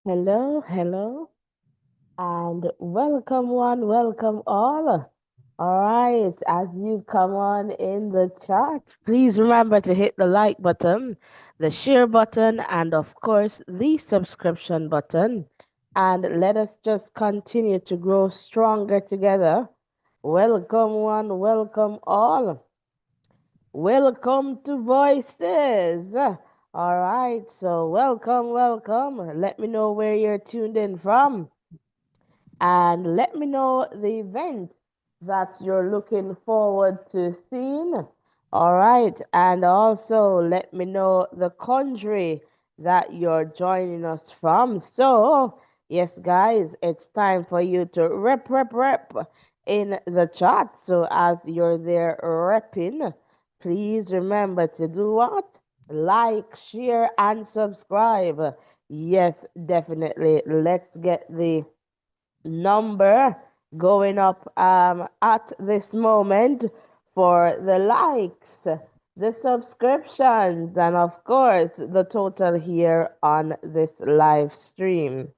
Hello, hello, and welcome one, welcome all. All right, as you come on in the chat, please remember to hit the like button, the share button, and of course, the subscription button. And let us just continue to grow stronger together. Welcome one, welcome all. Welcome to Voices. All right, so welcome, welcome. Let me know where you're tuned in from and let me know the event that you're looking forward to seeing. All right, and also let me know the country that you're joining us from. So, yes, guys, it's time for you to rep in the chat. So, as you're there repping, please remember to do what? Like, share, and subscribe. Yes, definitely. Let's get the number going up at this moment for the likes, the subscriptions, and of course the total here on this live stream.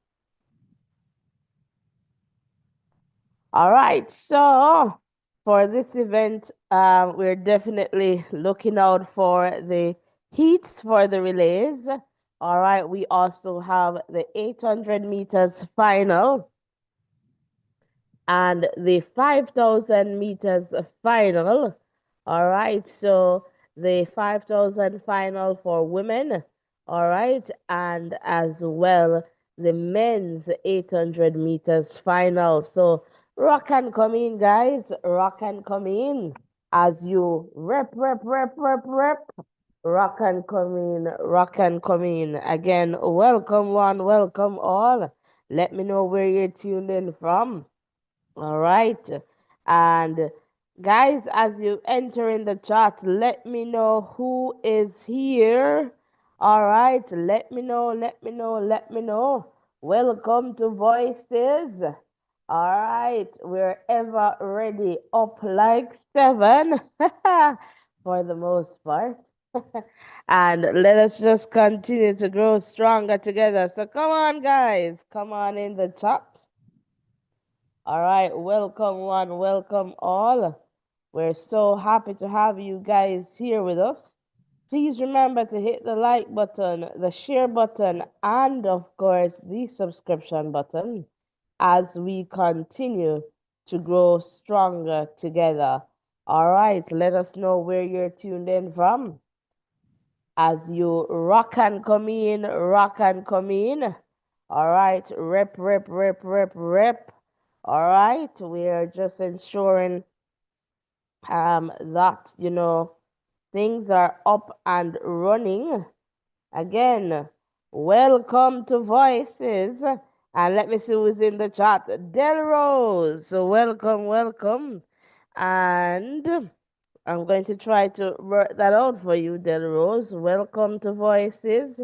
All right, so for this event, we're definitely looking out for the heats for the relays. All right, we also have the 800 meters final and the 5,000 meters final. All right, so the 5,000 final for women. All right, and as well the men's 800 meters final. So rock and come in, guys. Rock and come in as you rep. Rock and come in, rock and come in. Again, welcome one, welcome all. Let me know where you're tuned in from. All right. And guys, as you enter in the chat, let me know who is here. All right. Let me know. Welcome to Voices. All right. We're ever ready, up like seven for the most part. And let us just continue to grow stronger together. So come on, guys. Come on in the chat. All right, welcome one, welcome all. We're so happy to have you guys here with us. Please remember to hit the like button, the share button, and of course, the subscription button as we continue to grow stronger together. All right, let us know where you're tuned in from as you rock and come in, rock and come in. All right, rep. All right, we are just ensuring that things are up and running. Again, welcome to Voices. And let me see who's in the chat. Del Rose. So welcome. And I'm going to try to work that out for you, Del Rose. Welcome to Voices.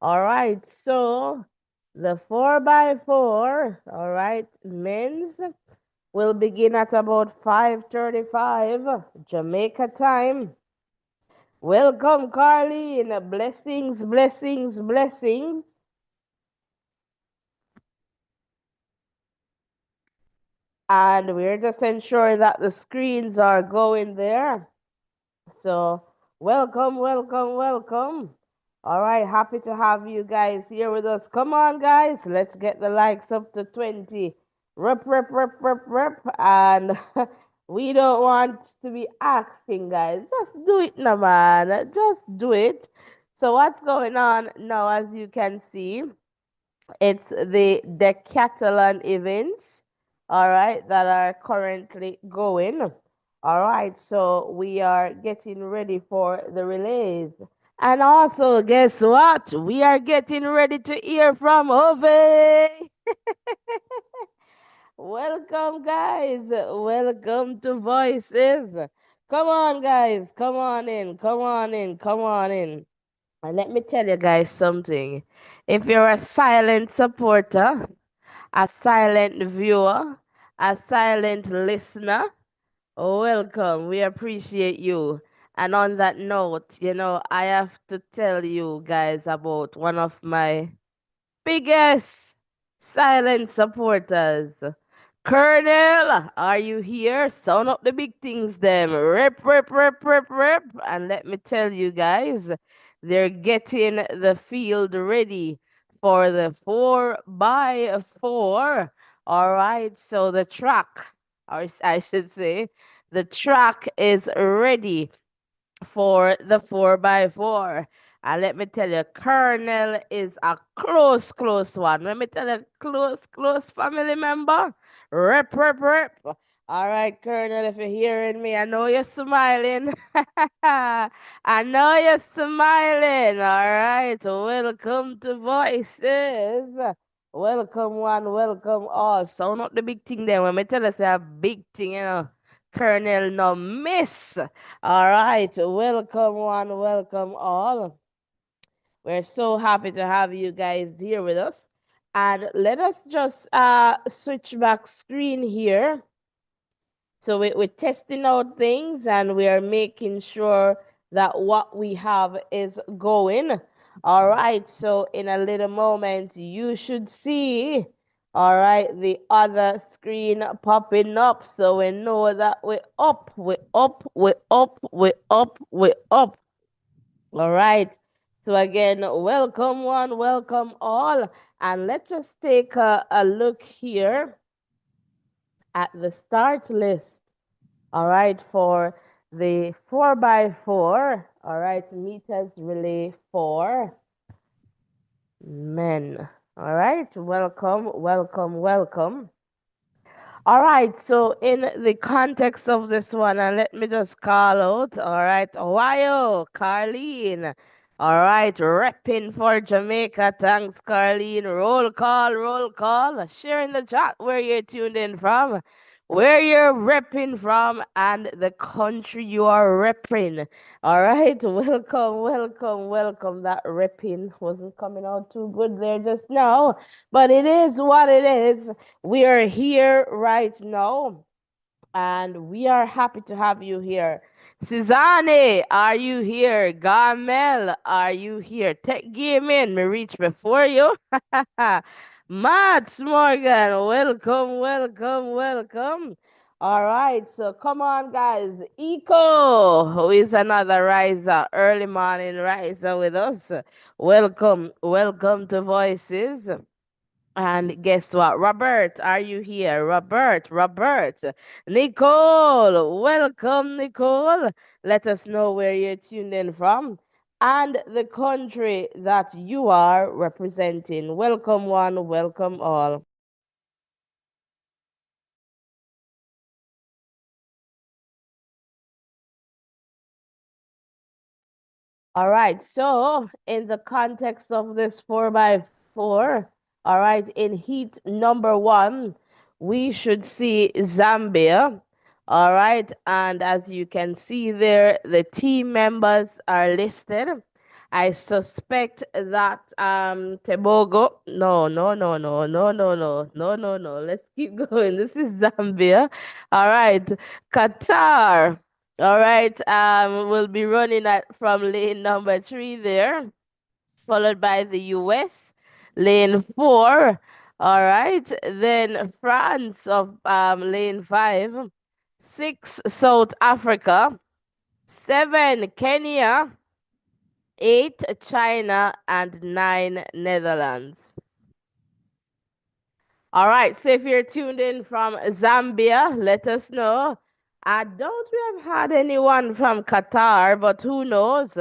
All right, so the 4x4, all right, men's will begin at about 5:35 Jamaica time. Welcome, Carlene. Blessings. And we're just ensuring that the screens are going there. So, welcome. All right, happy to have you guys here with us. Come on, guys, let's get the likes up to 20. Rep. And we don't want to be asking, guys. Just do it, no man. Just do it. So, what's going on now, as you can see? It's the Decathlon events, all right, that are currently going. All right, so we are getting ready for the relays. And also, guess what? We are getting ready to hear from Ove. Welcome, guys. Welcome to Voices. Come on, guys. Come on in. And let me tell you guys something. If you're a silent supporter, a silent viewer, a silent listener, welcome. We appreciate you. And on that note, I have to tell you guys about one of my biggest silent supporters. Colonel, are you here? Sound up the big things, them. Rip, rip, rip, rip, rip. And let me tell you guys, they're getting the field ready for the 4x4. All right, so the track, or I should say, the track is ready for the 4x4. And let me tell you, Colonel is a close, close one. Let me tell you, close, close family member. Rip, rip, rip. All right, Colonel, if you're hearing me, I know you're smiling. I know you're smiling. All right, welcome to Voices. Welcome one, welcome all. Sound not the big thing there. When me tell us a big thing, Colonel no miss. All right, welcome one, welcome all. We're so happy to have you guys here with us. And let us just switch back screen here. So we're testing out things and we are making sure that what we have is going. All right, so in a little moment, you should see, all right, the other screen popping up. So we know that we're up, we're up, we're up, we're up, we're up. All right. So again, welcome one, welcome all. And let's just take a look here at the start list. All right, for the 4x4, all right, meters relay for men. All right, welcome, welcome, welcome. All right, so in the context of this one, and let me just call out, all right, Ohio, Carlene. All right, repping for Jamaica. Thanks, Carlene. Roll call, roll call. Share in the chat where you're tuned in from, where you're repping from, and the country you are repping. All right, welcome, welcome, welcome. That repping wasn't coming out too good there just now, but it is what it is. We are here right now, and we are happy to have you here. Suzanne, are you here? Gamel, are you here? Tech Gaming, me reach before you. Mats Morgan, welcome, welcome, welcome. All right, so come on, guys. Eco, who is another riser, early morning riser with us. Welcome, welcome to Voices. And guess what? Robert, are you here? Robert, Robert. Nicole, welcome, Nicole. Let us know where you're tuned in from and the country that you are representing. Welcome, one, welcome all. All right, so in the context of this 4x4, all right, in heat number one, we should see Zambia. All right, and as you can see there, the team members are listed. I suspect that Tobago, no. Let's keep going. This is Zambia. All right, Qatar. All right, we'll be running at from lane number 3 there, followed by the US, lane 4. All right, then France of lane 5, 6 South Africa, 7 Kenya, 8 China, and 9 Netherlands. All right, so if you're tuned in from Zambia, let us know. I don't we have had anyone from Qatar, but who knows?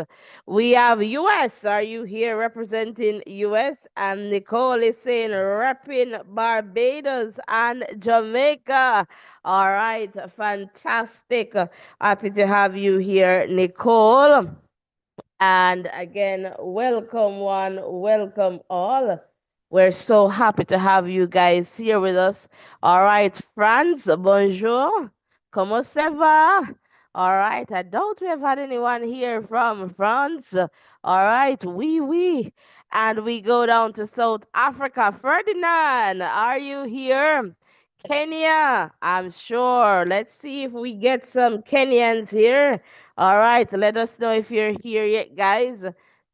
We have US. Are you here representing US? And Nicole is saying repping Barbados and Jamaica. All right, fantastic. Happy to have you here, Nicole. And again, welcome one, welcome all. We're so happy to have you guys here with us. All right, France, bonjour. Comment ça va? All right, I doubt we have had anyone here from France. All right, oui. And we go down to South Africa. Ferdinand, are you here? Kenya, I'm sure. Let's see if we get some Kenyans here. All right, let us know if you're here yet, guys.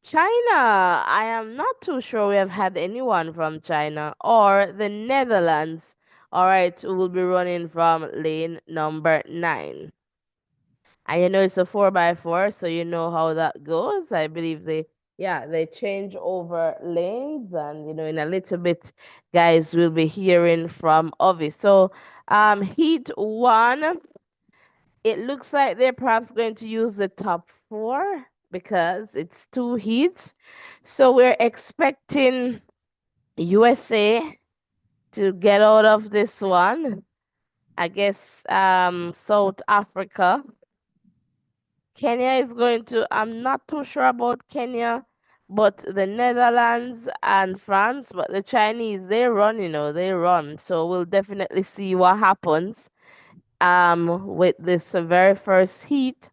China, I am not too sure we have had anyone from China or the Netherlands. All right, we will be running from lane number 9. And you know it's a 4x4, so you know how that goes. I believe they change over lanes, and in a little bit, guys, will be hearing from Ovi. So, heat one, it looks like they're perhaps going to use the top four because it's two heats. So we're expecting USA to get out of this one. I guess South Africa. Kenya is going to, I'm not too sure about Kenya, but the Netherlands and France, but the Chinese, they run, they run. So we'll definitely see what happens with this very first heat.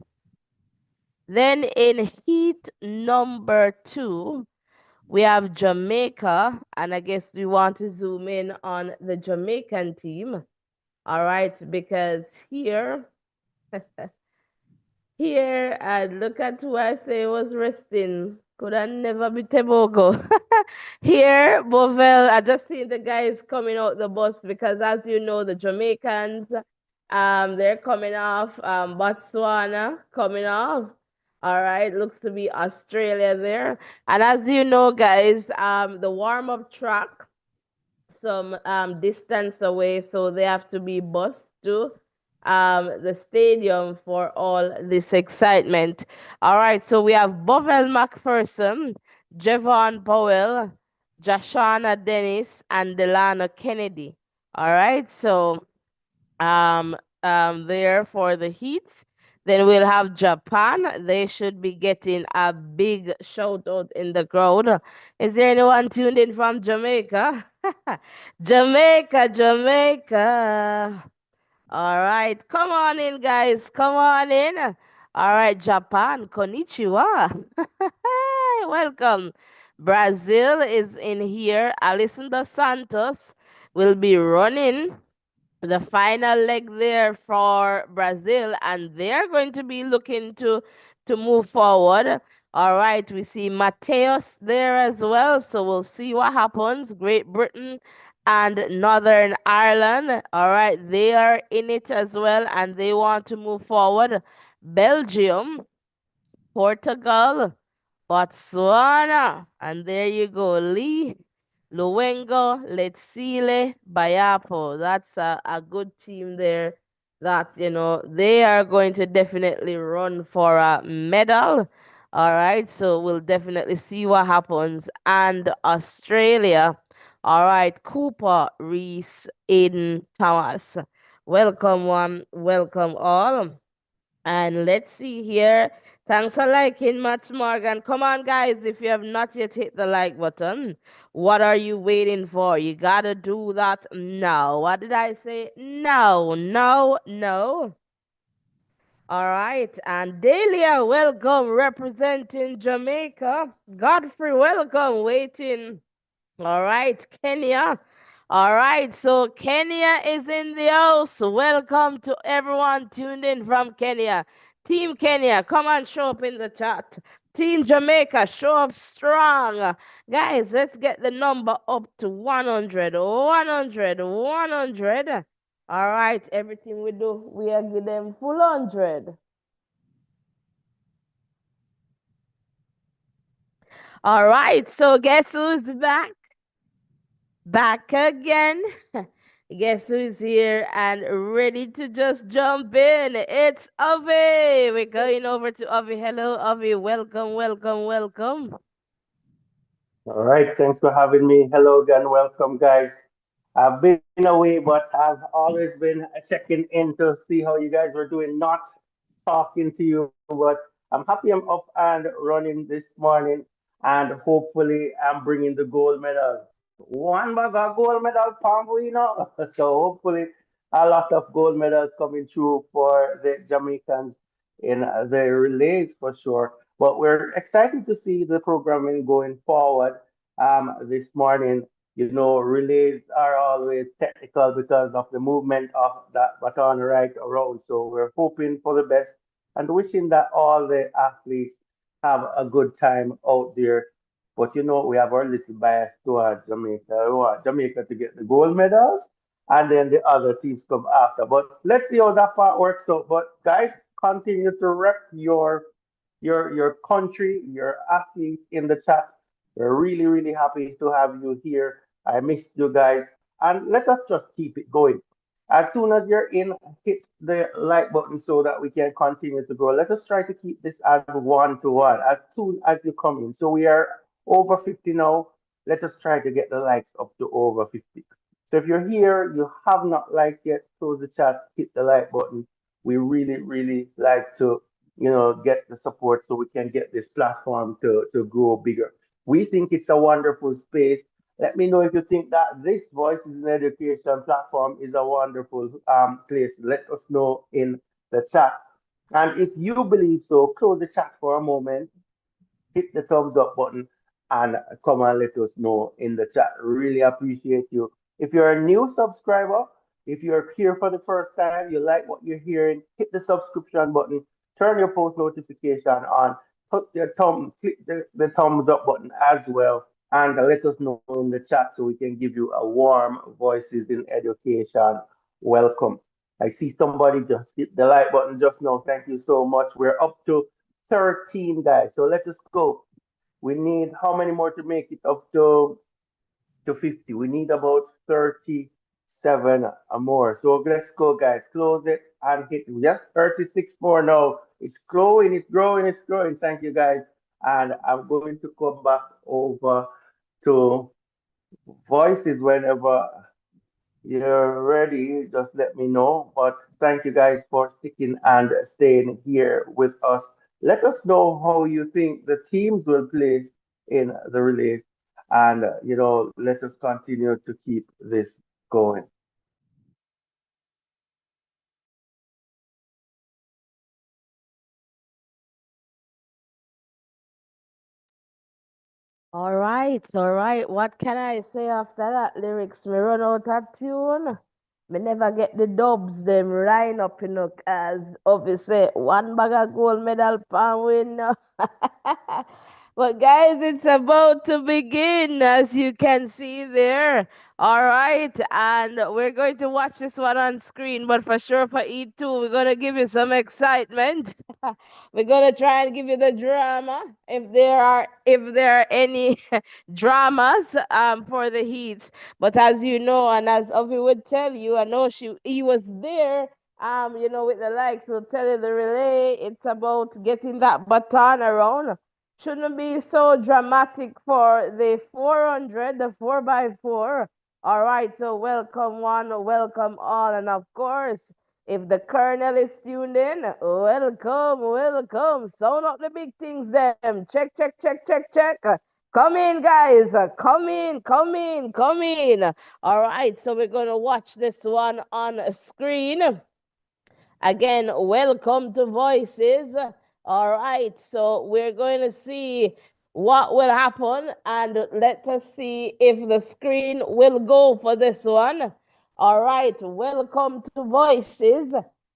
Then in heat number 2, we have Jamaica, and I guess we want to zoom in on the Jamaican team. All right, because here, and look at who I say was resting. Could have never be Tebogo. Here, Bovell, I just seen the guys coming out the bus because, as you know, the Jamaicans, they're coming off. Botswana coming off. All right, looks to be Australia there. And as you know, guys, the warm-up track some distance away, so they have to be bused to the stadium for all this excitement. All right, so we have Bovel McPherson, Javon Powell, Jashana Dennis, and Delano Kennedy. All right, so um, there for the Heats. Then we'll have Japan. They should be getting a big shout out in the crowd. Is there anyone tuned in from Jamaica? Jamaica, Jamaica. All right, come on in, guys. Come on in. All right, Japan, konnichiwa. Welcome. Brazil is in here. Alison dos Santos will be running the final leg there for Brazil, and they're going to be looking to move forward. All right, we see Mateus there as well, so we'll see what happens. Great Britain and Northern Ireland, all right, they are in it as well, and they want to move forward. Belgium, Portugal, Botswana, and there you go, Lee. Luengo, Letsile, Bayapo. That's a good team there that, they are going to definitely run for a medal. All right, so we'll definitely see what happens. And Australia, all right, Cooper, Reese, Aiden, Thomas. Welcome one, welcome all. And let's see here. Thanks for liking, Matt Morgan. Come on, guys. If you have not yet hit the like button, what are you waiting for? You gotta do that now. What did I say? No, no, no. All right. And Delia, welcome, representing Jamaica. Godfrey, welcome, waiting. All right, Kenya. All right, so Kenya is in the house. Welcome to everyone tuned in from Kenya. Team Kenya, come on, show up in the chat. Team Jamaica, show up strong. Guys, let's get the number up to 100. 100, 100. All right, everything we do, we are give them full 100. All right, so guess who's back? Back again. Guess who's here and ready to just jump in? It's Avi. We're going over to Avi. Hello, Avi. Welcome, welcome, welcome. All right, thanks for having me. Hello again, welcome, guys. I've been away, but I've always been checking in to see how you guys were doing. Not talking to you, but I'm happy I'm up and running this morning, and hopefully I'm bringing the gold medal. One bag of gold medal, Pambuino. So hopefully a lot of gold medals coming through for the Jamaicans in the relays for sure. But we're excited to see the programming going forward this morning. You know, relays are always technical because of the movement of that baton right around. So we're hoping for the best and wishing that all the athletes have a good time out there. But we have our little bias towards Jamaica. We want Jamaica to get the gold medals, and then the other teams come after. But let's see how that part works out. But guys, continue to rep your country, your athletes in the chat. We're really, really happy to have you here. I missed you guys. And let us just keep it going. As soon as you're in, hit the like button so that we can continue to grow. Let us try to keep this as 1-to-1 as soon as you come in. So we are over 50 now. Let us try to get the likes up to over 50. So if you're here, you have not liked yet, close the chat, hit the like button. We really, really like to get the support so we can get this platform to grow bigger. We think it's a wonderful space. Let me know if you think that this Voices in Education platform is a wonderful place. Let us know in the chat. And if you believe so, close the chat for a moment, hit the thumbs up button, and come and let us know in the chat. Really appreciate you. If you're a new subscriber, if you're here for the first time, you like what you're hearing, hit the subscription button, turn your post notification on, click the thumbs up button as well, and let us know in the chat so we can give you a warm Voices in Education welcome. I see somebody just hit the like button just now. Thank you so much. We're up to 13 guys. So let us go. We need how many more to make it up to 50? We need about 37 more. So let's go, guys. Close it and hit just 36 more now. It's growing, it's growing, it's growing. Thank you, guys. And I'm going to come back over to voices whenever you're ready, just let me know. But thank you guys for sticking and staying here with us. Let us know how you think the teams will place in the release. And, let us continue to keep this going. All right, all right. What can I say after that lyrics? Me run out of tune. Me never get the dubs them line up, cause obviously one bag of gold medal pan win. But guys, it's about to begin, as you can see there. All right, and we're going to watch this one on screen, but for sure for E2, we're gonna give you some excitement. We're gonna try and give you the drama if there are any dramas for the Heats. But as you know, and as Ovi would tell you, I know he was there. With the likes, will tell you the relay. It's about getting that baton around. Shouldn't be so dramatic for the 400, the 4x4. All right, so welcome one, welcome all, and of course, if the Colonel is tuned in, welcome, welcome. Sound up the big things, them. Check, check, check, check, check. Come in, guys. Come in, come in, come in. All right, so we're going to watch this one on screen. Again, welcome to Voices. All right, so we're going to see what will happen and let us see if the screen will go for this one. All right, welcome to Voices.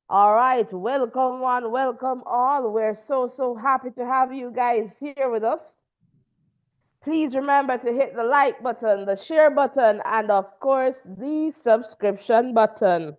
All right, welcome one, welcome all. We're so happy to have you guys here with us. Please remember to hit the like button, the share button, and of course, the subscription button.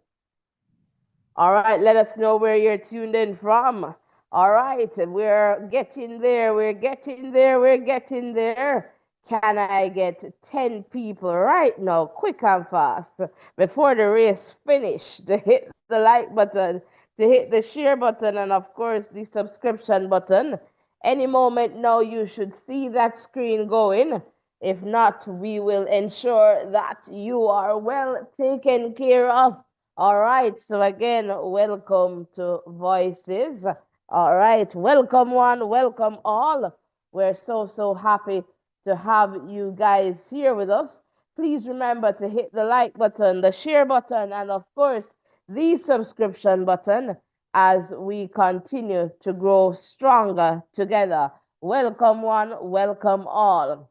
All right, let us know where you're tuned in from. All right, we're getting there, we're getting there, we're getting there. Can I get 10 people right now, quick and fast, before the race finish, to hit the like button, to hit the share button, and of course the subscription button? Any moment now, you should see that screen going. If not, we will ensure that you are well taken care of. All right, so again, welcome to Voices. All right, welcome one, welcome all. We're so happy to have you guys here with us. Please remember to hit the like button, the share button, and of course, the subscription button as we continue to grow stronger together. Welcome one, welcome all.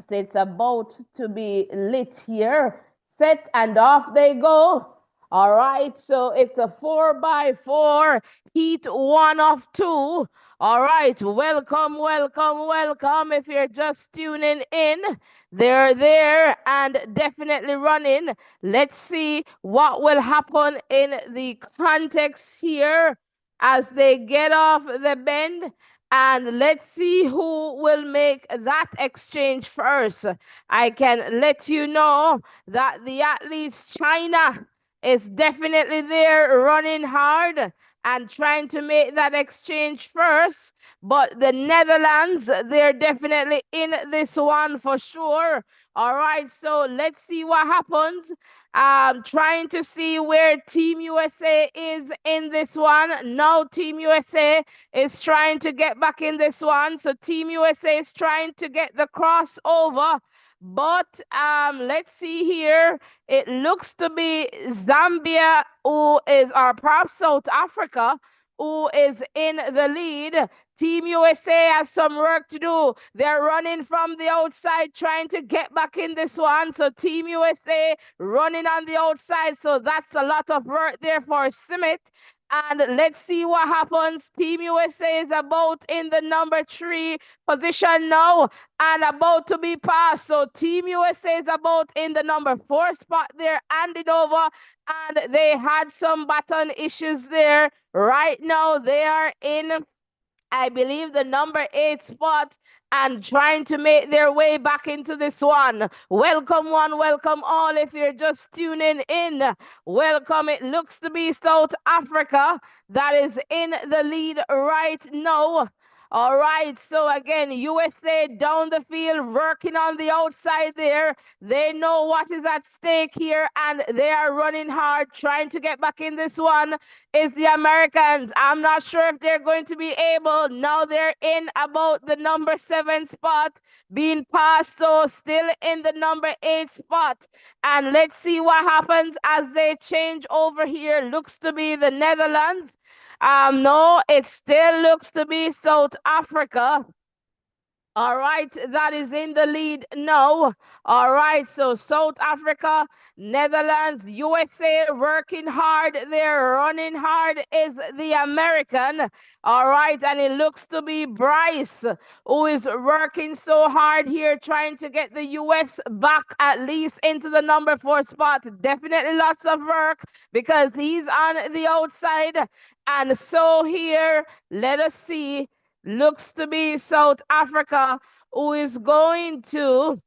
So it's about to be lit here. Set and off they go. All right, so it's a 4x4 heat one of two. All right, welcome, welcome, welcome. If you're just tuning in, they're there and definitely running. Let's see what will happen in the context here as they get off the bend. And let's see who will make that exchange first. I can let you know that the athletes China is definitely there running hard and trying to make that exchange first. But the Netherlands, they're definitely in this one for sure. All right, so let's see what happens. Trying to see where Team USA is in this one. Now Team USA is trying to get back in this one. So Team USA is trying to get the crossover. But let's see here. It looks to be Zambia who is, or perhaps South Africa, who is in the lead. Team USA has some work to do. They're running from the outside, trying to get back in this one. So Team USA running on the outside. So that's a lot of work there for Smith. And let's see what happens. Team USA is about in the number 3 position now and about to be passed. So Team USA is about in the number 4 spot there, handing over, and they had some button issues there. Right now, they are in, I believe, the number 8 spot and trying to make their way back into this one. Welcome one, welcome all. If you're just tuning in, welcome. It looks to be South Africa that is in the lead right now. All right, so again, USA down the field, working on the outside there. They know what is at stake here, and they are running hard, trying to get back in this one. Is the Americans. I'm not sure if they're going to be able. Now they're in about the number 7 spot, being passed, so still in the number 8 spot. And let's see what happens as they change over here. Looks to be the Netherlands. No, it still looks to be South Africa. All right, that is in the lead now. All right, so South Africa, Netherlands, USA working hard. They're running hard is the American. All right, and it looks to be Bryce who is working so hard here trying to get the US back at least into the number 4 spot. Definitely lots of work because he's on the outside. And so here, let us see, looks to be South Africa who is going to,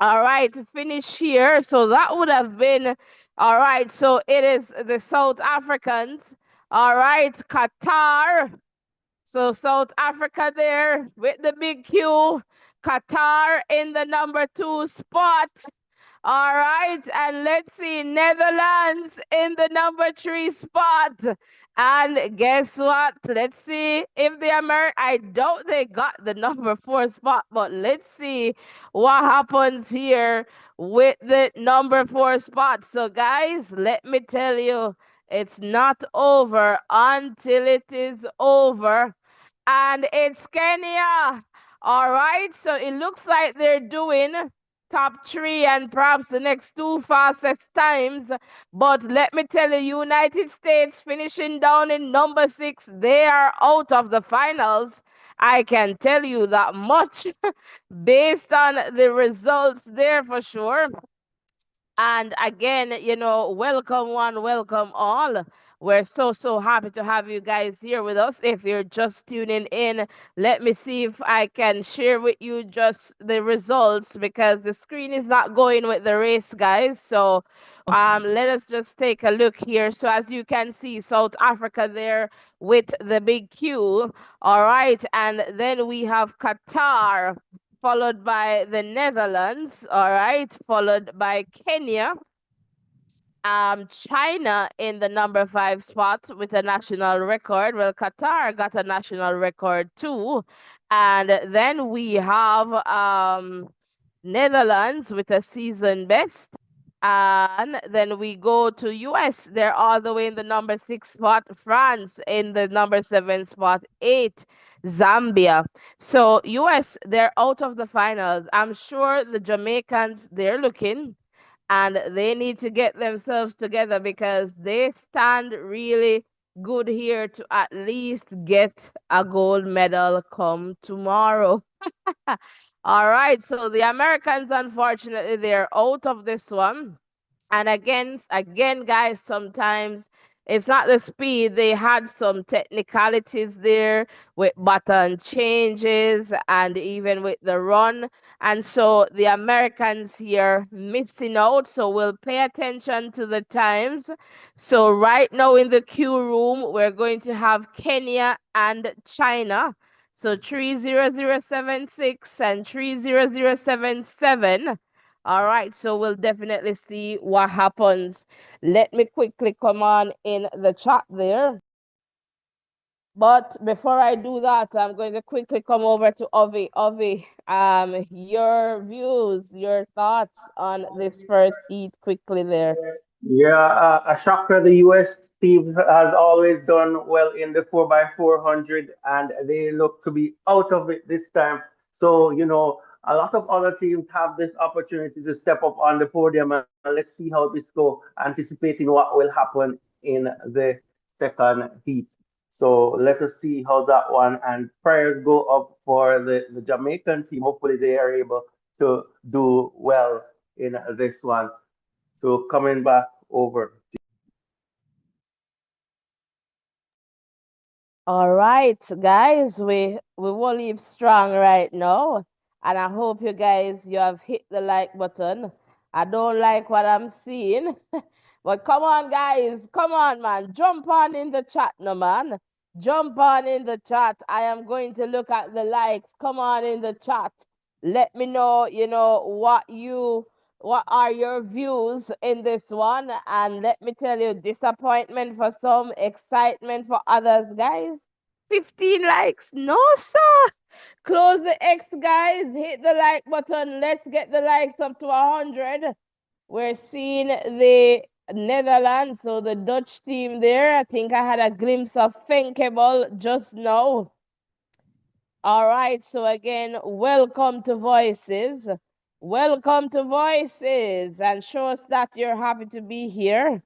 all right, finish here. So that would have been, all right, so it is the South Africans. All right, Qatar. So South Africa there with the big Q. Qatar in the number 2 spot. All right, and let's see, Netherlands in the number 3 spot. And guess what? Let's see if the I doubt they got the number 4 spot, but let's see what happens here with the number 4 spot. So, guys, let me tell you, it's not over until it is over. And it's Kenya. All right, so it looks like they're doing top 3 and perhaps the next 2 fastest times. But let me tell you, United States finishing down in number 6, they are out of the finals. I can tell you that much based on the results there for sure. And again, welcome one, welcome all. We're so happy to have you guys here with us. If you're just tuning in, let me see if I can share with you just the results because the screen is not going with the race, guys. So let us just take a look here. So as you can see, South Africa there with the big Q. All right, and then we have Qatar followed by the Netherlands, all right, followed by Kenya, China in the number 5 spot with a national record. Well, Qatar got a national record too. And then we have Netherlands with a season best. And then we go to US. They're all the way in the number 6 spot. France in the number 7 spot. 8, Zambia. So US, they're out of the finals. I'm sure the Jamaicans, they're looking. and they need to get themselves together because they stand really good here to at least get a gold medal come tomorrow. All right, so the Americans, unfortunately, they're out of this one. And again, guys, sometimes it's not the speed. They had some technicalities there with button changes and even with the run. And so the Americans here missing out. So we'll pay attention to the times. So right now in the queue room, we're going to have Kenya and China. So 30076 and 30077. All right, so we'll definitely see what happens. Let me quickly come on in the chat there. But before I do that, I'm going to quickly come over to Ovi. Ovi, your views, your thoughts on this first heat quickly there. Yeah, a shocker. The US team has always done well in the 4x400, and they look to be out of it this time. So, a lot of other teams have this opportunity to step up on the podium, and let's see how this go, anticipating what will happen in the second heat. So let us see how that one, and prayers go up for the Jamaican team. Hopefully they are able to do well in this one. So coming back over. All right, guys, we will leave strong right now, and I hope you have hit the like button. I don't like what I'm seeing, but come on, guys, come on, man, jump on in the chat, no man, jump on in the chat. I am going to look at the likes. Come on in the chat. Let me know, what are your views in this one? And let me tell you, disappointment for some, excitement for others, guys. 15 likes. No, sir. Close the X, guys. Hit the like button. Let's get the likes up to 100. We're seeing the Netherlands, so the Dutch team there. I think I had a glimpse of Fenkable just now. All right, so again, welcome to Voices. Welcome to Voices, and show us that you're happy to be here.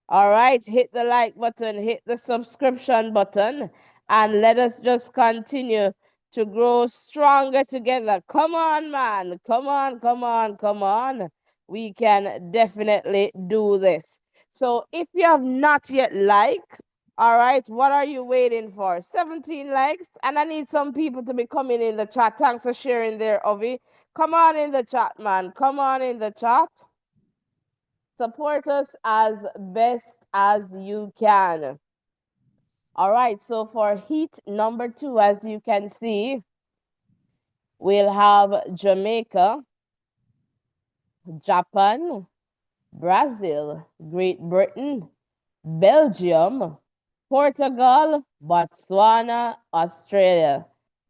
All right, hit the like button, hit the subscription button, and let us just continue to grow stronger together. Come on, man. Come on, come on, come on. We can definitely do this. So if you have not yet liked, all right, what are you waiting for? 17 likes, and I need some people to be coming in the chat. Thanks for sharing there, Ovi. Come on in the chat, man. Come on in the chat. Support us as best as you can. All right, so for heat number 2, as you can see, we'll have Jamaica, Japan, Brazil, Great Britain, Belgium, Portugal, Botswana, Australia.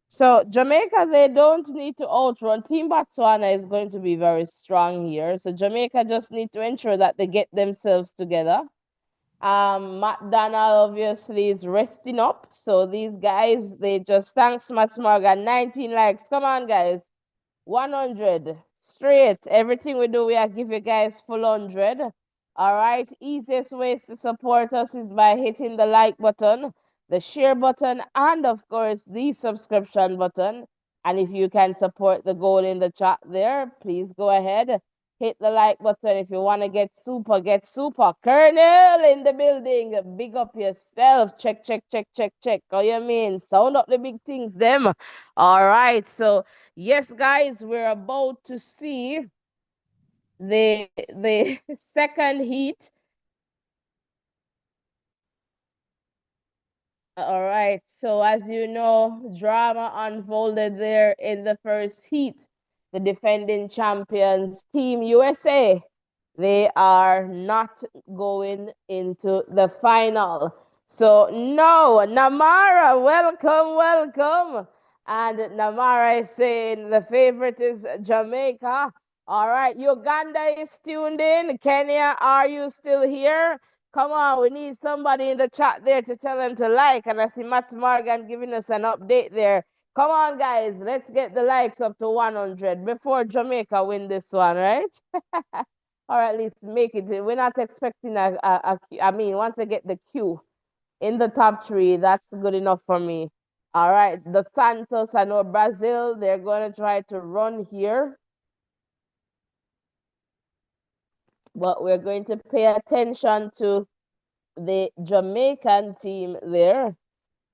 So Jamaica, they don't need to outrun. Team Botswana is going to be very strong here. So Jamaica just need to ensure that they get themselves together. McDonald obviously is resting up. So these guys, they just thanks Matt Morgan. 19 likes. Come on, guys. 100 straight. Everything we do, we are give you guys full 100. All right. Easiest ways to support us is by hitting the like button, the share button, and of course the subscription button. And if you can support the goal in the chat there, please go ahead. Hit the like button. If you want to get super, get super. Colonel in the building. Big up yourself. Check, check, check, check, check. How you mean? Sound up the big things, them. All right. So yes, guys, we're about to see the second heat. All right. So as you know, drama unfolded there in the first heat. The defending champions, Team USA, they are not going into the final. So no, Namara, welcome, welcome. And Namara is saying the favorite is Jamaica. All right, Uganda is tuned in. Kenya, are you still here? Come on, we need somebody in the chat there to tell them to like. And I see Matt Morgan giving us an update there. Come on, guys, let's get the likes up to 100 before Jamaica win this one, right? or at least make it. We're not expecting I mean, once I get the Q in the top three, that's good enough for me. All right, the Santos, I know Brazil, they're going to try to run here, but we're going to pay attention to the Jamaican team there,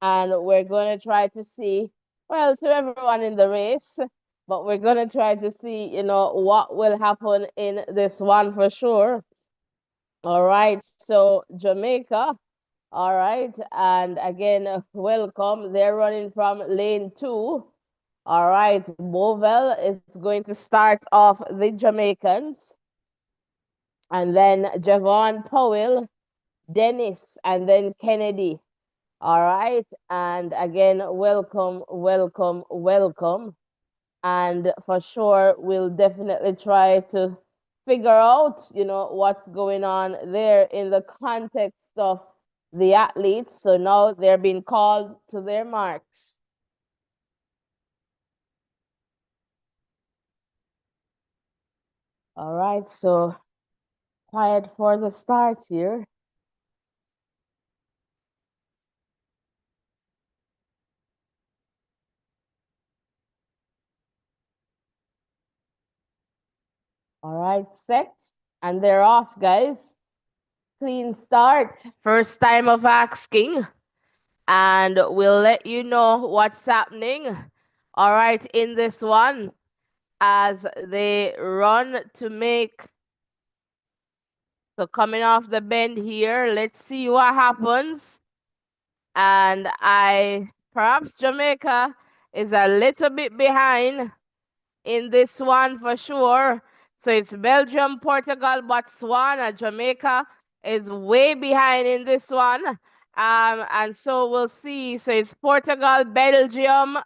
and we're going to try to see, well, to everyone in the race, but we're going to try to see, what will happen in this one for sure. All right, so Jamaica, all right, and again, welcome. They're running from lane two. All right, Bovell is going to start off the Jamaicans, and then Javon Powell, Dennis, and then Kennedy. All right, and again, welcome, welcome, welcome. And for sure, we'll definitely try to figure out, what's going on there in the context of the athletes. So now they're being called to their marks. All right, so quiet for the start here. All right, set. And they're off, guys. Clean start. First time of asking. And we'll let you know what's happening. All right, in this one, as they run to make, so coming off the bend here, let's see what happens. And perhaps Jamaica is a little bit behind in this one for sure. So it's Belgium, Portugal, Botswana. Jamaica is way behind in this one. And so we'll see. So it's Portugal, Belgium,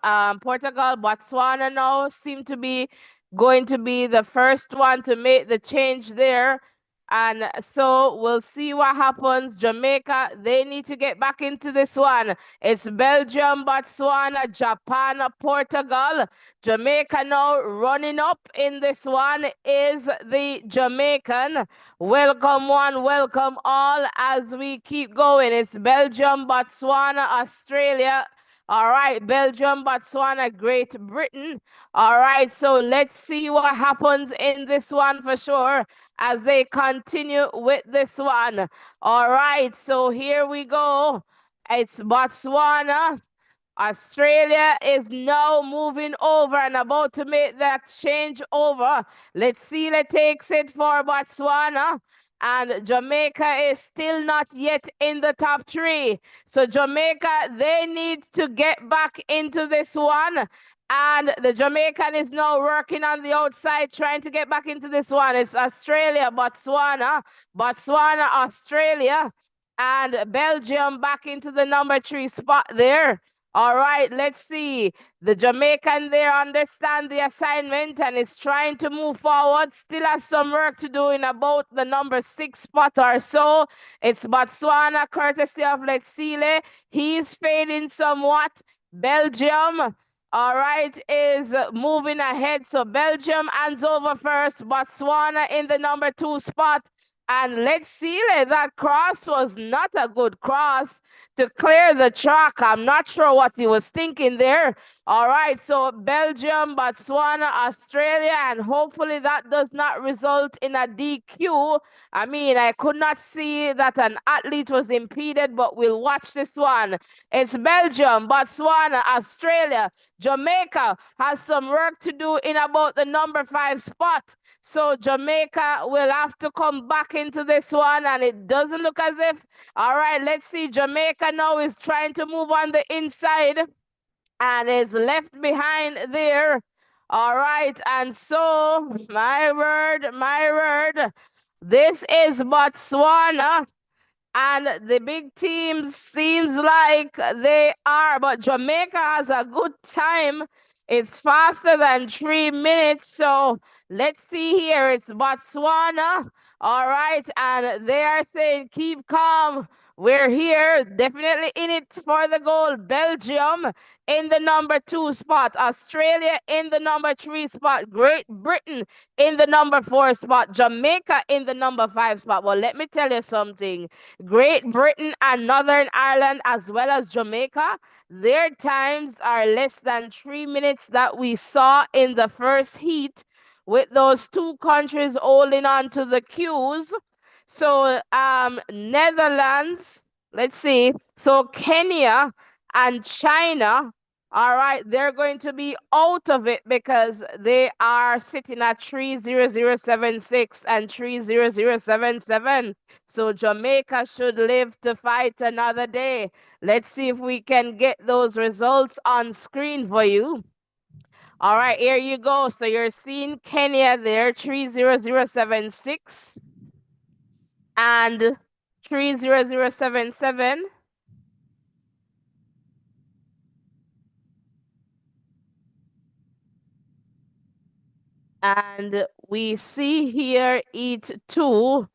Portugal, Botswana now seem to be going to be the first one to make the change there. And so we'll see what happens. Jamaica, they need to get back into this one. It's Belgium, Botswana, Japan, Portugal. Jamaica now running up in this one is the Jamaican. Welcome one, welcome all as we keep going. It's Belgium, Botswana, Australia. All right, Belgium, Botswana, Great Britain. All right, so let's see what happens in this one for sure as they continue with this one. All right, so here we go. It's Botswana. Australia is now moving over and about to make that change over. Let's see, it takes it for Botswana. And Jamaica is still not yet in the top three. So Jamaica, they need to get back into this one. And the Jamaican is now working on the outside, trying to get back into this one. It's Australia, Botswana, Botswana, Australia, and Belgium back into the number three spot there. All right, let's see. The Jamaican there understand the assignment and is trying to move forward. Still has some work to do in about the number six spot or so. It's Botswana, courtesy of Letsile. He's fading somewhat. Belgium, all right, is moving ahead. So Belgium hands over first. Botswana in the number two spot. And let's see, that cross was not a good cross to clear the track. I'm not sure what he was thinking there. All right, so Belgium, Botswana, Australia, and hopefully that does not result in a DQ. I mean, I could not see that an athlete was impeded, but we'll watch this one. It's Belgium, Botswana, Australia, Jamaica has some work to do in about the number five spot. So Jamaica will have to come back into this one, and it doesn't look as if. All right, let's see. Jamaica now is trying to move on the inside and is left behind there. All right, and so, my word, my word, this is Botswana. And the big teams seems like they are, but Jamaica has a good time. It's faster than 3 minutes. So let's see here. It's Botswana. All right. And they are saying, keep calm. We're here, definitely in it for the gold. Belgium in the number 2 spot. Australia in the number 3 spot. Great Britain in the number 4 spot. Jamaica in the number 5 spot. Well, let me tell you something. Great Britain and Northern Ireland, as well as Jamaica, their times are less than 3 minutes that we saw in the first heat, with those two countries holding on to the cues. So, Netherlands, let's see. So, Kenya and China, all right, they're going to be out of it because they are sitting at 30076 and 30077. So, Jamaica should live to fight another day. Let's see if we can get those results on screen for you. All right, here you go. So, you're seeing Kenya there, 30076 and 30077. And we see here eat two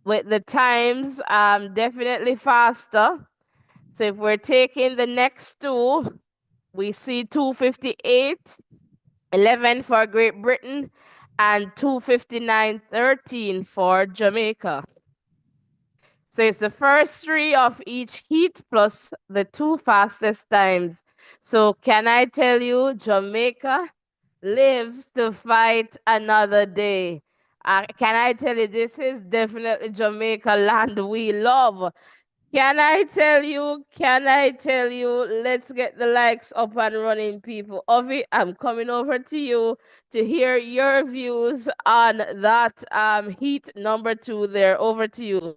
with the times definitely faster. So if we're taking the next two, we see 258, 11 for Great Britain, and 259.13 for Jamaica. So it's the first three of each heat plus the two fastest times. So can I tell you, Jamaica lives to fight another day. Can I tell you, this is definitely Jamaica land we love. Can I tell you? Can I tell you? Let's get the likes up and running, people. Ovi, I'm coming over to you to hear your views on that heat number 2 there. Over to you.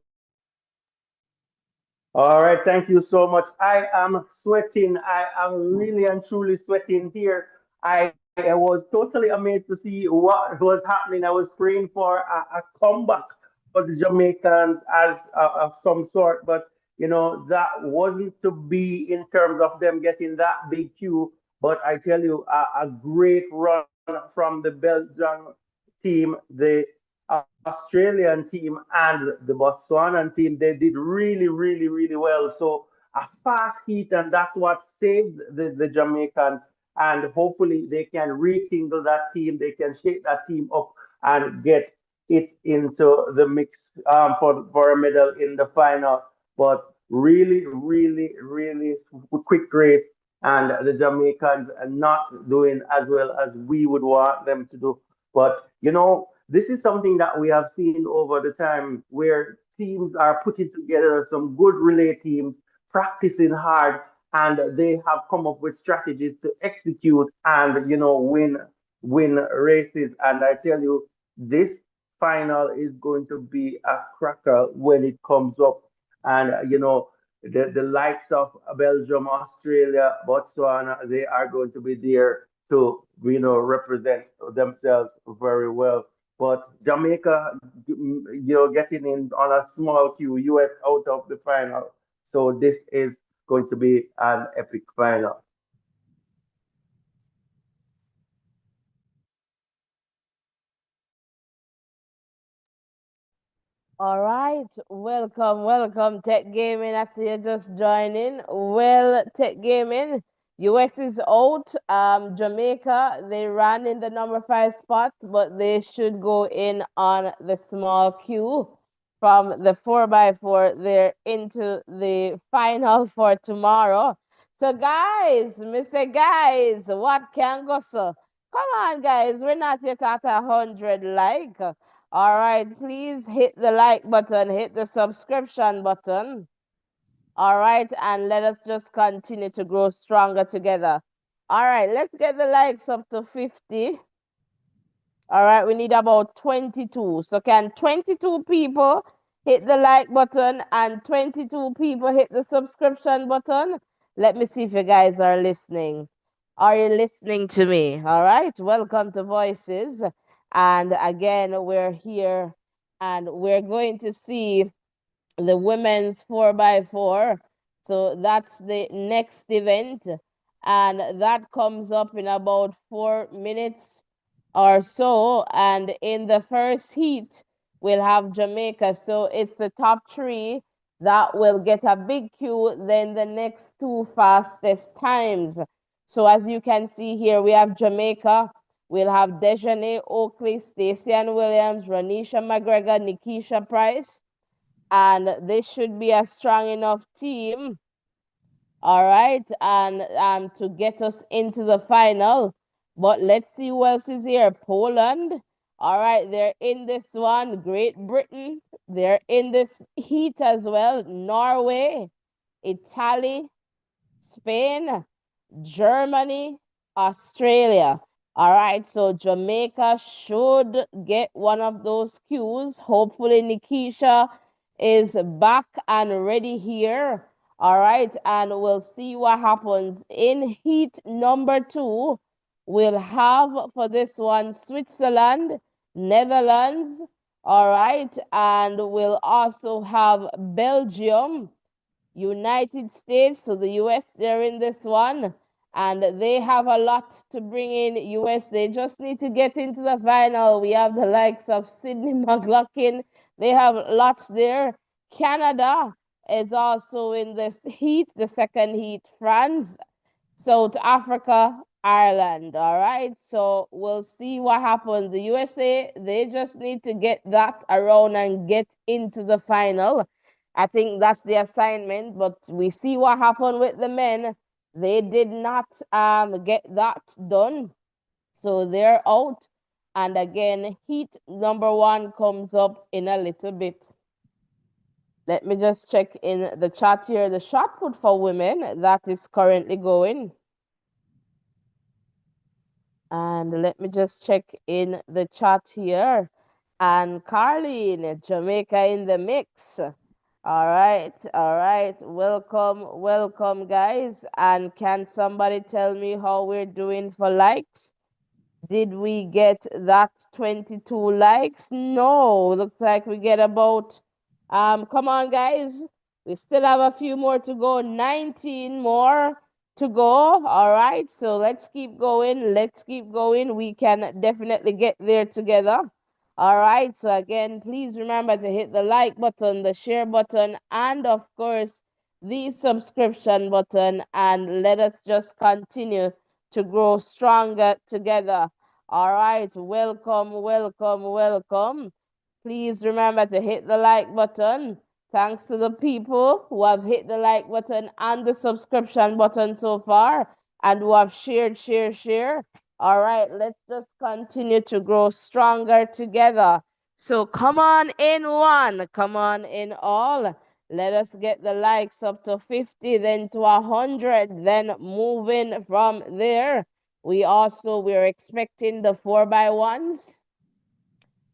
All right, thank you so much. I am sweating. I am really and truly sweating here. I was totally amazed to see what was happening. I was praying for a comeback for the Jamaicans as of some sort, but that wasn't to be in terms of them getting that big cue. But I tell you, a great run from the Belgian team, the Australian team, and the Botswanan team. They did really, really, really well. So a fast heat, and that's what saved the Jamaicans. And hopefully they can rekindle that team. They can shake that team up and get it into the mix for a medal in the final. But really, really, really quick race, and the Jamaicans are not doing as well as we would want them to do. But this is something that we have seen over the time where teams are putting together some good relay teams, practicing hard, and they have come up with strategies to execute and win races. And I tell you, this final is going to be a cracker when it comes up. And the likes of Belgium, Australia, Botswana, they are going to be there to represent themselves very well. But Jamaica, getting in on a small queue, US out of the final. So this is going to be an epic final. All right, welcome, welcome, Tech Gaming. I see you just joining. Well, Tech Gaming, US is out. Jamaica, they ran in the number 5 spot, but they should go in on the small queue from the 4x4 there into the final for tomorrow. So, guys, Mr. Guys, what can go so? Come on, guys, we're not yet at 100 like. All right, please hit the like button, hit the subscription button. All right, and let us just continue to grow stronger together. All right, let's get the likes up to 50. All right, we need about 22. So can 22 people hit the like button and 22 people hit the subscription button? Let me see if you guys are listening. Are you listening to me? All right, welcome to Voices. And again, we're here and we're going to see the women's 4x4. So that's the next event. And that comes up in about 4 minutes or so. And in the first heat, we'll have Jamaica. So it's the top three that will get a big queue than the next two fastest times. So as you can see here, we have Jamaica. We'll have Dejanay Oakley, Stacey Ann Williams, Ronisha McGregor, Nikisha Price. And this should be a strong enough team, all right, and to get us into the final. But let's see who else is here. Poland, all right, they're in this one. Great Britain, they're in this heat as well. Norway, Italy, Spain, Germany, Australia. All right, so Jamaica should get one of those cues. Hopefully, Nikisha is back and ready here. All right, and we'll see what happens in heat number two. We'll have for this one Switzerland, Netherlands. All right, and we'll also have Belgium, United States, so the US, they're in this one, and they have a lot to bring in. US, they just need to get into the final. We have the likes of Sydney McLaughlin, they have lots there. Canada is also in this heat, the second heat. France, South Africa, Ireland. All right. So we'll see what happens. The USA, they just need to get that around and get into the final. I think that's the assignment. But we see what happened with the men. They did not get that done. So they're out. And again, heat number one comes up in a little bit. Let me just check in the chat here. The shot put for women that is currently going. And let me just check in the chat here. And Carlene, Jamaica in the mix. All right. Welcome, welcome, guys. And can somebody tell me how we're doing for likes? Did we get that 22 likes? No, looks like we get about, come on, guys. We still have a few more to go, 19 more to go. All right, so let's keep going. Let's keep going. We can definitely get there together. All right, so again, please remember to hit the like button, the share button, and of course, the subscription button, and let us just continue to grow stronger together. All right, welcome, welcome, welcome. Please remember to hit the like button. Thanks to the people who have hit the like button and the subscription button so far and who have shared, share. All right, let's just continue to grow stronger together. So come on in one, come on in all. Let us get the likes up to 50, then to 100, then moving from there. We're expecting the 4x1s.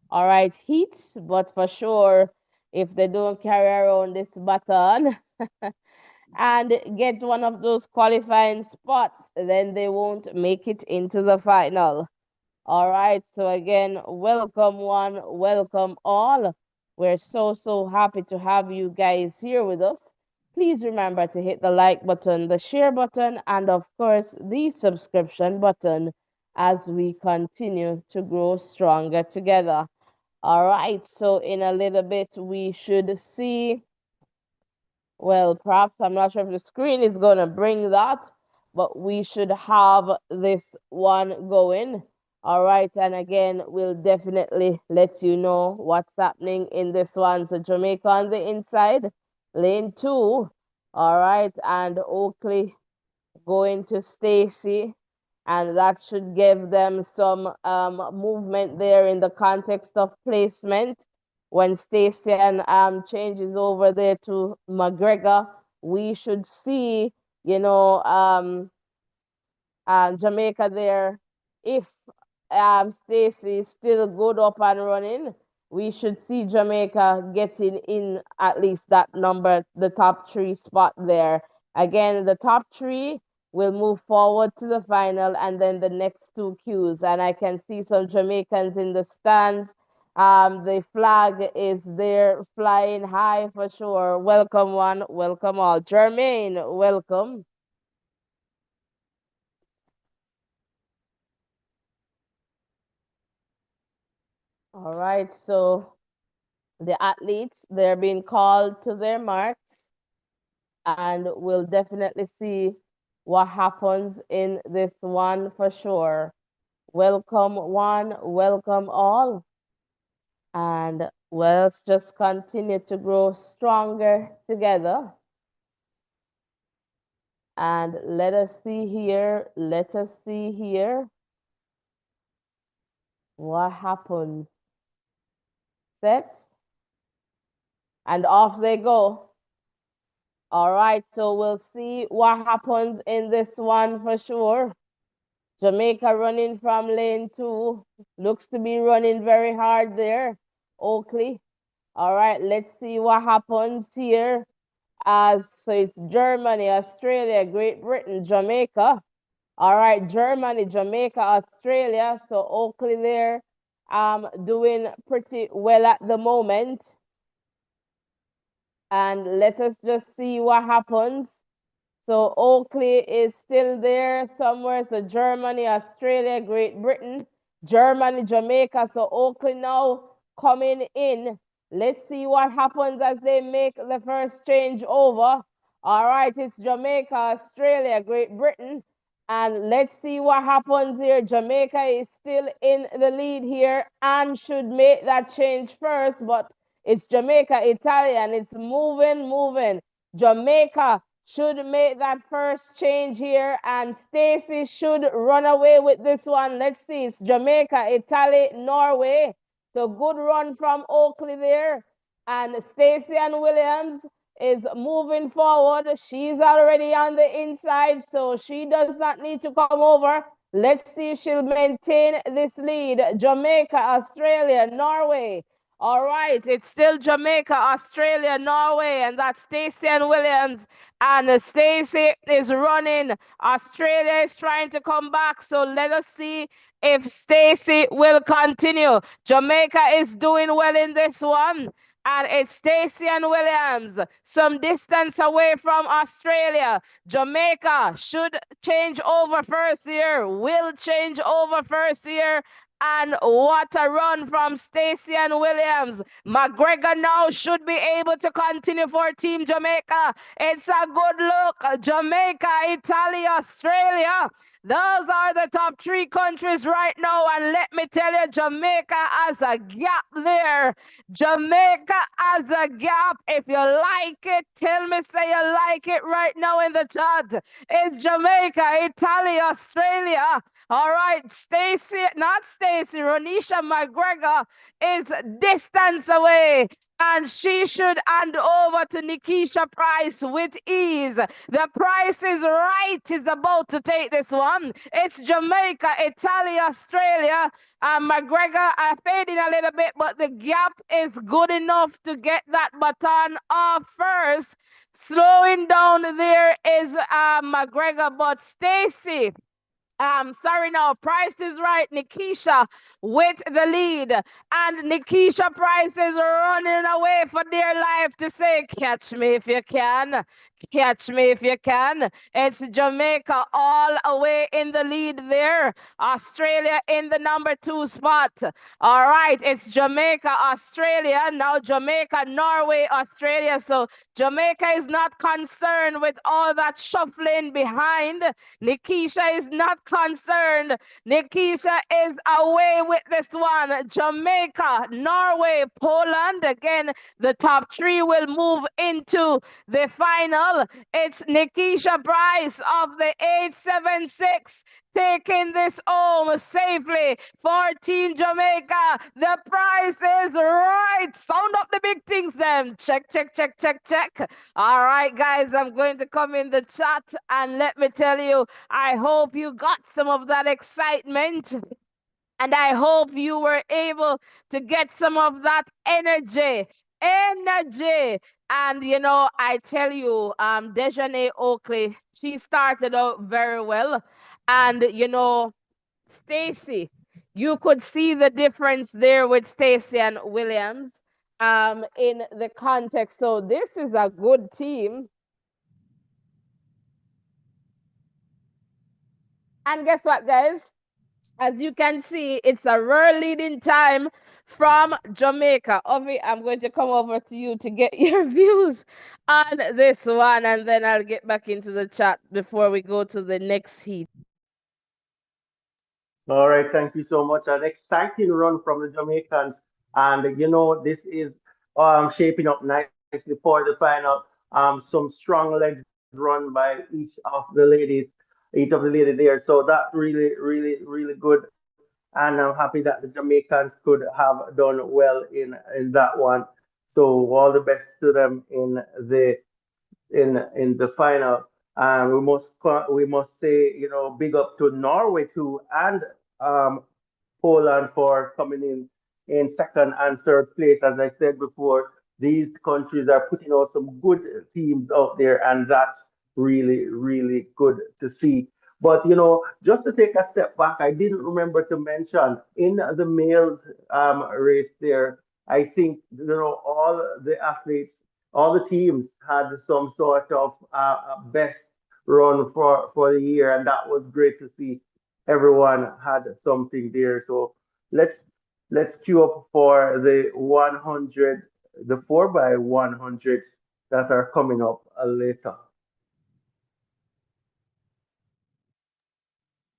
All right, heats, but for sure, if they don't carry around this baton and get one of those qualifying spots, then they won't make it into the final. All right, so again, welcome one, welcome all. We're so happy to have you guys here with us. Please remember to hit the like button, the share button, and of course, the subscription button as we continue to grow stronger together. All right, so in a little bit, we should see, well, perhaps I'm not sure if the screen is going to bring that, but we should have this one going. All right, and again, we'll definitely let you know what's happening in this one. So Jamaica on the inside, lane two. All right, and Oakley going to Stacy, and that should give them some movement there in the context of placement. When Stacy and changes over there to McGregor, we should see, you know, Jamaica there. If Stacy is still good up and running, we should see Jamaica getting in at least that number, the top three spot there. Again, the top three will move forward to the final and then the next two queues. And I can see some Jamaicans in the stands. The flag is there flying high for sure. Welcome one, welcome all. Jermaine, welcome. All right, so The athletes, they're being called to their marks, and we'll definitely see what happens in this one for sure. Welcome one, welcome all, and let's just continue to grow stronger together. And let us see here what happens. Set, and off they go. All right, so we'll see what happens in this one for sure. Jamaica running from lane 2. Looks to be running very hard there. Oakley. All right, let's see what happens here. As so it's Germany, Australia, Great Britain, Jamaica. All right, Germany, Jamaica, Australia. So Oakley there doing pretty well at the moment. And let us just see what happens. So Oakley is still there somewhere. So Germany, Australia, Great Britain, Germany, Jamaica. So Oakley now coming in. Let's see what happens as they make the first change over. All right, it's Jamaica, Australia, Great Britain. And let's see what happens here. Jamaica is still in the lead here and should make that change first, but it's Jamaica, Italian. It's moving, moving. Jamaica should make that first change here, and Stacy should run away with this one. Let's see. It's Jamaica, Italy, Norway. So good run from Oakley there. And Stacy and Williams is moving forward. She's already on the inside, so she does not need to come over. Let's see if she'll maintain this lead. Jamaica, Australia, Norway. All right, it's still Jamaica, Australia, Norway, and that's Stacey and Williams. And Stacey is running. Australia is trying to come back, so let us see if Stacey will continue. Jamaica is doing well in this one. And it's Stacey and Williams, some distance away from Australia. Jamaica should change over first here, will change over first here. And what a run from Stacey and Williams. McGregor now should be able to continue for Team Jamaica. It's a good look. Jamaica, Italy, Australia. Those are the top 3 countries right now. And let me tell you, Jamaica has a gap there. Jamaica has a gap. If you like it, tell me, say you like it right now in the chat. It's Jamaica, Italy, Australia. All right, Stacy, not Stacy, Ronisha McGregor is distance away. And she should hand over to Nikisha Price with ease. The Price is right, is about to take this one. It's Jamaica, Italy, Australia. And McGregor fading a little bit, but the gap is good enough to get that baton off first. Slowing down there is McGregor, but Stacy, sorry now, Price is right. Nikisha with the lead. And Nikisha Price is running away for dear life to say, catch me if you can. Catch me if you can. It's Jamaica all away in the lead there. Australia in the number 2 spot. All right, it's Jamaica, Australia. Now Jamaica, Norway, Australia. So Jamaica is not concerned with all that shuffling behind. Nikisha is not concerned. Nikisha is away with this one. Jamaica, Norway, Poland. Again, the top 3 will move into the final. It's Nikisha Price of the 876 taking this home safely for Team Jamaica. The price is right. Sound up the big things then. Check, check, check, check, check. All right, guys, I'm going to come in the chat and let me tell you, I hope you got some of that excitement. And I hope you were able to get some of that energy. Energy. And I tell you, Dejanay Oakley, she started out very well. And Stacy, you could see the difference there with Stacy and Williams in the context. So this is a good team. And guess what, guys? As you can see, it's a real leading time from Jamaica. Ovi, I'm going to come over to you to get your views on this one, and then I'll get back into the chat before we go to the next heat. All right, thank you so much. An exciting run from the Jamaicans, and this is shaping up nicely for the final. Some strong legs run by each of the ladies there. So that really, really, really good, and I'm happy that the Jamaicans could have done well in that one. So all the best to them in the final. We must say, big up to Norway too, and um, Poland for coming in second and third place. As I said before, these countries are putting out some good teams out there, and that's really, really good to see. But just to take a step back, I didn't remember to mention in the males race there. I think all the athletes, all the teams had some sort of best run for the year, and that was great to see everyone had something there. So let's let's queue up for the 100, the 4 by 100s that are coming up later.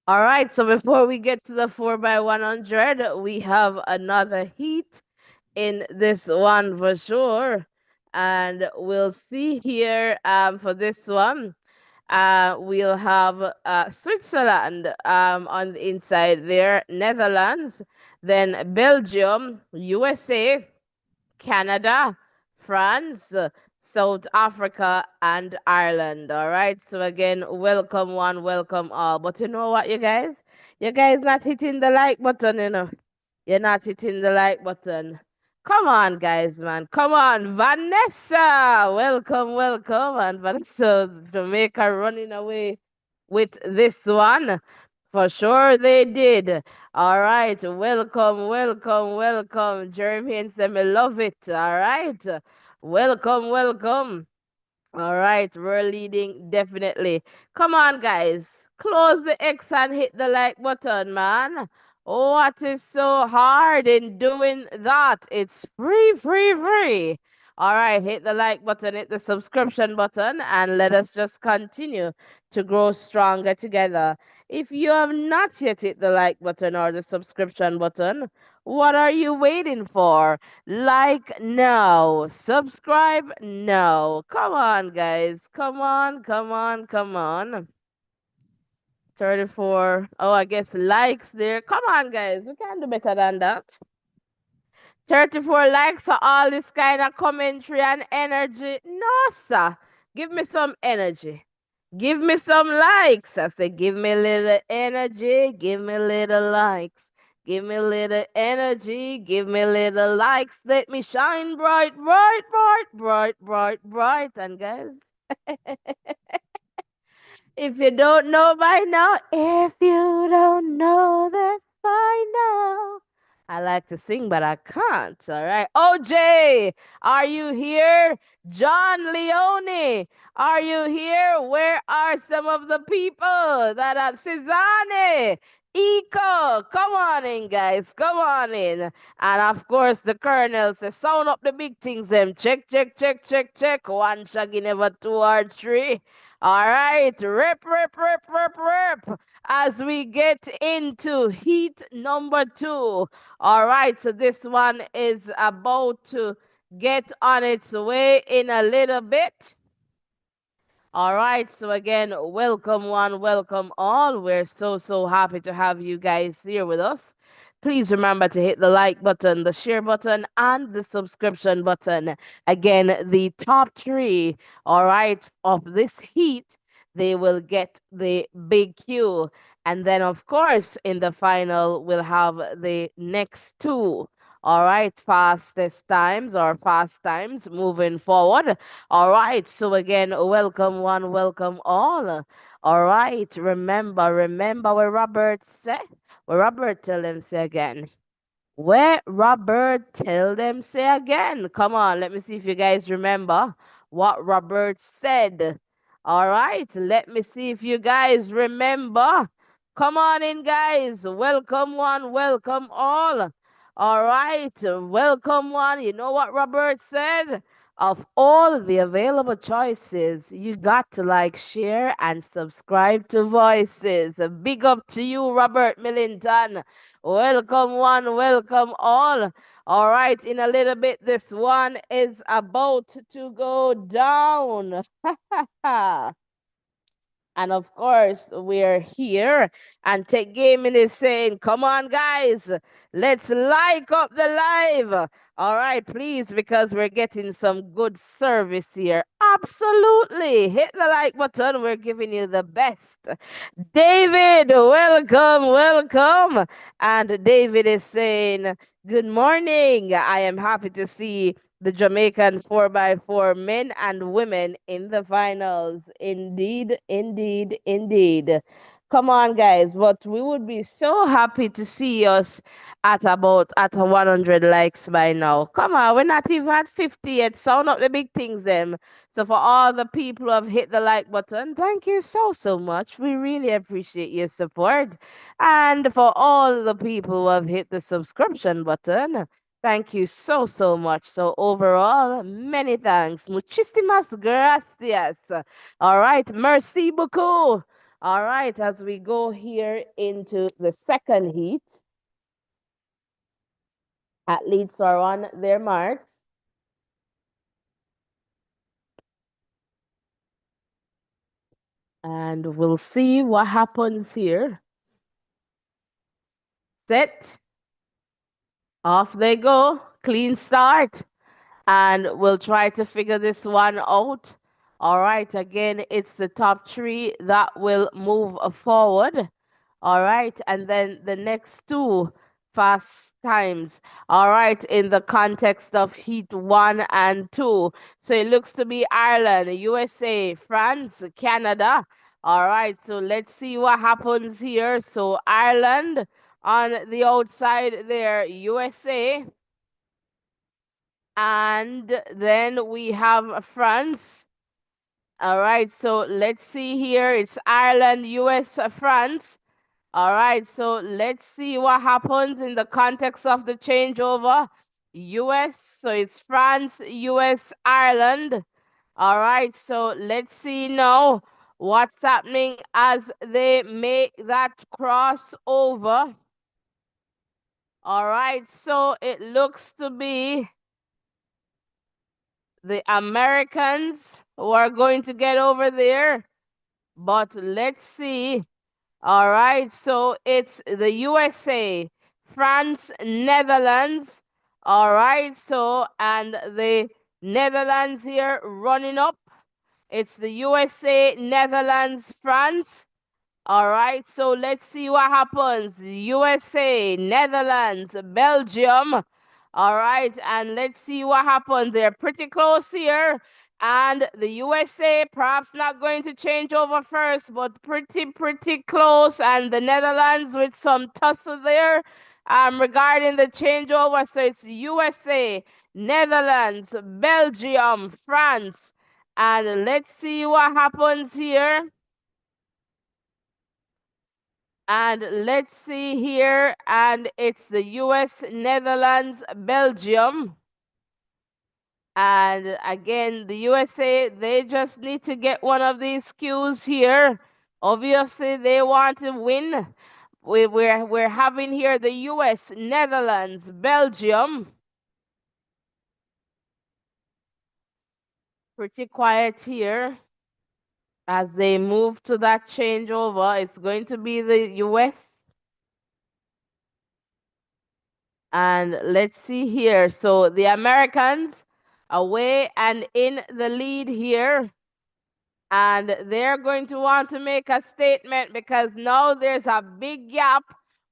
All right, so before we get to the 4 by 100, we have another heat in this one for sure. And we'll see here for this one. We'll have Switzerland on the inside there, Netherlands, then Belgium, USA, Canada, France, South Africa, and Ireland. All right. So again, welcome one, welcome all. But you know what, you guys? You guys not hitting the like button, you know. You're not hitting the like button. Come on, guys, man. Come on, Vanessa. Welcome, welcome. And Vanessa's Jamaica running away with this one. For sure they did. All right. Welcome, welcome, welcome. Jeremy and Sam, I love it. All right. Welcome, welcome. All right, we're leading definitely. Come on, guys. Close the X and hit the like button, man. What is so hard in doing that? It's free, free, free. All right, hit the like button, hit the subscription button, and let us just continue to grow stronger together. If you have not yet hit the like button or the subscription button, what are you waiting for? Like now. Subscribe now. Come on, guys. Come on, come on, come on. 34. Oh, I guess likes there. Come on, guys. We can do better than that. 34 likes for all this kind of commentary and energy. No, sir. Give me some energy. Give me some likes. I say, give me a little energy. Give me a little likes. Give me a little energy. Give me a little likes. Let me shine bright, bright, bright, bright, bright, bright. And guys, if you don't know by now, if you don't know this by now. I like to sing, but I can't. All right. OJ, are you here? John Leone, are you here? Where are some of the people that are Cezanne? Eco, come on in, guys. Come on in. And of course, the colonel says, sound up the big things, them. Check, check, check, check, check. One shaggy, never two or three. All right, rip, rip, rip, rip, rip. As we get into heat number two. All right, so this one is about to get on its way in a little bit. All right, so again, welcome one, welcome all. We're so happy to have you guys here with us. Please remember to hit the like button, the share button, and the subscription button. Again, the top three, all right, of this heat, they will get the big Q. And then, of course, in the final, we'll have the next two. All right, fastest times or fast times moving forward. All right. So again, welcome one, welcome all. All right. Remember what Robert said. What Robert tell them say again. Where Robert tell them say again. Come on, let me see if you guys remember what Robert said. All right. Let me see if you guys remember. Come on in, guys. Welcome one, welcome all. All right, welcome one. You know what Robert said? Of all the available choices, you got to like, share, and subscribe to Voices. A big up to you, Robert Millington. Welcome one, welcome all. All right, in a little bit, this one is about to go down. And of course, we're here. And Tech Gaming is saying, come on, guys, let's like up the live. All right, please, because we're getting some good service here. Absolutely. Hit the like button. We're giving you the best. David, welcome, welcome. And David is saying, good morning. I am happy to see the Jamaican 4x4 men and women in the finals. Indeed, indeed, indeed. Come on, guys, but we would be so happy to see us at 100 likes by now. Come on, we're not even at 50 yet. Sound up the big things, them. So for all the people who have hit the like button, thank you so so much. We really appreciate your support. And for all the people who have hit the subscription button, thank you so so much. So overall, many thanks. Muchísimas gracias. All right, merci beaucoup. All right, as we go here into the second heat, athletes are on their marks. And we'll see what happens here. Set. Off they go. Clean start. And we'll try to figure this one out. All right. Again, it's the top three that will move forward. All right. And then the next two fast times. All right. In the context of heat one and two. So it looks to be Ireland, USA, France, Canada. All right. So let's see what happens here. So Ireland on the outside there, USA. And then we have France. All right. So let's see here. It's Ireland, US, France. All right, so let's see what happens in the context of the changeover. US, so it's France, US, Ireland. All right, so let's see now what's happening as they make that crossover. All right, so it looks to be the Americans who are going to get over there. But let's see. All right, so it's the USA, France, Netherlands. All right, so and the Netherlands here running up. It's the USA, Netherlands, France. All right, so let's see what happens. USA, Netherlands, Belgium. All right, and let's see what happens. They're pretty close here. And the USA perhaps not going to change over first, but pretty close. And the Netherlands with some tussle there regarding the changeover. So it's USA, Netherlands, Belgium, France. And let's see what happens here. And let's see here, and it's the US, Netherlands, Belgium. And again, the USA, they just need to get one of these cues here. Obviously, they want to win. We're having here the US, Netherlands, Belgium. Pretty quiet here. As they move to that changeover, it's going to be the US. And let's see here. So the Americans away and in the lead here. And they're going to want to make a statement because now there's a big gap.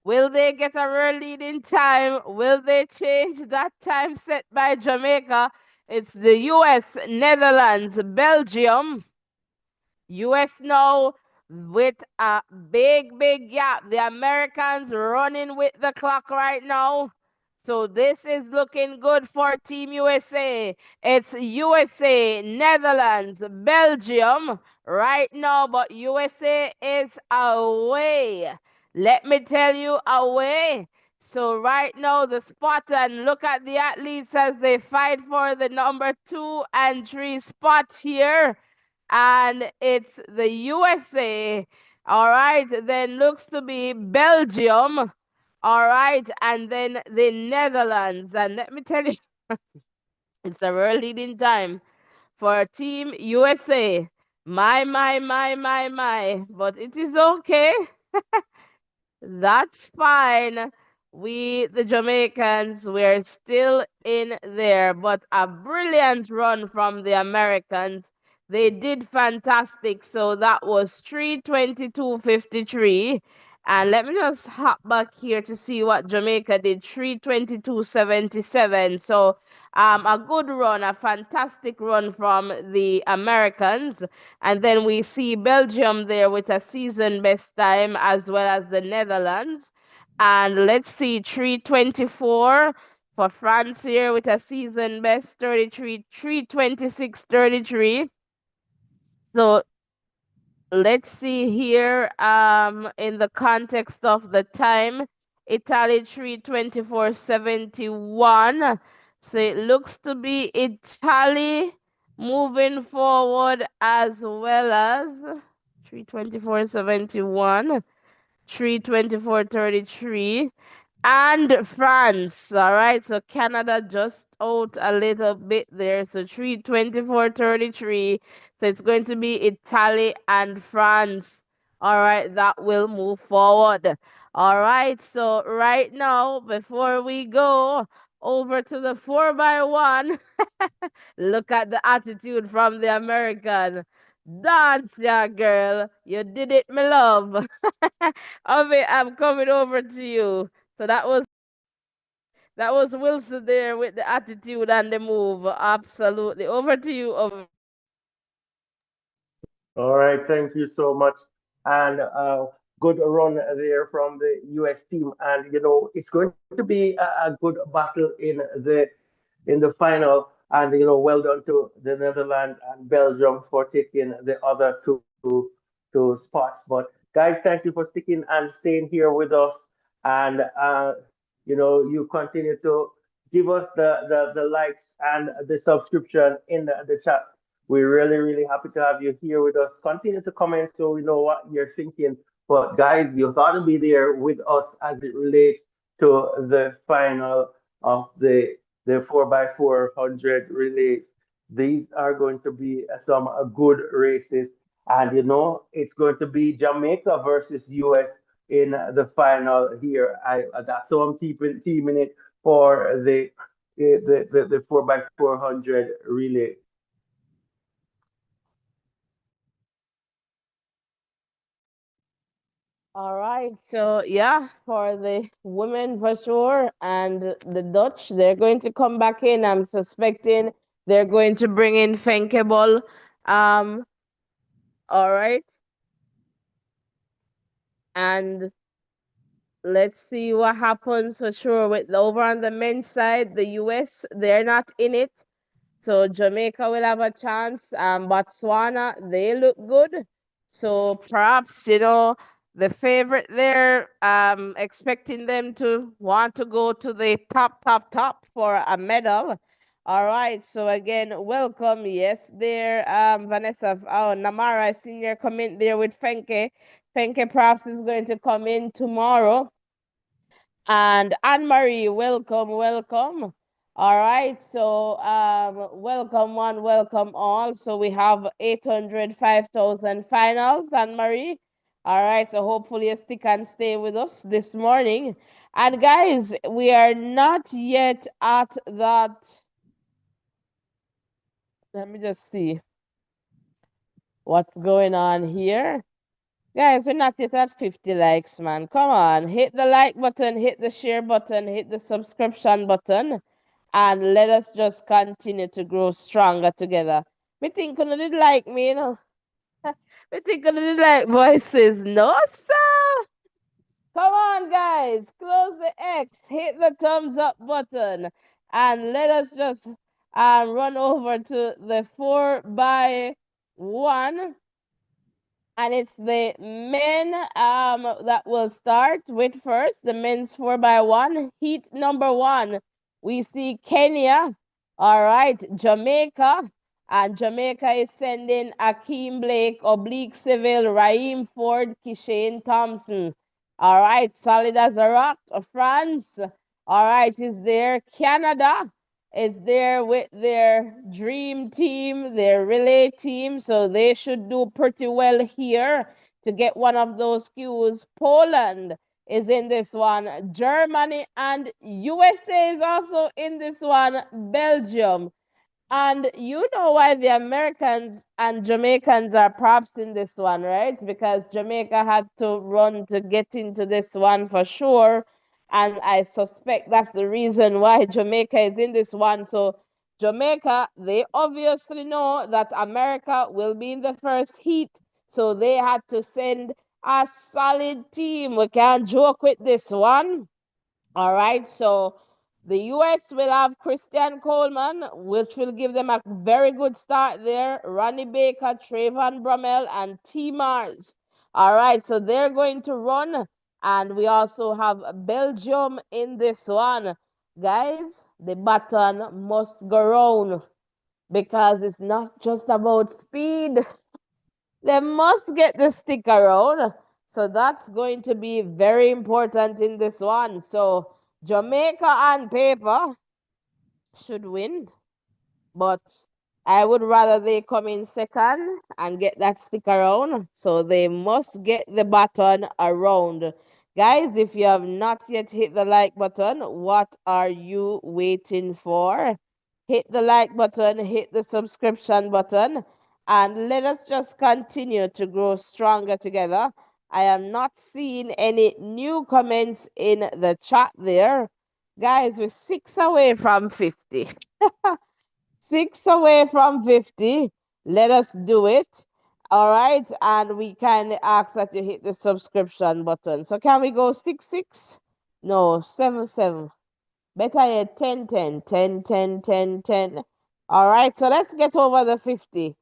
Will they get a real lead in time? Will they change that time set by Jamaica? It's the US, Netherlands, Belgium. US now with a big gap. The Americans running with the clock right now. So this is looking good for Team USA. It's USA, Netherlands, Belgium right now, but USA is away. Let me tell you, away. So right now the spot, and look at the athletes as they fight for the number 2 and 3 spot here. And it's the USA. All right, then looks to be Belgium. All right, and then the Netherlands. And let me tell you, it's a real leading time for Team USA. My. But it is okay. That's fine. We, the Jamaicans, we're still in there, but a brilliant run from the Americans. They did fantastic. So that was 3:22:53. And let me just hop back here to see what Jamaica did. 3:22:77. So a good run, a fantastic run from the Americans. And then we see Belgium there with a season best time, as well as the Netherlands. And let's see, 3:24 for France here with a season best 33, 3:26:33. So let's see here in the context of the time, Italy 3:24:71. So it looks to be Italy moving forward, as well as 3:24:71, 3:24:33, and France. All right, so Canada just out a little bit there. So 3:24:33. So it's going to be Italy and France. All right, that will move forward. All right, so right now, before we go over to the 4x1, look at the attitude from the American. Dance, yeah, girl. You did it, my love. Ove, I'm coming over to you. So that was Wilson there with the attitude and the move. Absolutely. Over to you, Ove. All right, thank you so much. And good run there from the US team. And it's going to be a good battle in the final. And well done to the Netherlands and Belgium for taking the other two spots. But guys, thank you for sticking and staying here with us. And you continue to give us the likes and the subscription in the chat. We're really, really happy to have you here with us. Continue to comment so we know what you're thinking. But guys, you got to be there with us as it relates to the final of the 4x400 relays. These are going to be some good races. And it's going to be Jamaica versus US in the final here. That's how I'm teaming it for the 4x400 relay. All right. So, yeah, for the women for sure, and the Dutch, they're going to come back in. I'm suspecting they're going to bring in Fenkebol. All right. And let's see what happens for sure with over on the men's side. The US, they're not in it. So Jamaica will have a chance. Botswana, they look good. So perhaps, the favorite there, expecting them to want to go to the top for a medal. All right. So again, welcome. Yes, there, Vanessa. Oh, Namara, I seen your comment there with Fenke. Fenke perhaps is going to come in tomorrow. And Anne Marie, welcome, welcome. All right, so welcome one, welcome all. So we have 805,000 finals, Anne Marie. All right, so hopefully you stick and stay with us this morning. And guys, we are not yet at that. Let me just see what's going on here. Guys, we're not yet at 50 likes, man. Come on, hit the like button, hit the share button, hit the subscription button, and let us just continue to grow stronger together. Me think you did like me, Me think you did like voices. No, sir. Come on, guys. Close the X, hit the thumbs up button, and let us just run over to the 4x1. and it's the men that will start with first the men's 4x1 heat number one. We see Kenya, all right, Jamaica, and Jamaica is sending Akeem Blake, Oblique Civil, Raheem Ford, Kishane Thompson. All right, solid as a rock. France, all right, is there. Canada is there with their dream team, their relay team, so they should do pretty well here to get one of those cues. Poland is in this one. Germany and USA is also in this one. Belgium. And you know why the Americans and Jamaicans are props in this one, right? Because Jamaica had to run to get into this one for sure. And I suspect that's the reason why Jamaica is in this one. So, Jamaica, they obviously know that America will be in the first heat. So, they had to send a solid team. We can't joke with this one. All right, so the US will have Christian Coleman, which will give them a very good start there. Ronnie Baker, Trayvon Brummel, and T. Mars. All right, so they're going to run. And we also have Belgium in this one. Guys, the button must go round because it's not just about speed. They must get the stick around. So that's going to be very important in this one. So Jamaica on paper should win, but I would rather they come in second and get that stick around. So they must get the button around. Guys, if you have not yet hit the like button, what are you waiting for? Hit the like button, hit the subscription button, and let us just continue to grow stronger together. I am not seeing any new comments in the chat there. Guys, we're 6 away from 50. 6 away from 50. Let us do it. All right. And we kindly ask that you hit the subscription button. So can we go 6 6? No, 7 7. Better yet, 10 10 10 10 10 10. All right. So let's get over the 50.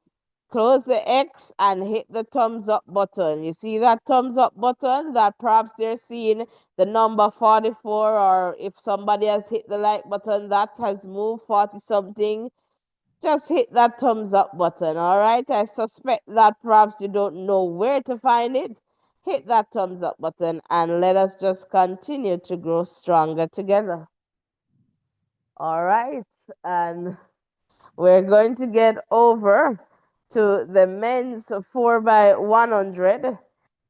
Close the X and hit the thumbs up button. You see that thumbs up button that perhaps you're seeing the number 44, or if somebody has hit the like button that has moved 40 something, just hit that thumbs up button, all right? I suspect that perhaps you don't know where to find it. Hit that thumbs up button and let us just continue to grow stronger together. All right. And we're going to get over to the men's 4x100.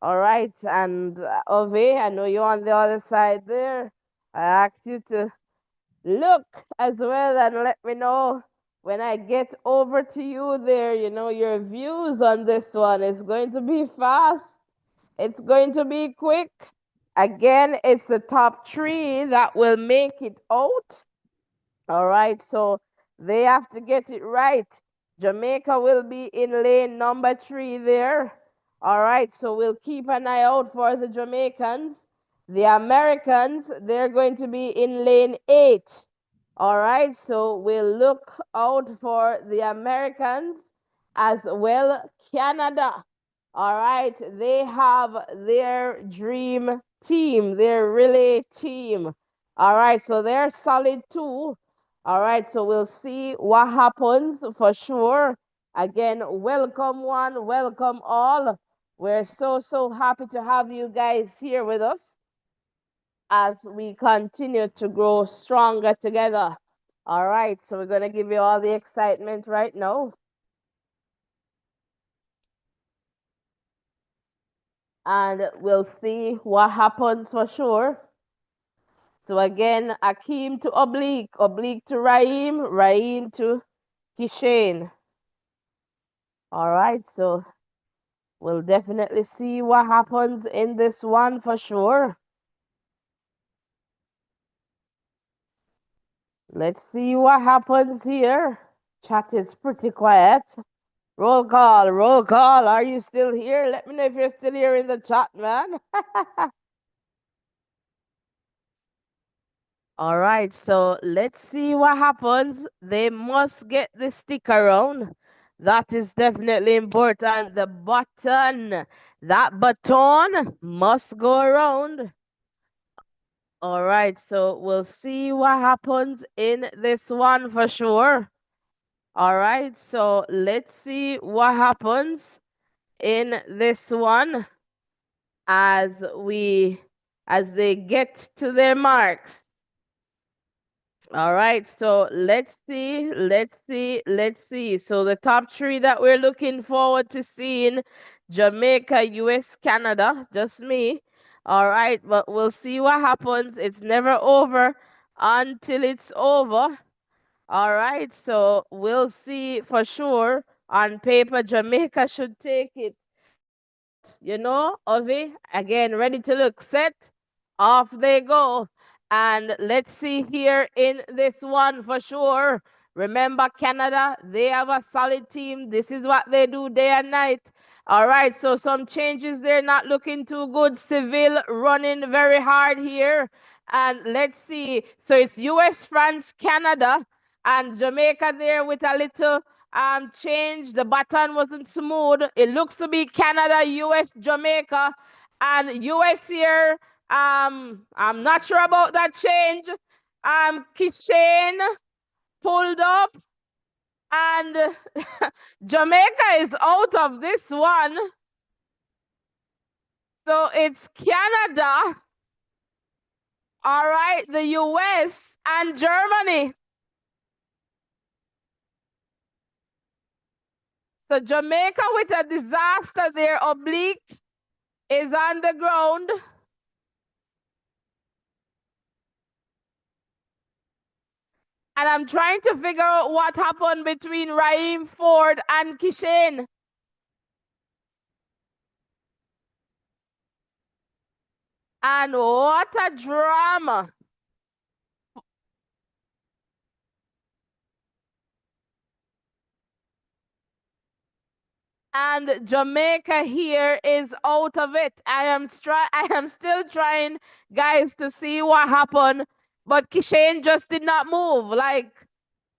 All right. And Ove, I know you're on the other side there. I asked you to look as well and let me know when I get over to you there, your views on this one. It's going to be fast. It's going to be quick. Again, it's the top three that will make it out. All right, so they have to get it right. Jamaica will be in lane number three there. All right, so we'll keep an eye out for the Jamaicans. The Americans, they're going to be in lane eight. All right, so we'll look out for the Americans as well. Canada, all right, they have their dream team, their relay team. All right, so they're solid too. All right, so we'll see what happens for sure. Again, welcome one, welcome all. We're so happy to have you guys here with us as we continue to grow stronger together. All right, so we're going to give you all the excitement right now. And we'll see what happens for sure. So again, Akeem to Oblique, Oblique to Raheem, Raheem to Kishane. All right, so we'll definitely see what happens in this one for sure. Let's see what happens here. Chat is pretty quiet. Roll call, roll call. Are you still here? Let me know if you're still here in the chat, man. All right, so let's see what happens. They must get the stick around. That is definitely important. The button, that baton must go around. All right, so we'll see what happens in this one for sure. All right, so let's see what happens in this one as we as they get to their marks. All right, so let's see. So the top three that we're looking forward to seeing: Jamaica, US, Canada, just me. All right, but we'll see what happens. It's never over until it's over. All right, so we'll see for sure. On paper, Jamaica should take it. But, Ovi, again, ready to look, set, off they go. And let's see here in this one for sure. Remember, Canada, they have a solid team. This is what they do day and night. All right, so some changes there, not looking too good. Seville running very hard here. And let's see. So it's US, France, Canada, and Jamaica there with a little change. The button wasn't smooth. It looks to be Canada, US, Jamaica, and US here. I'm not sure about that change. Kishane pulled up, and Jamaica is out of this one. So it's Canada, all right, the US, and Germany. So Jamaica with a disaster there. Oblique is on the ground. And I'm trying to figure out what happened between Raheem Ford and Kishane. And what a drama. And Jamaica here is out of it. I am still trying, guys, to see what happened. But Kishane just did not move. Like,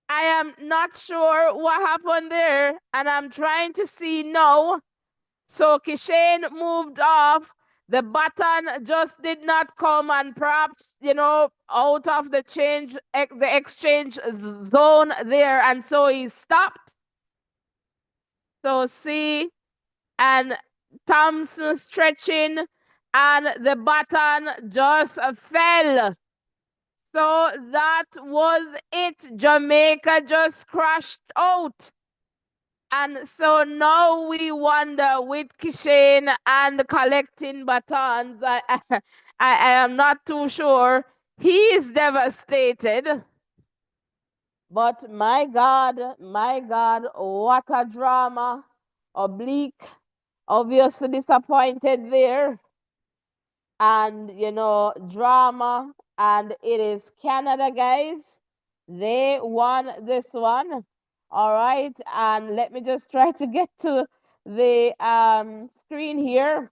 I am not sure what happened there. And I'm trying to see now. So Kishane moved off. The button just did not come, and perhaps, out of the exchange zone there, and so he stopped. So see, and Thompson stretching, and the button just fell. So that was it. Jamaica just crashed out. And so now we wonder with Kishane and collecting batons. I am not too sure. He is devastated. But my God, what a drama. Oblique, obviously disappointed there. And, drama. And it is Canada, guys. They won this one. All right. And let me just try to get to the screen here.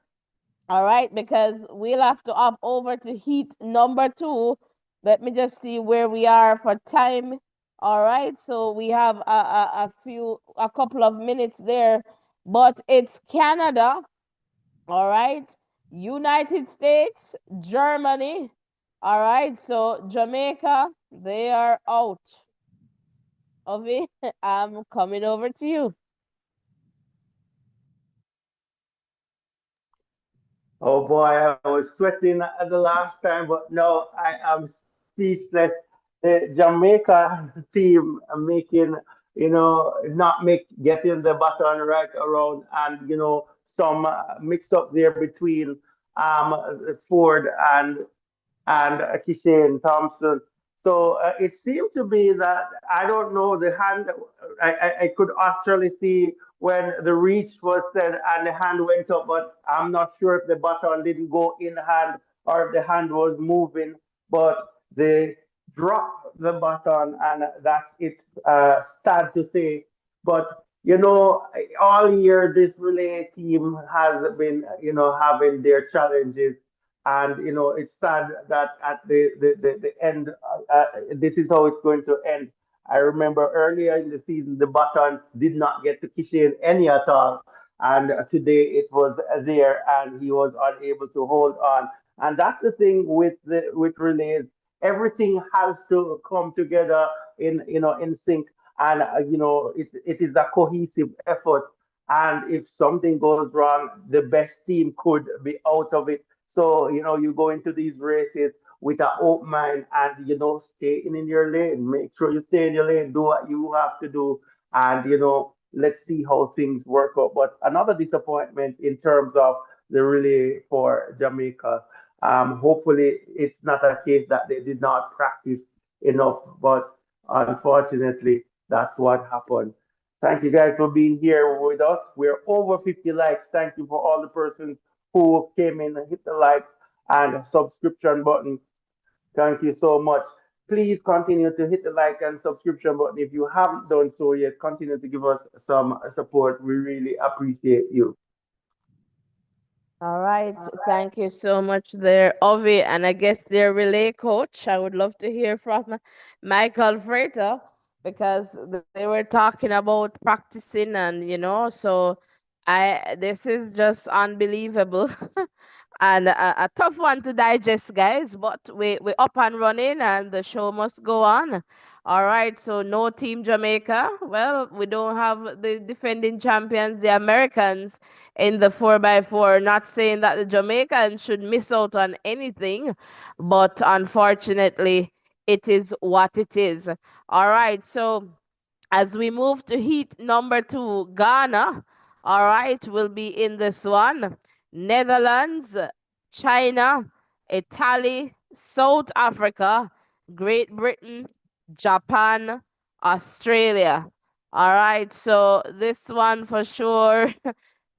All right. Because we'll have to up over to heat number 2. Let me just see where we are for time. All right. So we have a couple of minutes there. But it's Canada. All right. United States, Germany. All right. So Jamaica, they are out of it. I'm coming over to you. Oh boy, I was sweating at the last time, but no, I am speechless. The Jamaica team are making, not make getting the button right around, and some mix up there between Ford and Kishane Thompson. So it seemed to be that I don't know the hand. I could actually see when the reach was said and the hand went up, but I'm not sure if the button didn't go in hand or if the hand was moving. But they dropped the button, and that's it. Sad to say, but all year this relay team has been, having their challenges, and it's sad that at the end, this is how it's going to end. I remember earlier in the season, the button did not get to Kishin any at all. And today it was there and he was unable to hold on. And that's the thing with with relays. Everything has to come together in sync. And it is a cohesive effort. And if something goes wrong, the best team could be out of it. So, you go into these races with an open mind and, stay in your lane. Make sure you stay in your lane, do what you have to do, and, let's see how things work out. But another disappointment in terms of the relay for Jamaica. Hopefully, it's not a case that they did not practice enough, but unfortunately, that's what happened. Thank you guys for being here with us. We're over 50 likes. Thank you for all the persons who came in and hit the like and subscription button. Thank you so much. Please continue to hit the like and subscription button. If you haven't done so yet, continue to give us some support. We really appreciate you. All right. Thank you so much there, Ovi. And I guess their relay coach. I would love to hear from Michael Frater because they were talking about practicing and so this is just unbelievable. And a tough one to digest, guys, but we up and running and the show must go on. All right, so no Team Jamaica. Well, we don't have the defending champions, the Americans, in the 4x4. Not saying that the Jamaicans should miss out on anything, but unfortunately, it is what it is. All right, so as we move to heat number two, Ghana, all right, will be in this one. Netherlands, China, Italy, South Africa, Great Britain, Japan, Australia. All right, so this one for sure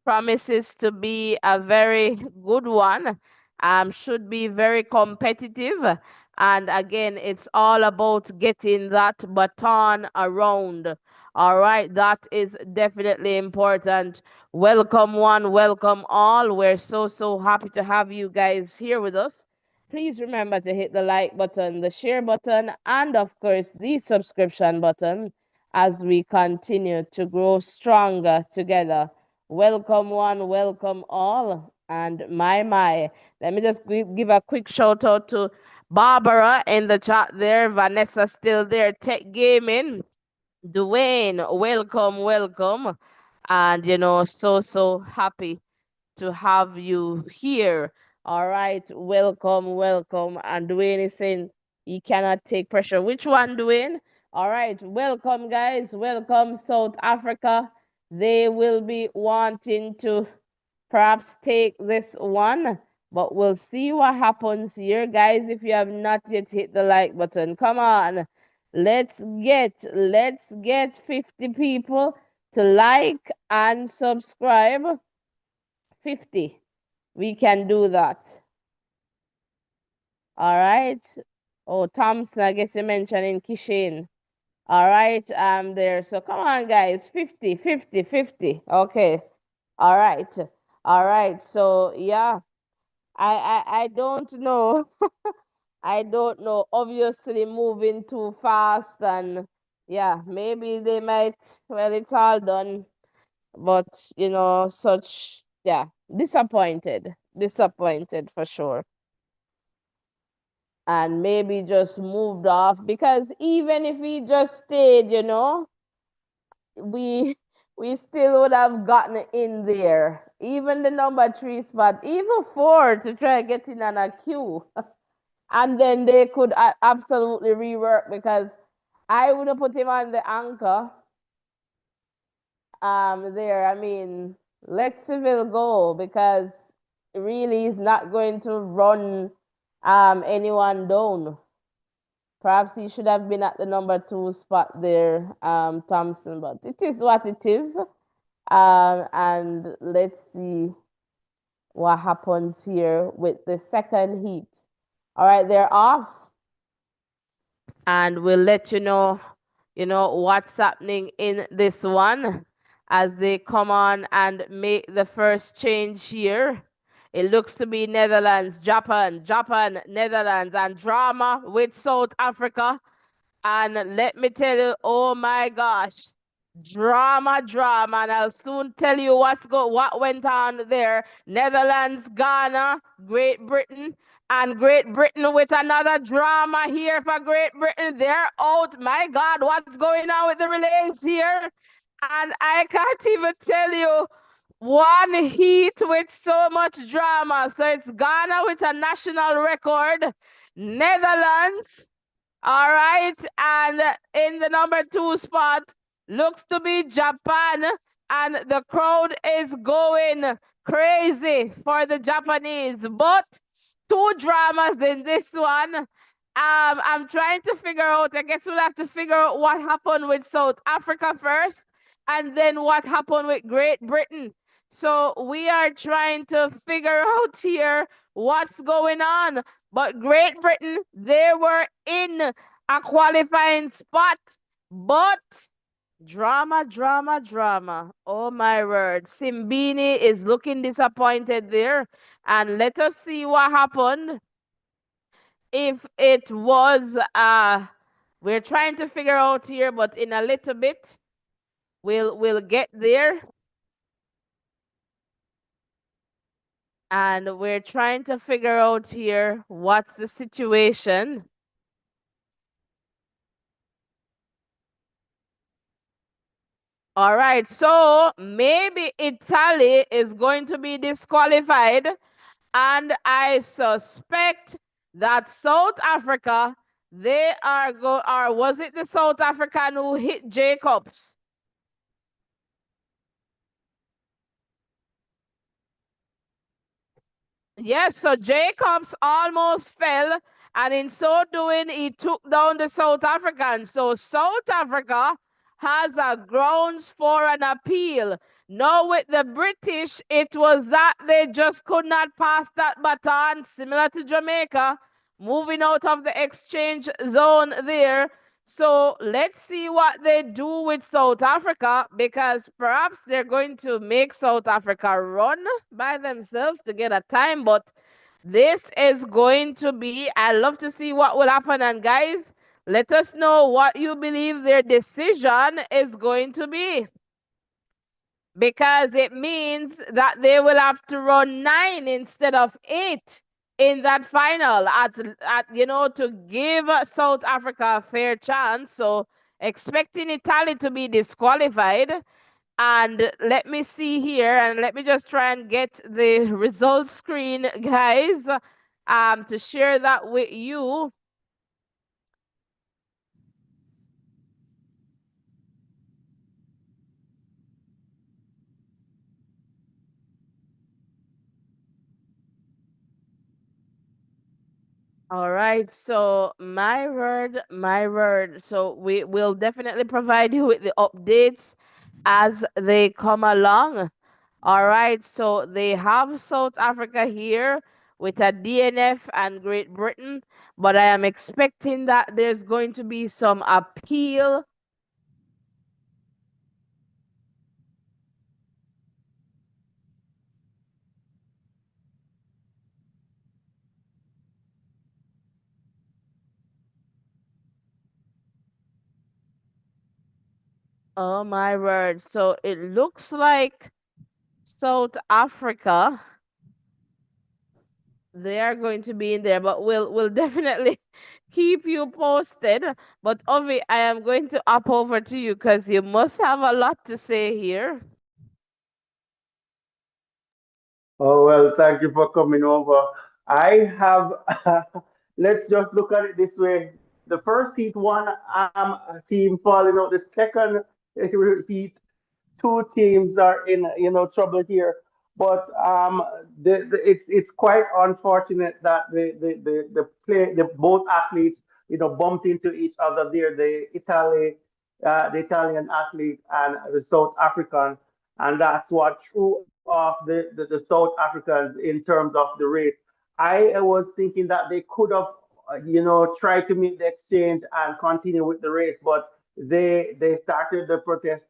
promises to be a very good one. Should be very competitive. And again, it's all about getting that baton around. All right, that is definitely important. Welcome one, welcome all. We're so happy to have you guys here with us. Please remember to hit the like button, the share button, and of course the subscription button as we continue to grow stronger together. Welcome one, welcome all. And my. Let me just give a quick shout out to Barbara in the chat there. Vanessa still there. Tech Gaming. Dwayne, welcome, welcome. And so happy to have you here. All right, welcome, welcome. And Dwayne is saying he cannot take pressure. Which one, Dwayne? All right, welcome, guys. Welcome, South Africa. They will be wanting to perhaps take this one, but we'll see what happens here, guys. If you have not yet hit the like button, come on. Let's get 50 people to like and subscribe. 50. We can do that. All right. Oh, Thompson, I guess you mentioned in Kishin. All right, there. So come on, guys. 50, 50, 50. Okay. All right. All right. So yeah, I don't know. I don't know. Obviously moving too fast and yeah, maybe they might well it's all done. But such yeah, disappointed. Disappointed for sure. And maybe just moved off because even if he just stayed, we we still would have gotten in there. Even the number three spot, even four to try get in on a queue. And then they could absolutely rework because I would have put him on the anchor there. I mean, let Seville go because really is not going to run anyone down. Perhaps he should have been at the number two spot there, Thompson, but it is what it is. And let's see what happens here with the second heat. All right, they're off, and we'll let what's happening in this one as they come on and make the first change here. It looks to be Netherlands, Japan, Netherlands, and drama with South Africa. And let me tell you, oh my gosh, drama, drama, and I'll soon tell you what went on there. Netherlands, Ghana, Great Britain, and Great Britain with another drama here for Great Britain. They're out. My God, what's going on with the relays here? And I can't even tell you one heat with so much drama. So it's Ghana with a national record, Netherlands, all right. And in the number 2 spot looks to be Japan. And the crowd is going crazy for the Japanese. But two dramas in this one. I'm trying to figure out, I guess we'll have to figure out what happened with South Africa first and then what happened with Great Britain. So we are trying to figure out here what's going on. But Great Britain, they were in a qualifying spot. But drama, drama, drama. Oh my word. Simbini is looking disappointed there. And let us see what happened. If it was we're trying to figure out here, but in a little bit we'll get there. And we're trying to figure out here what's the situation. All right, so maybe Italy is going to be disqualified, and I suspect that South Africa, they are or was it the South African who hit Jacobs? Yes, so Jacobs almost fell, and in so doing, he took down the South African. So South Africa has a grounds for an appeal. Now with the British, it was that they just could not pass that baton, similar to Jamaica, moving out of the exchange zone there. So let's see what they do with South Africa, because perhaps they're going to make South Africa run by themselves to get a time. But this is going to be, I love to see what will happen. And guys, let us know what you believe their decision is going to be, because it means that they will have to run 9 instead of 8 in that final at to give South Africa a fair chance. So expecting Italy to be disqualified. And let me see here, and let me just try and get the result screen, guys, to share that with you. All right, so my word, my word. So we will definitely provide you with the updates as they come along. All right, so they have South Africa here with a DNF and Great Britain, but I am expecting that there's going to be some appeal. Oh my word. So it looks like South Africa, they are going to be in there, but we'll definitely keep you posted. But Ovi, I am going to up over to you because you must have a lot to say here. Oh, well, thank you for coming over. I have, let's just look at it this way. The first heat, one team falling out. The second heat, two teams are in, trouble here. But it's quite unfortunate that the both athletes, bumped into each other there. The Italian athlete and the South African, and that's what threw off the South Africans in terms of the race. I was thinking that they could have, tried to make the exchange and continue with the race, but they started the protest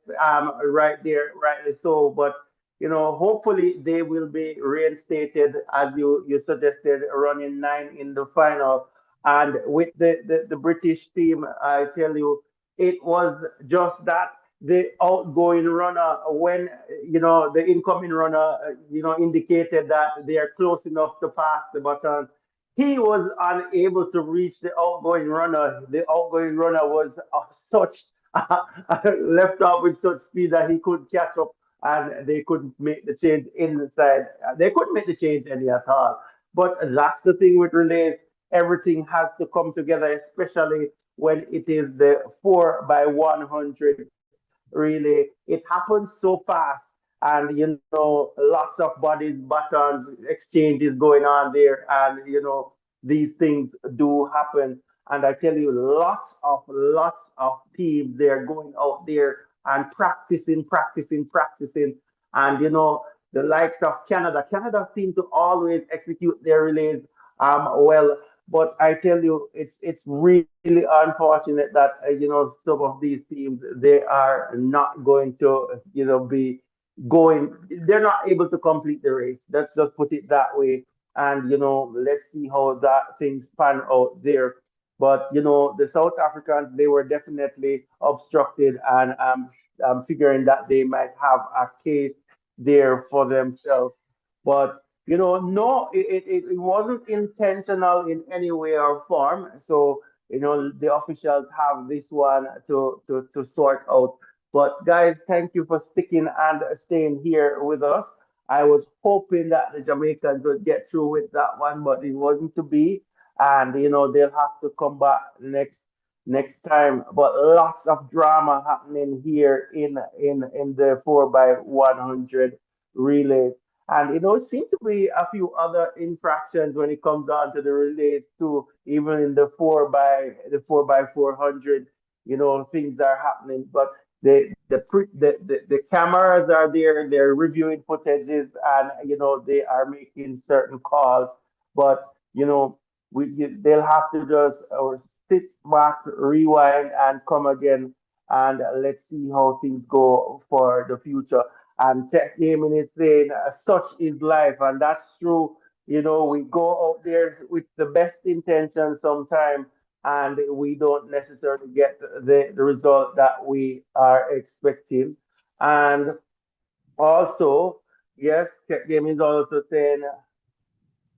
right there, rightly so. But hopefully they will be reinstated as you suggested, running 9 in the final. And with the British team, I tell you, it was just that the outgoing runner, when the incoming runner, indicated that they are close enough to pass the baton, he was unable to reach the outgoing runner. The outgoing runner was such left off with such speed that he couldn't catch up, and they couldn't make the change inside. They couldn't make the change any at all. But that's the thing with relays. Everything has to come together, especially when it is the 4 by 100 relay. It happens so fast, and lots of bodies, buttons, exchanges going on there, and these things do happen. And I tell you, lots of teams, they're going out there and practicing. And the likes of Canada seem to always execute their relays well. But I tell you, it's really unfortunate that some of these teams, they are not going to be going. They're not able to complete the race. Let's just put it that way. And let's see how that things pan out there. But the South Africans, they were definitely obstructed, and I'm figuring that they might have a case there for themselves. But no, it wasn't intentional in any way or form. So the officials have this one to sort out. But guys, thank you for sticking and staying here with us. I was hoping that the Jamaicans would get through with that one, but it wasn't to be. And they'll have to come back next time. But lots of drama happening here in the 4 by 100 relays. And it seems to be a few other infractions when it comes down to the relays too. Even in the 4 by 400, things are happening. But the cameras are there. They're reviewing footages, and they are making certain calls. But they'll have to just sit back, rewind, and come again, and let's see how things go for the future. And Tech Gaming is saying, such is life, and that's true. We go out there with the best intentions sometimes, and we don't necessarily get the result that we are expecting. And also, yes, Tech Gaming is also saying,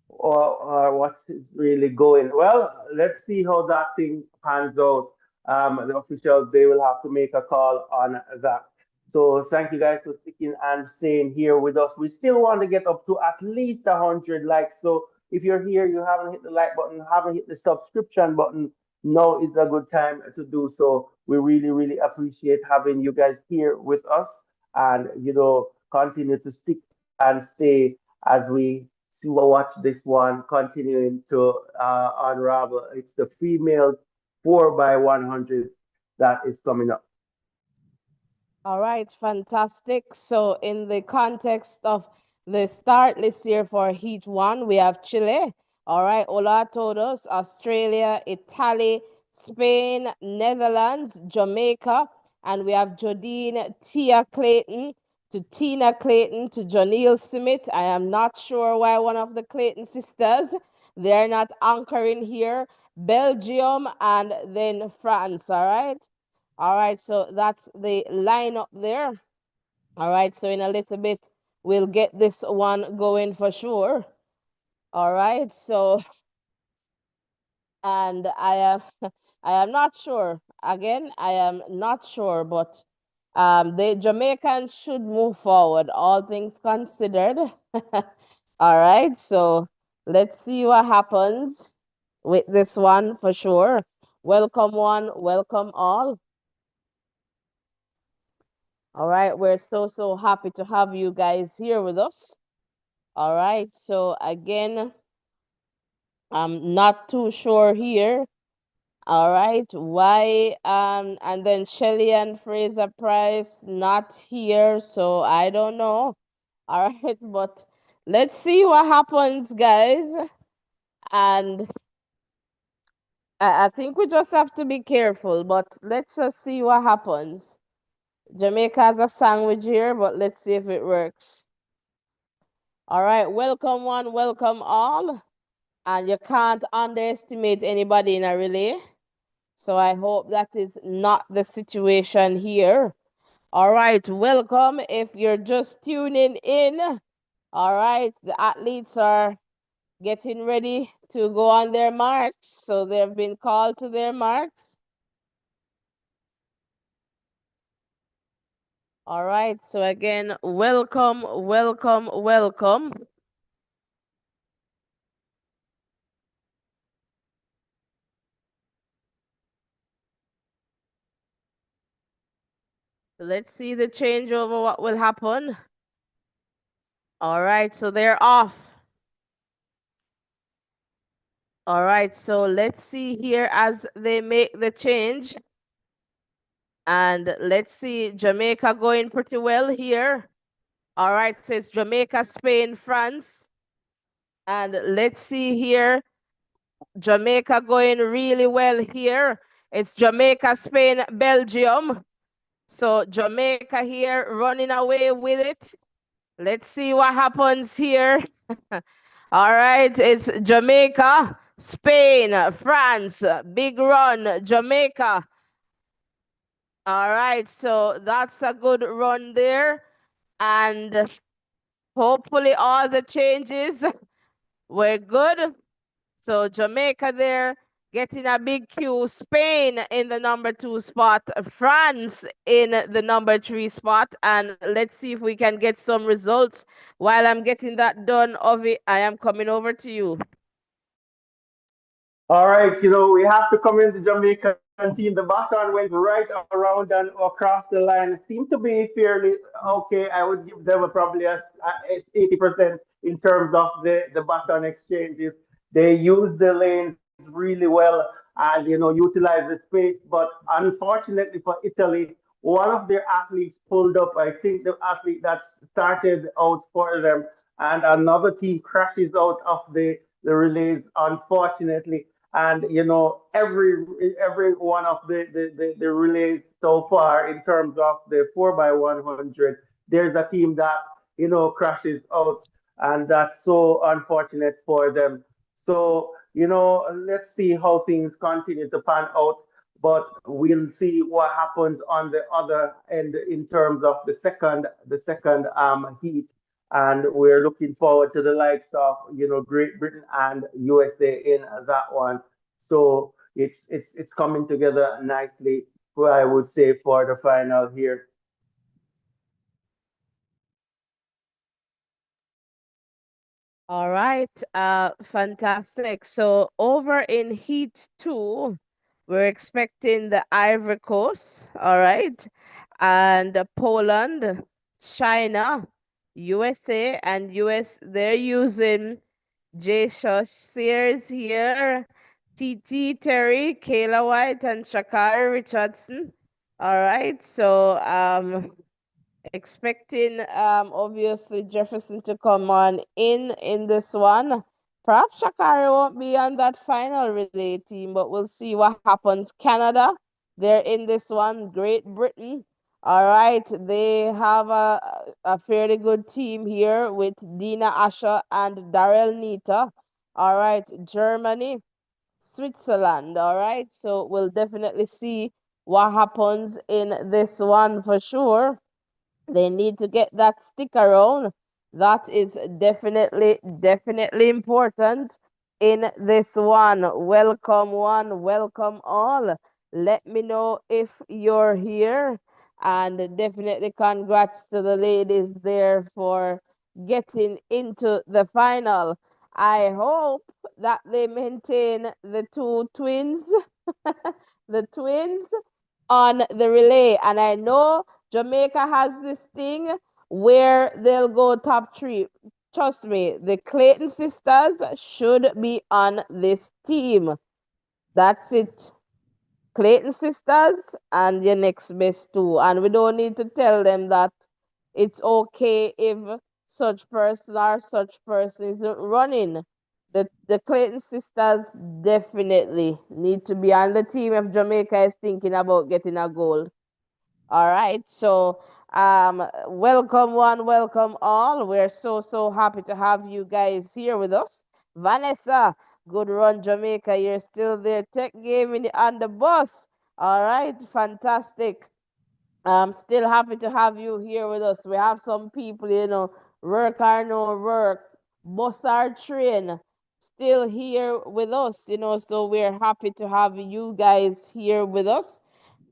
or what is really going. Well, let's see how that thing pans out. The officials, they will have to make a call on that. So thank you guys for sticking and staying here with us. We still want to get up to at least 100 likes. So if you're here, you haven't hit the like button, haven't hit the subscription button, now is a good time to do so. We really, really appreciate having you guys here with us, and continue to stick and stay as we watch this one continuing to unravel. It's the female 4 by 100 that is coming up. All right, fantastic. So, in the context of the start list here for Heat 1, we have Chile. All right, Ola told us Australia, Italy, Spain, Netherlands, Jamaica, and we have Jodine Tia Clayton to Tina Clayton to Janelle Smith. I am not sure why one of the Clayton sisters, they're not anchoring here. Belgium and then France. All right. All right, so that's the lineup there. All right, so in a little bit, we'll get this one going for sure. All right, so, and I am, I am not sure. Again, I am not sure, but the Jamaicans should move forward, all things considered. All right, so let's see what happens with this one for sure. Welcome one, welcome all. All right, we're so happy to have you guys here with us. All right, so again, I'm not too sure here. All right, why and then Shelly and Fraser Price not here, so I don't know. All right, but let's see what happens, guys. And I think we just have to be careful, but let's just see what happens. Jamaica has a sandwich here, but let's see if it works. All right, welcome one, welcome all. and you can't underestimate anybody in a relay. So I hope that is not the situation here. All right, welcome if you're just tuning in. All right, the athletes are getting ready to go on their marks. So they've been called to their marks. All right, so again, welcome, welcome, welcome. Let's see the changeover, what will happen. All right, so they're off. All right, so let's see here as they make the change. And let's see Jamaica going pretty well here. All right, so it's Jamaica, Spain, France. And let's see here Jamaica going really well here. It's Jamaica, Spain, Belgium. So Jamaica here running away with it. Let's see what happens here. All right, it's Jamaica, Spain, France, big run, Jamaica. All right, so that's a good run there. And hopefully all the changes were good. So Jamaica there getting a big Q. Spain in the number 2 spot. France in the number 3 spot. And let's see if we can get some results. While I'm getting that done, Ovi, I am coming over to you. All right, we have to commend the Jamaican team. The baton went right around and across the line. It seemed to be fairly okay. I would give them probably a 80% in terms of the baton exchanges. They used the lanes really well and utilized the space. But unfortunately for Italy, one of their athletes pulled up. I think the athlete that started out for them, and another team crashes out of the relays, unfortunately. And every one of the relays so far in terms of the 4x100, there's a team that crashes out, and that's so unfortunate for them. So let's see how things continue to pan out, but we'll see what happens on the other end in terms of the second heat, and we're looking forward to the likes of Great Britain and USA in that one. So it's coming together nicely, I would say, for the final here. All right, fantastic. So over in Heat 2, we're expecting the Ivory Coast, all right, and Poland, China, USA, and US, they're using J. Shush Sears here, TT, Terry, Kayla White, and Shakari Richardson. All right, so expecting obviously Jefferson to come on in this one. Perhaps Shakari won't be on that final relay team, but we'll see what happens. Canada, they're in this one. Great Britain, all right, they have a fairly good team here with Dina Asher and Daryl Nita. All right, Germany, Switzerland, all right. So we'll definitely see what happens in this one for sure. They need to get that stick around. That is definitely important in this one. Welcome all. Let me know if you're here. And definitely congrats to the ladies there for getting into the final. I hope that they maintain the two twins, the twins on the relay. And I know Jamaica has this thing where they'll go top three. Trust me, the Clayton sisters should be on this team. That's it. Clayton sisters and your next best two. And we don't need to tell them that it's okay if such person or such person is running. The Clayton sisters definitely need to be on the team if Jamaica is thinking about getting a gold. All right. So, welcome one, welcome all. We're so happy to have you guys here with us. Vanessa, good run, Jamaica. You're still there. Tech game on the bus. All right, fantastic. I'm still happy to have you here with us. We have some people, work or no work, bus or train, still here with us, so we're happy to have you guys here with us.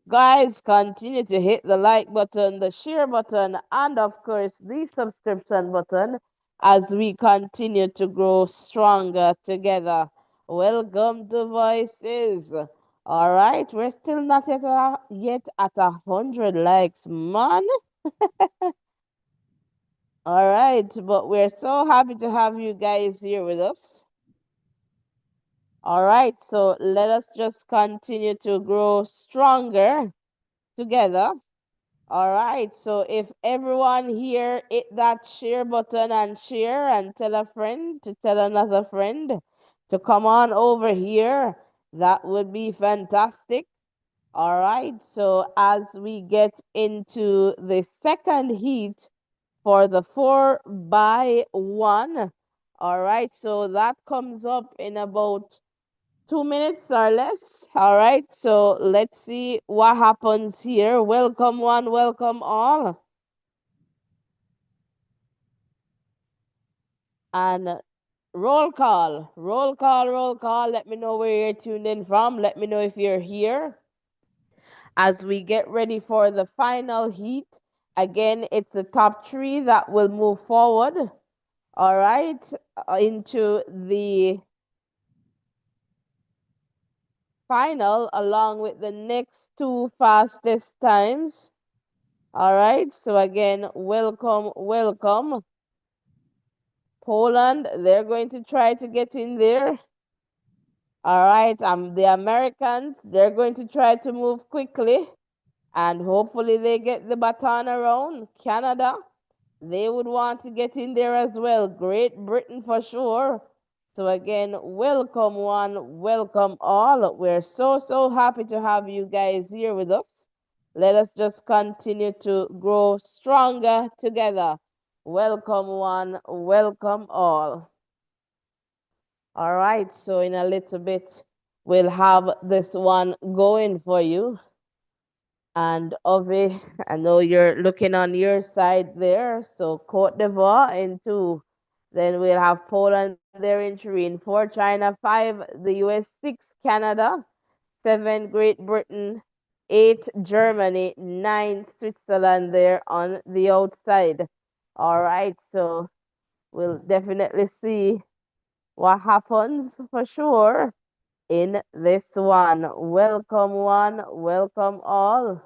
Guys, continue to hit the like button, the share button, and of course, the subscription button as we continue to grow stronger together. Welcome to Voices. All right, we're still not yet at 100 likes, man. All right, but we're so happy to have you guys here with us. All right, so let us just continue to grow stronger together. All right, so if everyone here hit that share button and share and tell a friend to tell another friend to come on over here, that would be fantastic. All right, so as we get into the second heat for the 4x1, all right, so that comes up in about 2 minutes or less. All right, so let's see what happens here. Welcome one, welcome all. And roll call, roll call, roll call. Let me know where you're tuned in from. Let me know if you're here as we get ready for the final heat. Again, it's the top three that will move forward. All right, into the final along with the next two fastest times. All right, so again, welcome, welcome. Poland, they're going to try to get in there. All right, the Americans, they're going to try to move quickly and hopefully they get the baton around. Canada, they would want to get in there as well. Great Britain for sure. So again, welcome one, welcome all. We're so, so happy to have you guys here with us. Let us just continue to grow stronger together. Welcome one, welcome all. All right, so in a little bit, we'll have this one going for you. And Ovi, I know you're looking on your side there. So Cote d'Ivoire in two. Then we'll have Poland there in three. In four, China five, the US six, Canada seven, Great Britain eight, Germany nine, Switzerland there on the outside. All right, so we'll definitely see what happens for sure in this one. Welcome, welcome all.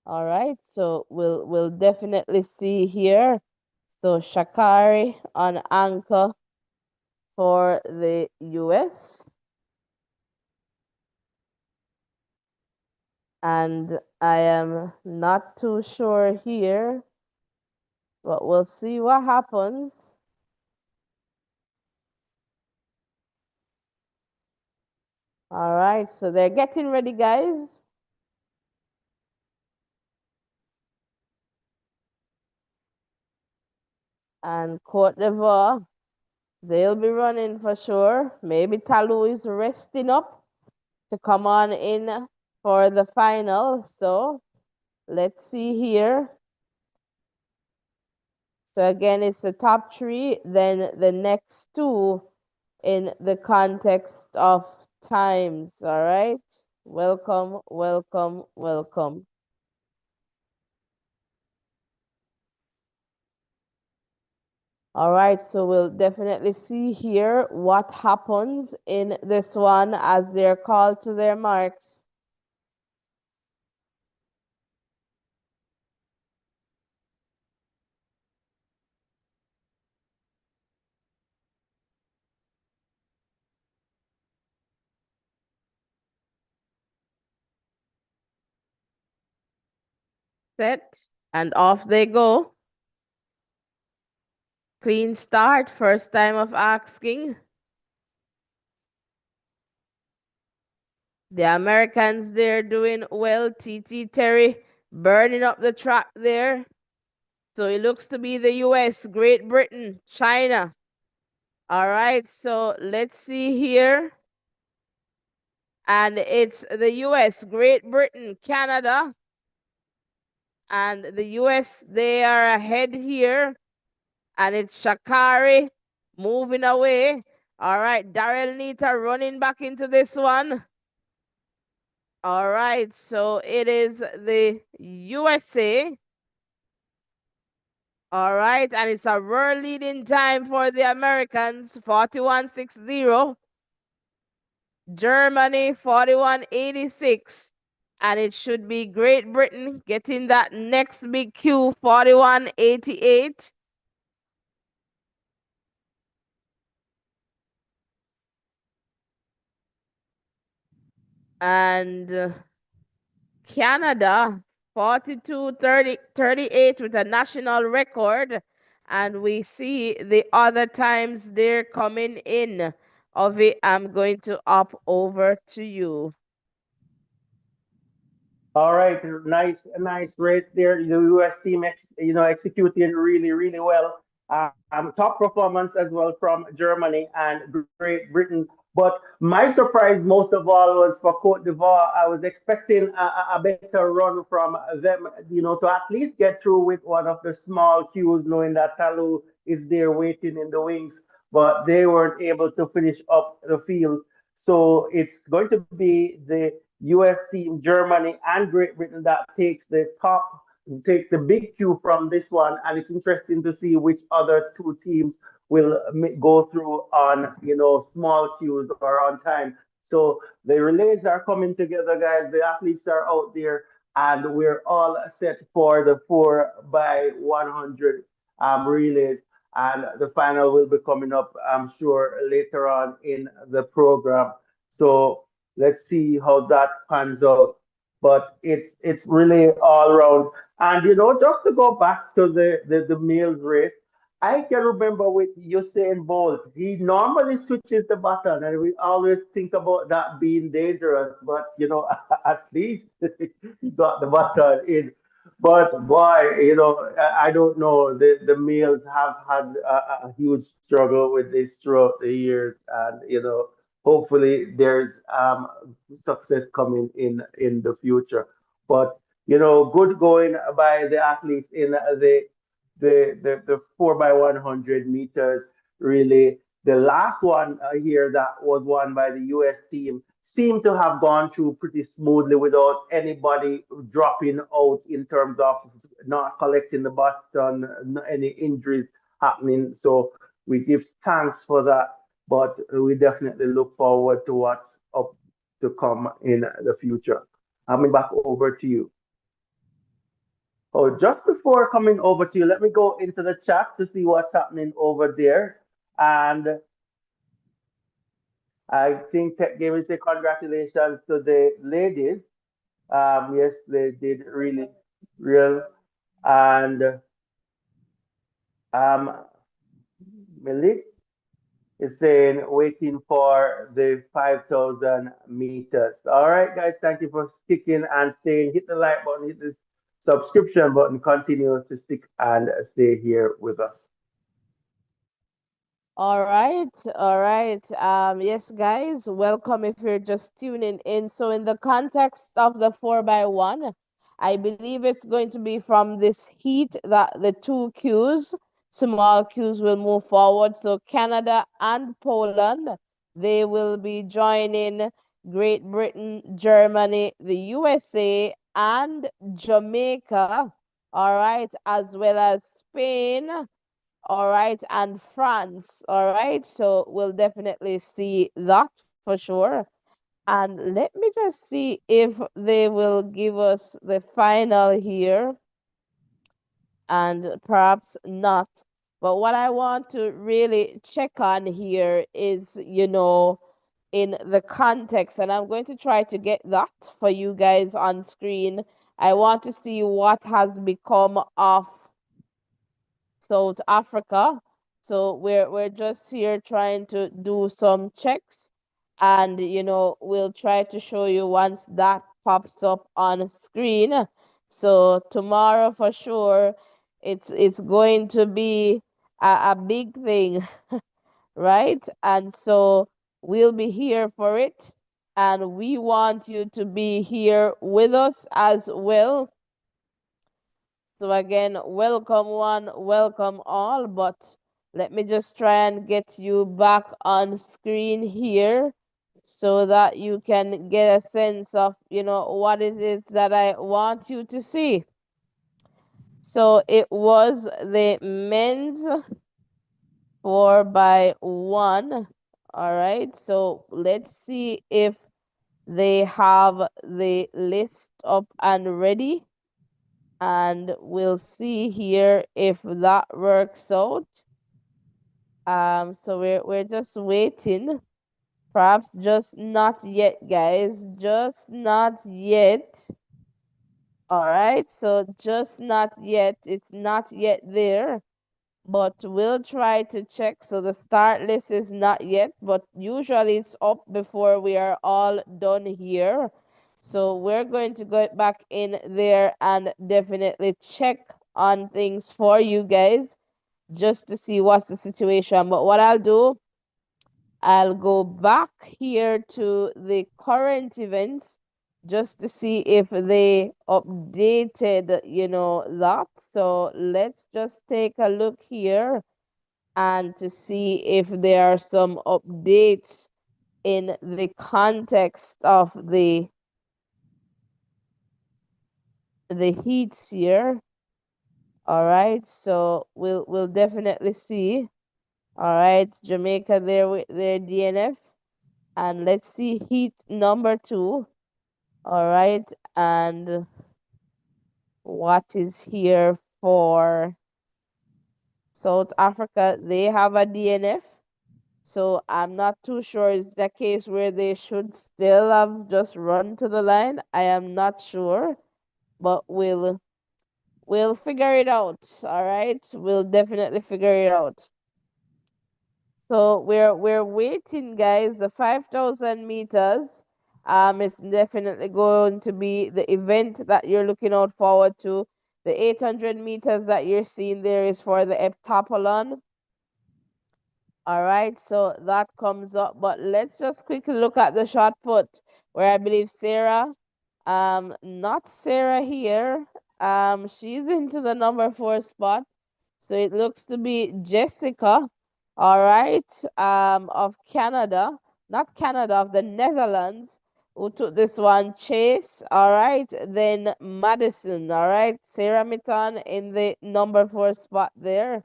All right, so we'll definitely see here. So Shakari on anchor for the US. And I am not too sure here, but we'll see what happens. All right, so they're getting ready, guys. And Cote d'Ivoire, they'll be running for sure. Maybe Talou is resting up to come on in for the final. So let's see here. So again, it's the top three, then the next two in the context of times. All right. Welcome, welcome, welcome. All right, so we'll definitely see here what happens in this one as they're called to their marks. Set, and off they go. Clean start, first time of asking. The Americans, they're doing well. TT Terry burning up the track there. So it looks to be the US, Great Britain, China. All right, so let's see here. And it's the US, Great Britain, Canada, and the US, they are ahead here. And it's Shakari moving away. All right, Daryl Nita running back into this one. All right, so it is the USA. All right, and it's a world leading time for the Americans, 41.60. Germany, 41.86. And it should be Great Britain getting that next big Q, 41.88. And Canada, 42.38 with a national record. And we see the other times they're coming in. Ovi, I'm going to up over to you. All right, nice race there. The U.S. team, executing really, really well. Top performance as well from Germany and Great Britain. But my surprise, most of all, was for Cote d'Ivoire. I was expecting a better run from them, to at least get through with one of the small cues, knowing that Talou is there waiting in the wings. But they weren't able to finish up the field. So it's going to be the US team, Germany, and Great Britain that takes the big cue from this one, and it's interesting to see which other two teams will go through on small cues or on time. So the relays are coming together, guys. The athletes are out there, and we're all set for the 4x100 relays. And the final will be coming up, I'm sure, later on in the program. So let's see how that pans out. But it's really all around. And just to go back to the male race, I can remember with Usain Bolt, he normally switches the button, and we always think about that being dangerous. But at least he got the button in. But boy, I don't know. The males have had a huge struggle with this throughout the years, and hopefully there's success coming in the future. But good going by the athletes in the 4x100 meters. Really, the last one here that was won by the US team seemed to have gone through pretty smoothly without anybody dropping out in terms of not collecting the button, any injuries happening. So we give thanks for that, but we definitely look forward to what's up to come in the future. Coming back over to you. Oh, just before coming over to you, let me go into the chat to see what's happening over there. And I think Tech Gaming say congratulations to the ladies. Yes, they did really real. And um, Malik is saying waiting for the 5,000 meters. All right, guys, thank you for sticking and staying. Hit the like button, hit the subscription button. Continue to stick and stay here with us. All right, all right. Yes, guys, welcome if you're just tuning in. So, in the context of the 4x1, I believe it's going to be from this heat that the two queues, small queues, will move forward. So, Canada and Poland, they will be joining Great Britain, Germany, the USA, and Jamaica. All right, as well as Spain, all right, and France, all right. So we'll definitely see that for sure. And let me just see if they will give us the final here, and perhaps not. But what I want to really check on here is, in the context, and I'm going to try to get that for you guys on screen. I want to see what has become of South Africa. So we're just here trying to do some checks, and we'll try to show you once that pops up on screen. So tomorrow for sure It's going to be a big thing, right? And so we'll be here for it, and we want you to be here with us as well. So again, welcome one, welcome all, but let me just try and get you back on screen here so that you can get a sense of, what it is that I want you to see. So it was the men's 4x1. All right. So let's see if they have the list up and ready. And we'll see here if that works out. So we're just waiting. Perhaps just not yet, guys. Just not yet. All right. So just not yet. It's not yet there. But we'll try to check. So the start list is not yet, but usually it's up before we are all done here. So we're going to go back in there and definitely check on things for you guys just to see what's the situation. But what I'll do, I'll go back here to the current events just to see if they updated, that. So let's just take a look here and to see if there are some updates in the context of the heats here. All right, so we'll definitely see. All right, Jamaica there with their DNF, and let's see heat number 2. All right, and what is here for South Africa? They have a DNF. So I'm not too sure is the case where they should still have just run to the line. I am not sure, but we'll figure it out. All right, we'll definitely figure it out. So we're waiting, guys. The 5,000 meters is definitely going to be the event that you're looking out forward to. The 800 meters that you're seeing there is for the heptathlon. All right, so that comes up, but let's just quickly look at the shot put where I believe Sarah, not Sarah here, she's into the number 4 spot. So it looks to be Jessica, all right, of Canada, not Canada, of the Netherlands, who took this one. Chase, all right, then Madison, all right, Sarah Mitton in the number 4 spot there.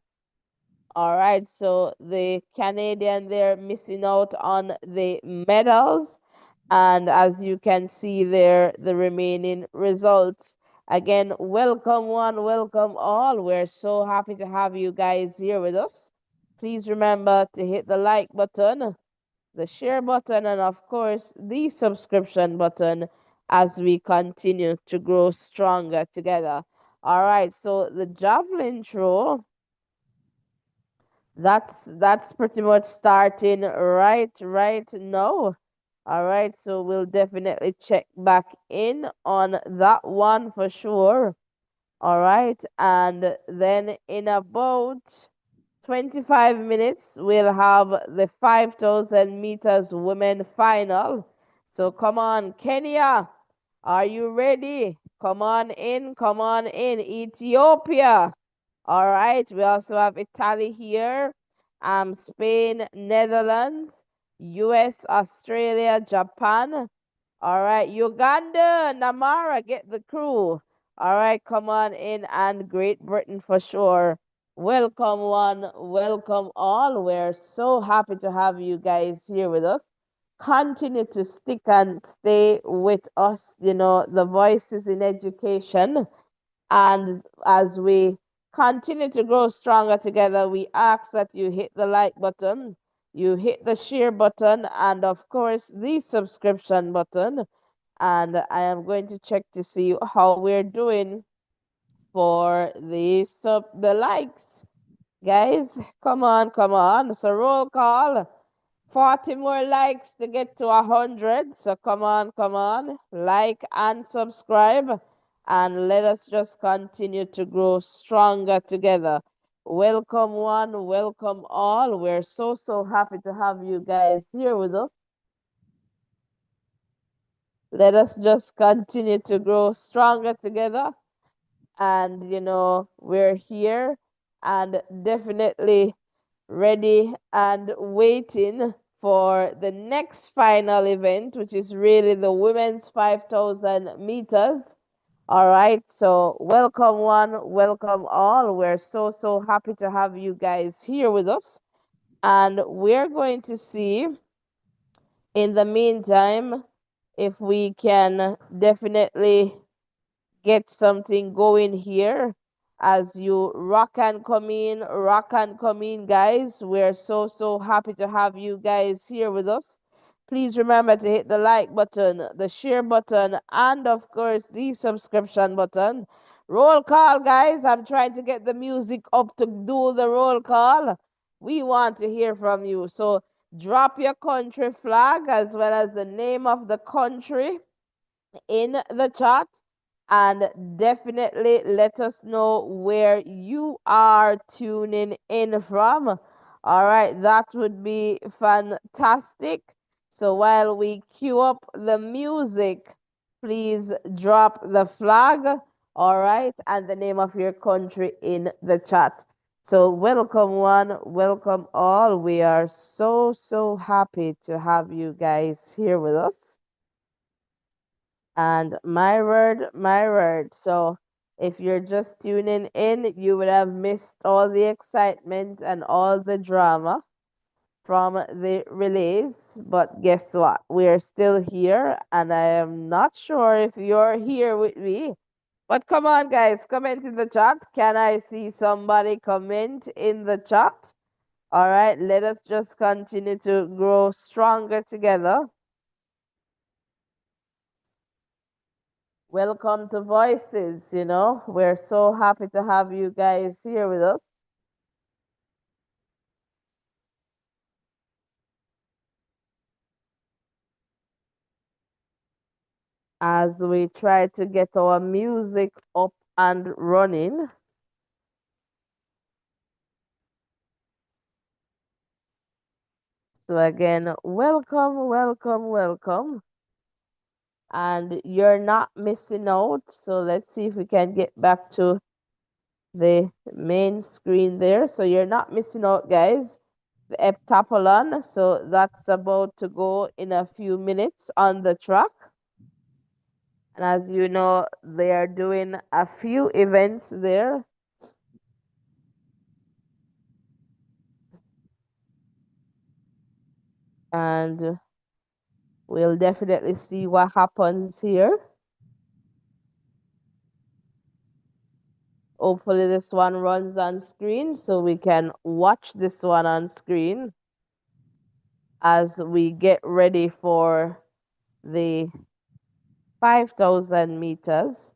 All right, so the Canadian they're missing out on the medals, and as you can see there, the remaining results. Again, welcome one, welcome all. We're so happy to have you guys here with us. Please remember to hit the like button, the share button, and of course, the subscription button as we continue to grow stronger together. All right, so the javelin throw that's pretty much starting right now. All right, so we'll definitely check back in on that one for sure. All right, and then in about 25 minutes we'll have the 5,000 meters women final. So come on, Kenya, are you ready? Come on in, come on in. Ethiopia, all right, we also have Italy here, Spain, Netherlands, US, Australia, Japan. All right, Uganda, Namara, get the crew. All right, come on in, and Great Britain for sure. Welcome one, welcome all. We're so happy to have you guys here with us. Continue to stick and stay with us, the voices in education. And as we continue to grow stronger together, we ask that you hit the like button, you hit the share button, and of course, the subscription button. And I am going to check to see how we're doing for the likes. Guys, come on, come on. So roll call. 40 more likes to get to 100. So come on, come on. Like and subscribe. and let us just continue to grow stronger together. Welcome, one, welcome all. We're so happy to have you guys here with us. Let us just continue to grow stronger together. And, we're here and definitely ready and waiting for the next final event, which is really the women's 5,000 meters. All right, so welcome, one, welcome all. We're so happy to have you guys here with us. And we're going to see in the meantime if we can definitely get something going here as you rock and come in, guys. We're so happy to have you guys here with us. Please remember to hit the like button, the share button, and of course the subscription button. Roll call, guys. I'm trying to get the music up to do the roll call. We want to hear from you, so drop your country flag as well as the name of the country in the chat, and definitely let us know where you are tuning in from. All right, that would be fantastic. So while we queue up the music, please drop the flag, all right, and the name of your country in the chat. So welcome, one, welcome all. We are so happy to have you guys here with us. And my word, my word. So if you're just tuning in, you would have missed all the excitement and all the drama from the relays. But guess what? We're still here, and I am not sure if you're here with me. But come on, guys, comment in the chat. Can I see somebody comment in the chat? All right, let us just continue to grow stronger together. Welcome to Voices, We're so happy to have you guys here with us as we try to get our music up and running. So again, welcome, welcome, welcome. And you're not missing out. So let's see if we can get back to the main screen there. So you're not missing out, guys. The Heptathlon. So that's about to go in a few minutes on the track. And as you know, they are doing a few events there. And we'll definitely see what happens here. Hopefully this one runs on screen so we can watch this one on screen as we get ready for the 5,000 meters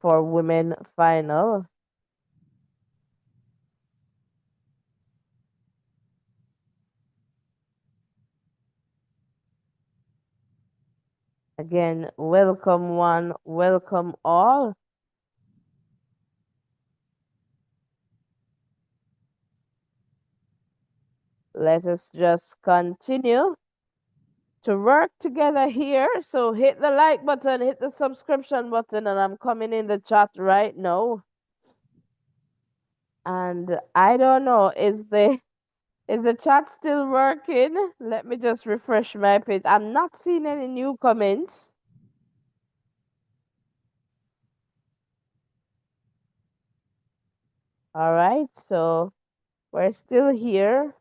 for women final. Again, welcome one, welcome all. Let us just continue to work together here. So hit the like button, hit the subscription button, and I'm coming in the chat right now. And I don't know, is the chat still working? Let me just refresh my page. I'm not seeing any new comments. All right, so we're still here.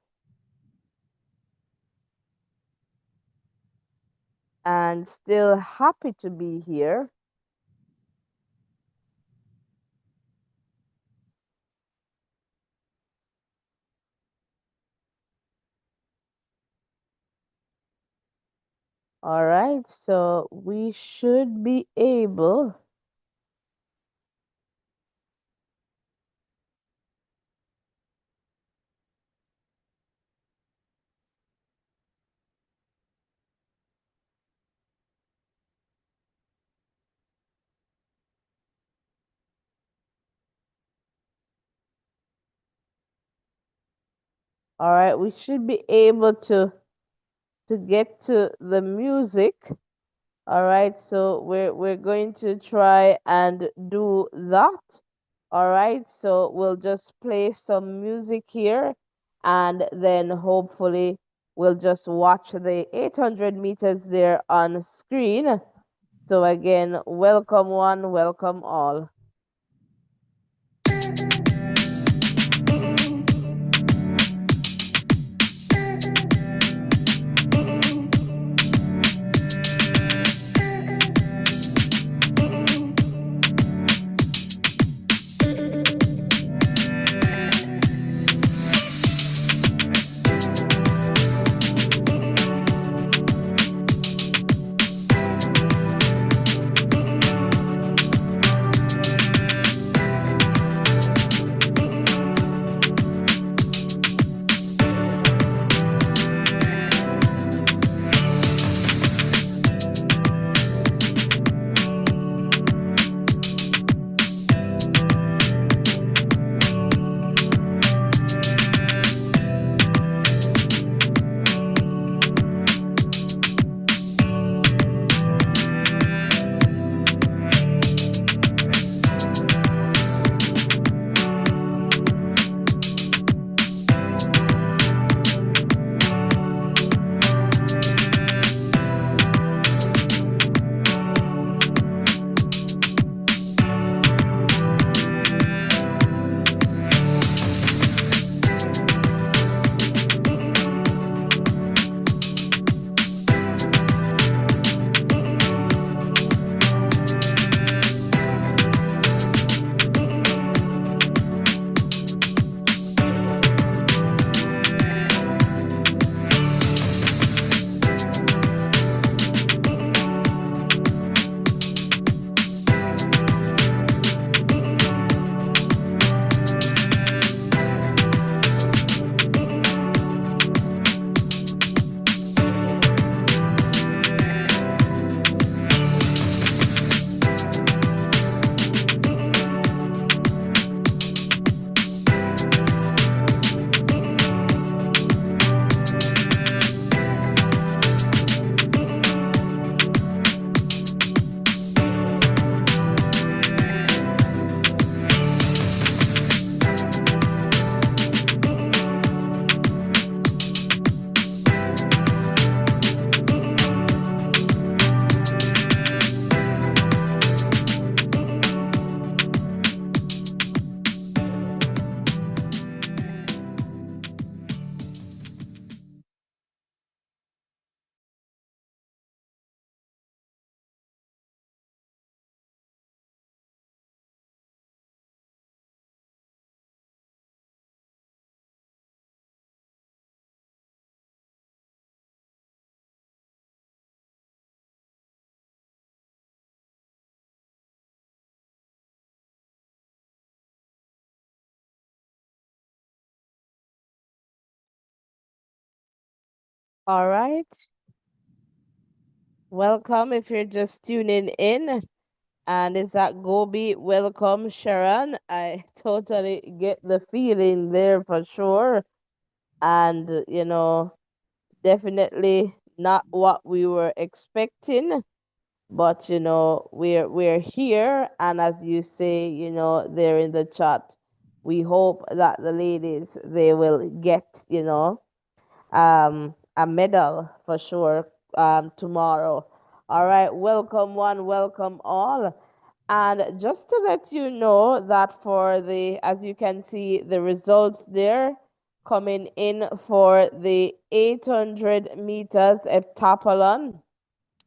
And still happy to be here. All right, so we should be able All right, we should be able to get to the music. All right, so we're going to try and do that. All right, so we'll just play some music here and then hopefully we'll just watch the 800 meters there on screen. So again, welcome one, welcome all. All right. Welcome if you're just tuning in. And is that Gobi? Welcome, Sharon. I totally get the feeling there for sure. And, definitely not what we were expecting. But, we're here. And as you say, there in the chat, we hope that the ladies, they will get, a medal for sure tomorrow. All right, welcome one, welcome all. And just to let you know that for the, as you can see, the results there coming in for the 800 meters heptathlon,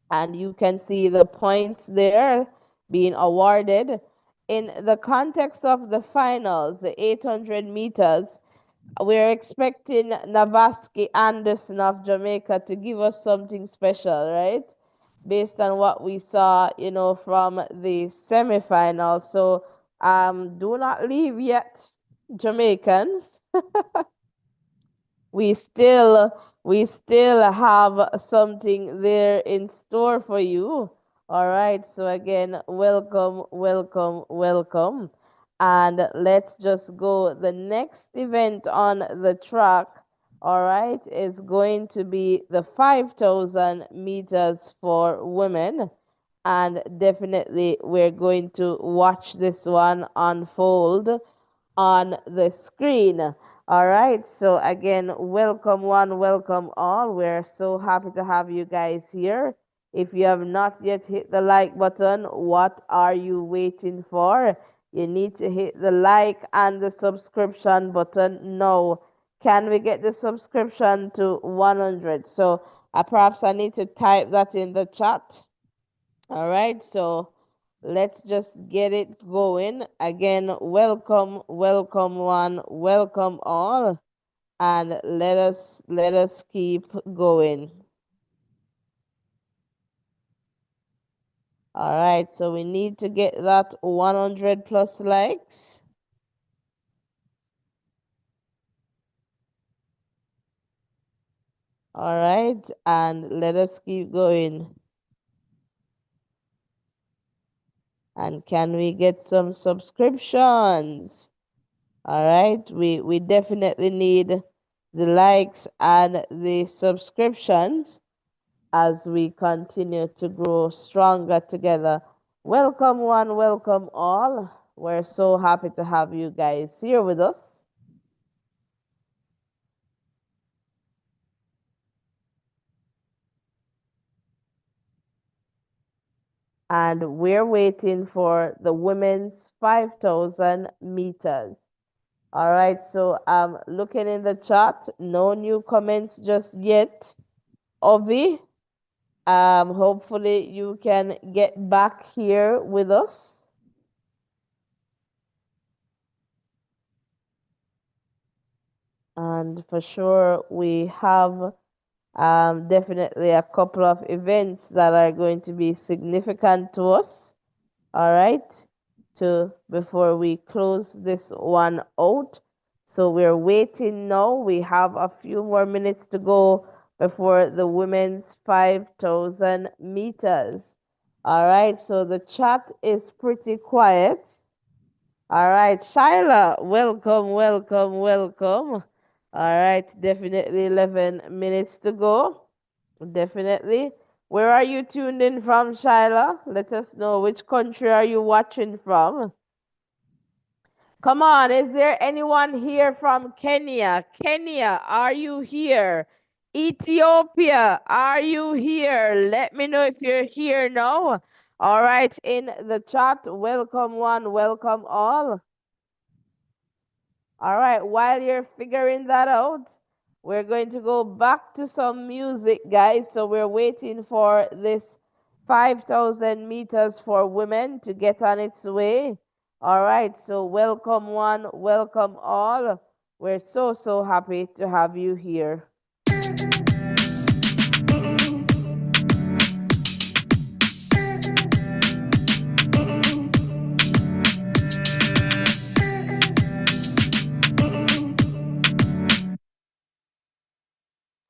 and you can see the points there being awarded. In the context of the finals, the 800 meters, we're expecting Navaski Anderson of Jamaica to give us something special, right? Based on what we saw, from the semifinals. So do not leave yet, Jamaicans. We still we still have something there in store for you. All right. So again, welcome, welcome, welcome. And let's just go the next event on the track. all right, is going to be the 5,000 meters for women. And definitely, we're going to watch this one unfold on the screen. All right. So again, welcome one, welcome all. We're so happy to have you guys here. If you have not yet hit the like button, what are you waiting for? You need to hit the like and the subscription button now. Can we get the subscription to 100? So perhaps I need to type that in the chat. All right, so let's just get it going. Again, welcome, welcome one, welcome all, and let us keep going. All right, so we need to get that 100 plus likes. All right, and let us keep going. And can we get some subscriptions? All right, we definitely need the likes and the subscriptions as we continue to grow stronger together. Welcome one, welcome all. We're so happy to have you guys here with us. And we're waiting for the women's 5,000 meters. All right, so I'm looking in the chat. No new comments just yet. Ovi, hopefully you can get back here with us. And for sure, we have definitely a couple of events that are going to be significant to us. All right, to before we close this one out. So we're waiting now. We have a few more minutes to go before the women's 5,000 meters. All right, so the chat is pretty quiet. All right, Shyla, welcome, welcome, welcome. All right, definitely 11 minutes to go. Definitely. Where are you tuned in from, Shyla? Let us know which country are you watching from. Come on, is there anyone here from Kenya? Kenya, are you here? Ethiopia, are you here? Let me know if you're here now. All right, in the chat, welcome one, welcome all. All right, while you're figuring that out, we're going to go back to some music, guys. So we're waiting for this 5,000 meters for women to get on its way. All right, so welcome one, welcome all. We're so, so happy to have you here.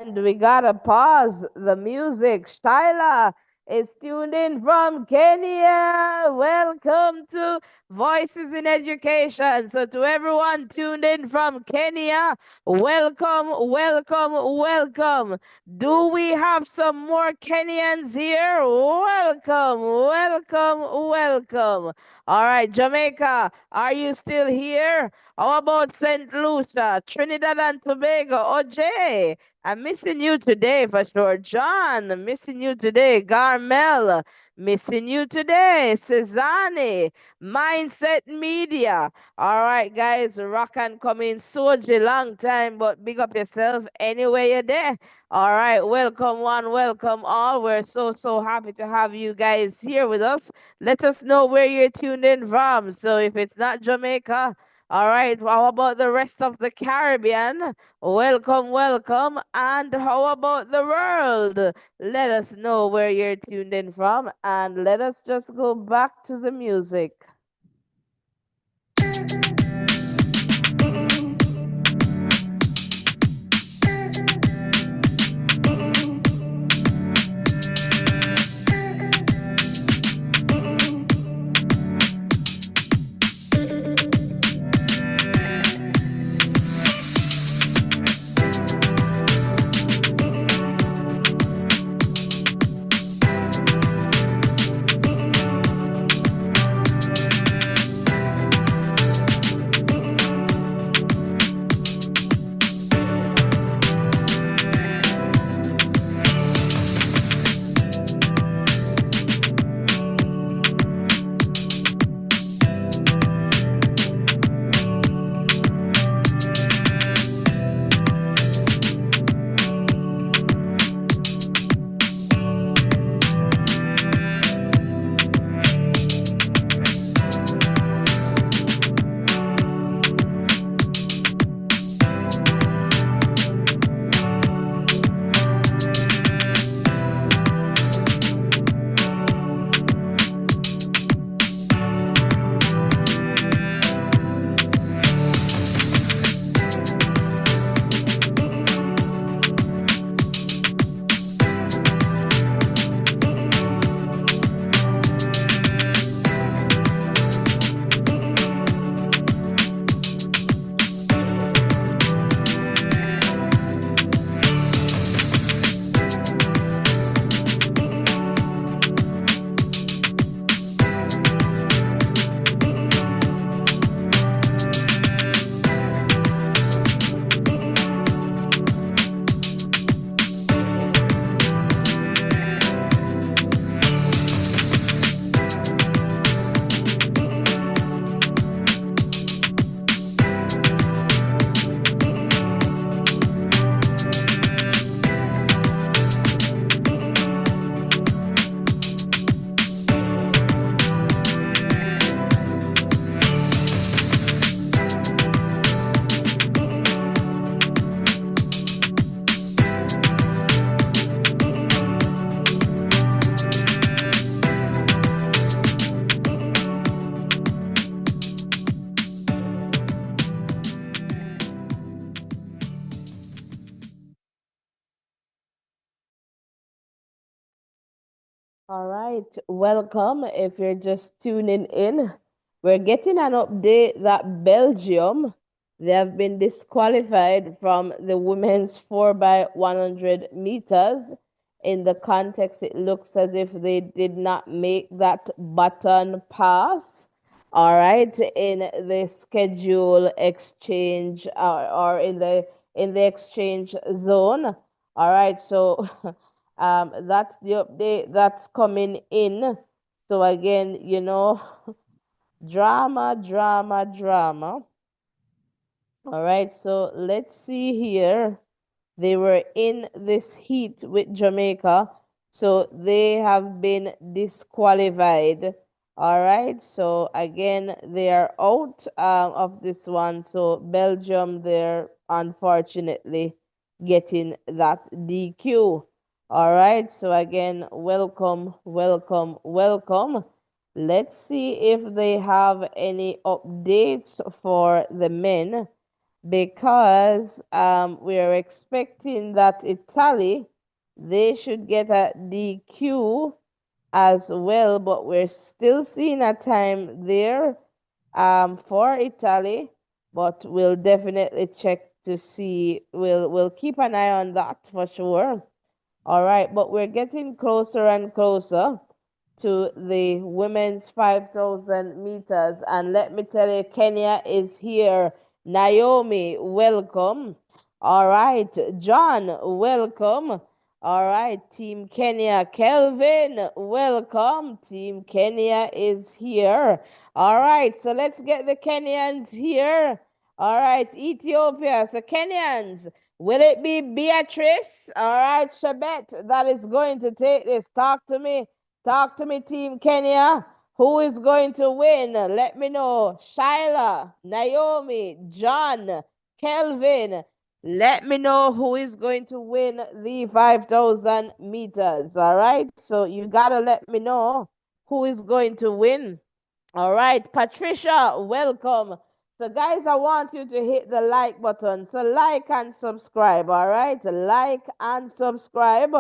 And we gotta pause the music. Shyla is tuned in from Kenya. Welcome to Voices in Education. So to everyone tuned in from Kenya, welcome, welcome, welcome. Do we have some more Kenyans here? Welcome, welcome, welcome. All right, Jamaica, are you still here? How about St. Lucia, Trinidad and Tobago? OJ, I'm missing you today for sure. John, I'm missing you today. Garmel, missing you today. Cezanne, Mindset Media. All right, guys, rock and come in. Soji, long time, but big up yourself anyway you're there. All right, welcome one, welcome all. We're so, so happy to have you guys here with us. Let us know where you're tuned in from. So if it's not Jamaica, all right, how about the rest of the Caribbean? Welcome, welcome. And how about the world? Let us know where you're tuned in from and let us just go back to the music. All right, welcome. If you're just tuning in, we're getting an update that Belgium they have been disqualified from the women's 4 by 100 meters. In the context, it looks as if they did not make that button pass. All right, in the schedule exchange or in the exchange zone. All right, so that's the update that's coming in. So again, drama, drama, drama. All right, so let's see here. They were in this heat with Jamaica, so they have been disqualified. All right, so again, they are out of this one. So Belgium, they're unfortunately getting that DQ. All right, so again, welcome, welcome, welcome. Let's see if they have any updates for the men because we are expecting that Italy they should get a DQ as well, but we're still seeing a time there for Italy, but we'll definitely check to see. We'll keep an eye on that for sure. All right, but we're getting closer and closer to the women's 5,000 meters. And let me tell you, Kenya is here. Naomi, welcome. All right, John, welcome. All right, Team Kenya. Kelvin, welcome. Team Kenya is here. All right, so let's get the Kenyans here. All right, Ethiopia. So, Kenyans, will it be Beatrice? All right, Shabet, that is going to take this. Talk to me. Talk to me, Team Kenya. Who is going to win? Let me know. Shyla, Naomi, John, Kelvin. Let me know who is going to win the 5,000 meters. All right. So you got to let me know who is going to win. All right, Patricia, welcome. So, guys, I want you to hit the like button. So, like and subscribe. All right, like and subscribe.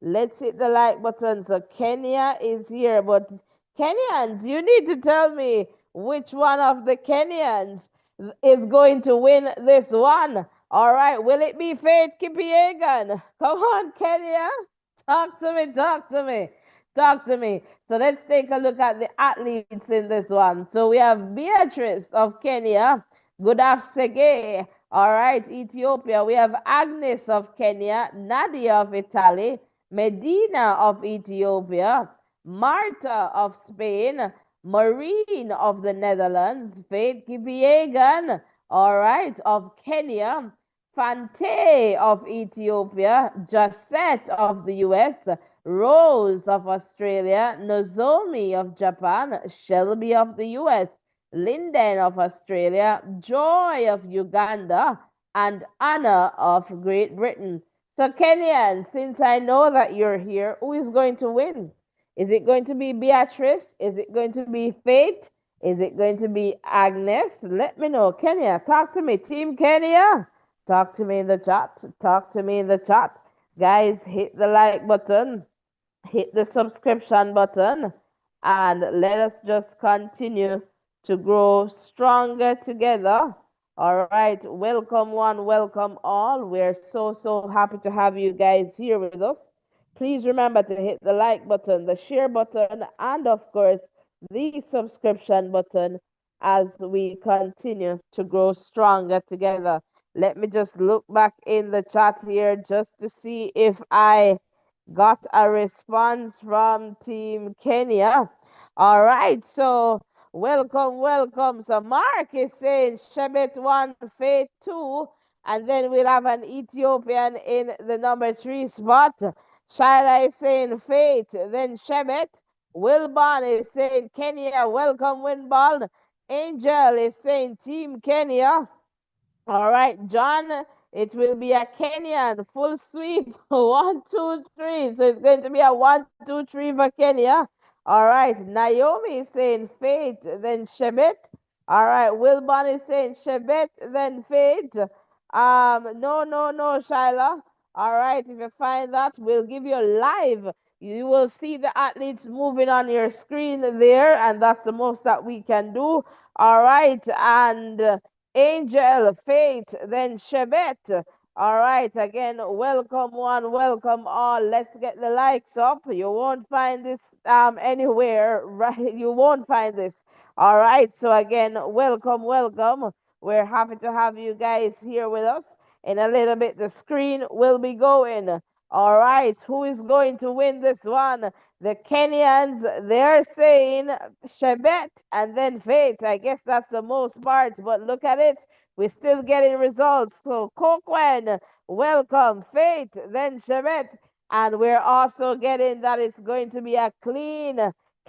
Let's hit the like button. So, Kenya is here, but Kenyans, you need to tell me which one of the Kenyans is going to win this one. All right, will it be Faith Kipiegan? Come on, Kenya. Talk to me, talk to me, talk to me. So let's take a look at the athletes in this one. So we have Beatrice of Kenya, Gudaf Sege, all right, Ethiopia. We have Agnes of Kenya, Nadia of Italy, Medina of Ethiopia, Marta of Spain, Marine of the Netherlands, Faith Kipiegan, all right, of Kenya, Fante of Ethiopia, Jacette of the US, Rose of Australia, Nozomi of Japan, Shelby of the US, Linden of Australia, Joy of Uganda, and Anna of Great Britain. So, Kenyan, since I know that you're here, who is going to win? Is it going to be Beatrice? Is it going to be Faith? Is it going to be Agnes? Let me know. Kenya, talk to me. Team Kenya, talk to me in the chat. Talk to me in the chat. Guys, hit the like button, hit the subscription button, and let us just continue to grow stronger together. All right, welcome one, welcome all. We're so happy to have you guys here with us. Please remember to hit the like button, the share button, and of course, the subscription button as we continue to grow stronger together. Let me just look back in the chat here just to see if I got a response from Team Kenya. All right, so welcome, welcome. So Mark is saying Shebet 1, Faith 2, and then we'll have an Ethiopian in the number 3 spot. Shaila is saying Faith, then Shebet. Wilbon is saying Kenya, welcome Winball. Angel is saying Team Kenya. All right, John, it will be a Kenyan full sweep. One, two, three. So it's going to be a one, two, three for Kenya. All right, Naomi is saying Faith, then Shebet. All right, Wilbon is saying Shebet, then Faith. No, Shyla. All right, if you find that, we'll give you live You will see the athletes moving on your screen there, and that's the most that we can do. All right, and Angel, Faith, then Chevette. All right, again, welcome one, welcome all. Let's get the likes up. You won't find this anywhere, right? You won't find this. All right, so again, welcome, welcome. We're happy to have you guys here with us. In a little bit, the screen will be going. All right, who is going to win this one? The Kenyans, they're saying Chebet and then Faith. I guess that's the most part, but look at it. We're still getting results. So, Kokwen, welcome. Faith, then Chebet. And we're also getting that it's going to be a clean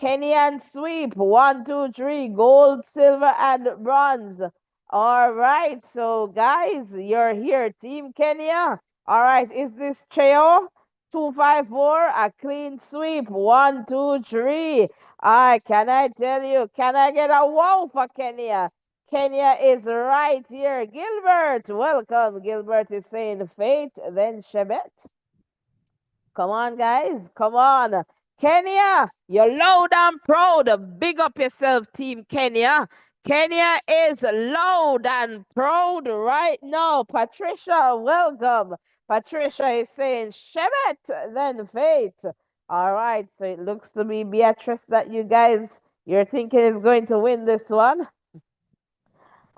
Kenyan sweep. One, two, three, gold, silver, and bronze. All right, so guys, you're here, Team Kenya. All right, is this Cheo? 254, a clean sweep. One, two, three. Can I tell you? Can I get a wow for Kenya? Kenya is right here. Gilbert, welcome. Gilbert is saying Faith, then Chebet. Come on, guys. Come on. Kenya, you're loud and proud. Big up yourself, Team Kenya. Kenya is loud and proud right now. Patricia, welcome. Patricia is saying Shemet, then Faith. All right, so it looks to be Beatrice that you're thinking is going to win this one.